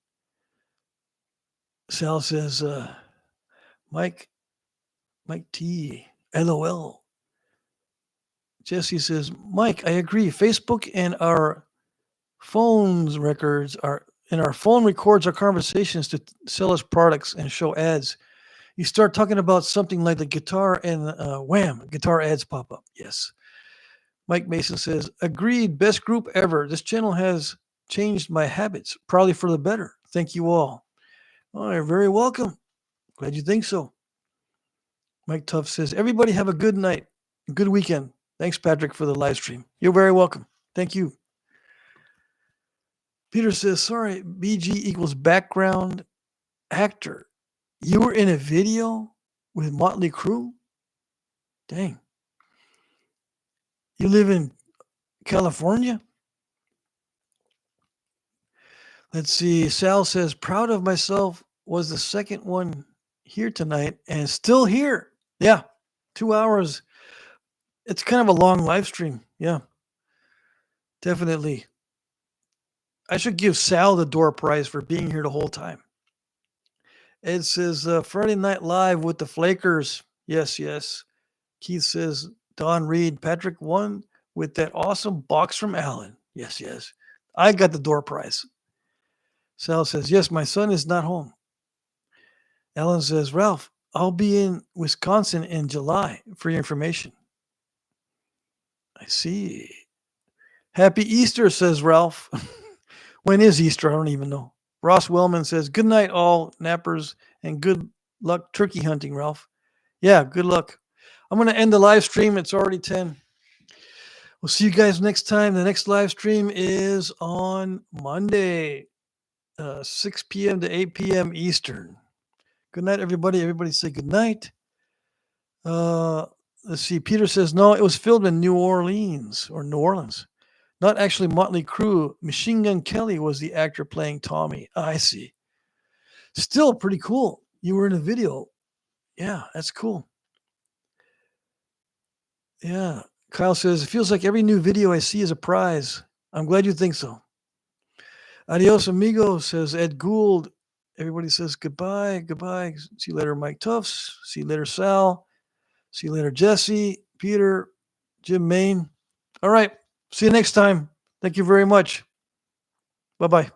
Sal says, Mike T, LOL. Jesse says, Mike, I agree. Facebook and our phone records our conversations to sell us products and show ads. You start talking about something like the guitar and wham, guitar ads pop up. Yes. Mike Mason says, agreed, best group ever. This channel has changed my habits, probably for the better. Thank you all. Oh, you're very welcome. Glad you think so. Mike Tuff says, everybody have a good night, good weekend. Thanks, Patrick, for the live stream. You're very welcome. Thank you. Peter says, sorry, BG equals background actor. You were in a video with Motley Crue? Dang. You live in California? Let's see. Sal says, proud of myself, was the second one here tonight and still here. Yeah, 2 hours. It's kind of a long live stream. Yeah, definitely. I should give Sal the door prize for being here the whole time. Ed says, Friday Night Live with the Flakers. Yes, yes. Keith says, Don Reed, Patrick won with that awesome box from Alan. Yes, yes. I got the door prize. Sal says, yes, my son is not home. Alan says, Ralph, I'll be in Wisconsin in July for your information. I see. Happy Easter, says Ralph. When is Easter? I don't even know. Ross Wellman says, good night, all nappers, and good luck turkey hunting, Ralph. Yeah, good luck. I'm going to end the live stream. It's already 10. We'll see you guys next time. The next live stream is on Monday, 6 p.m. to 8 p.m. Eastern. Good night, everybody. Everybody say good night. Let's see. Peter says, no, it was filmed in New Orleans. Not actually Motley Crue. Machine Gun Kelly was the actor playing Tommy. I see. Still pretty cool. You were in a video. Yeah, that's cool. Yeah. Kyle says, it feels like every new video I see is a prize. I'm glad you think so. Adios, amigo, says Ed Gould. Everybody says goodbye, goodbye. See you later, Mike Tufts. See you later, Sal. See you later, Jesse, Peter, Jim Main. All right. See you next time. Thank you very much. Bye-bye.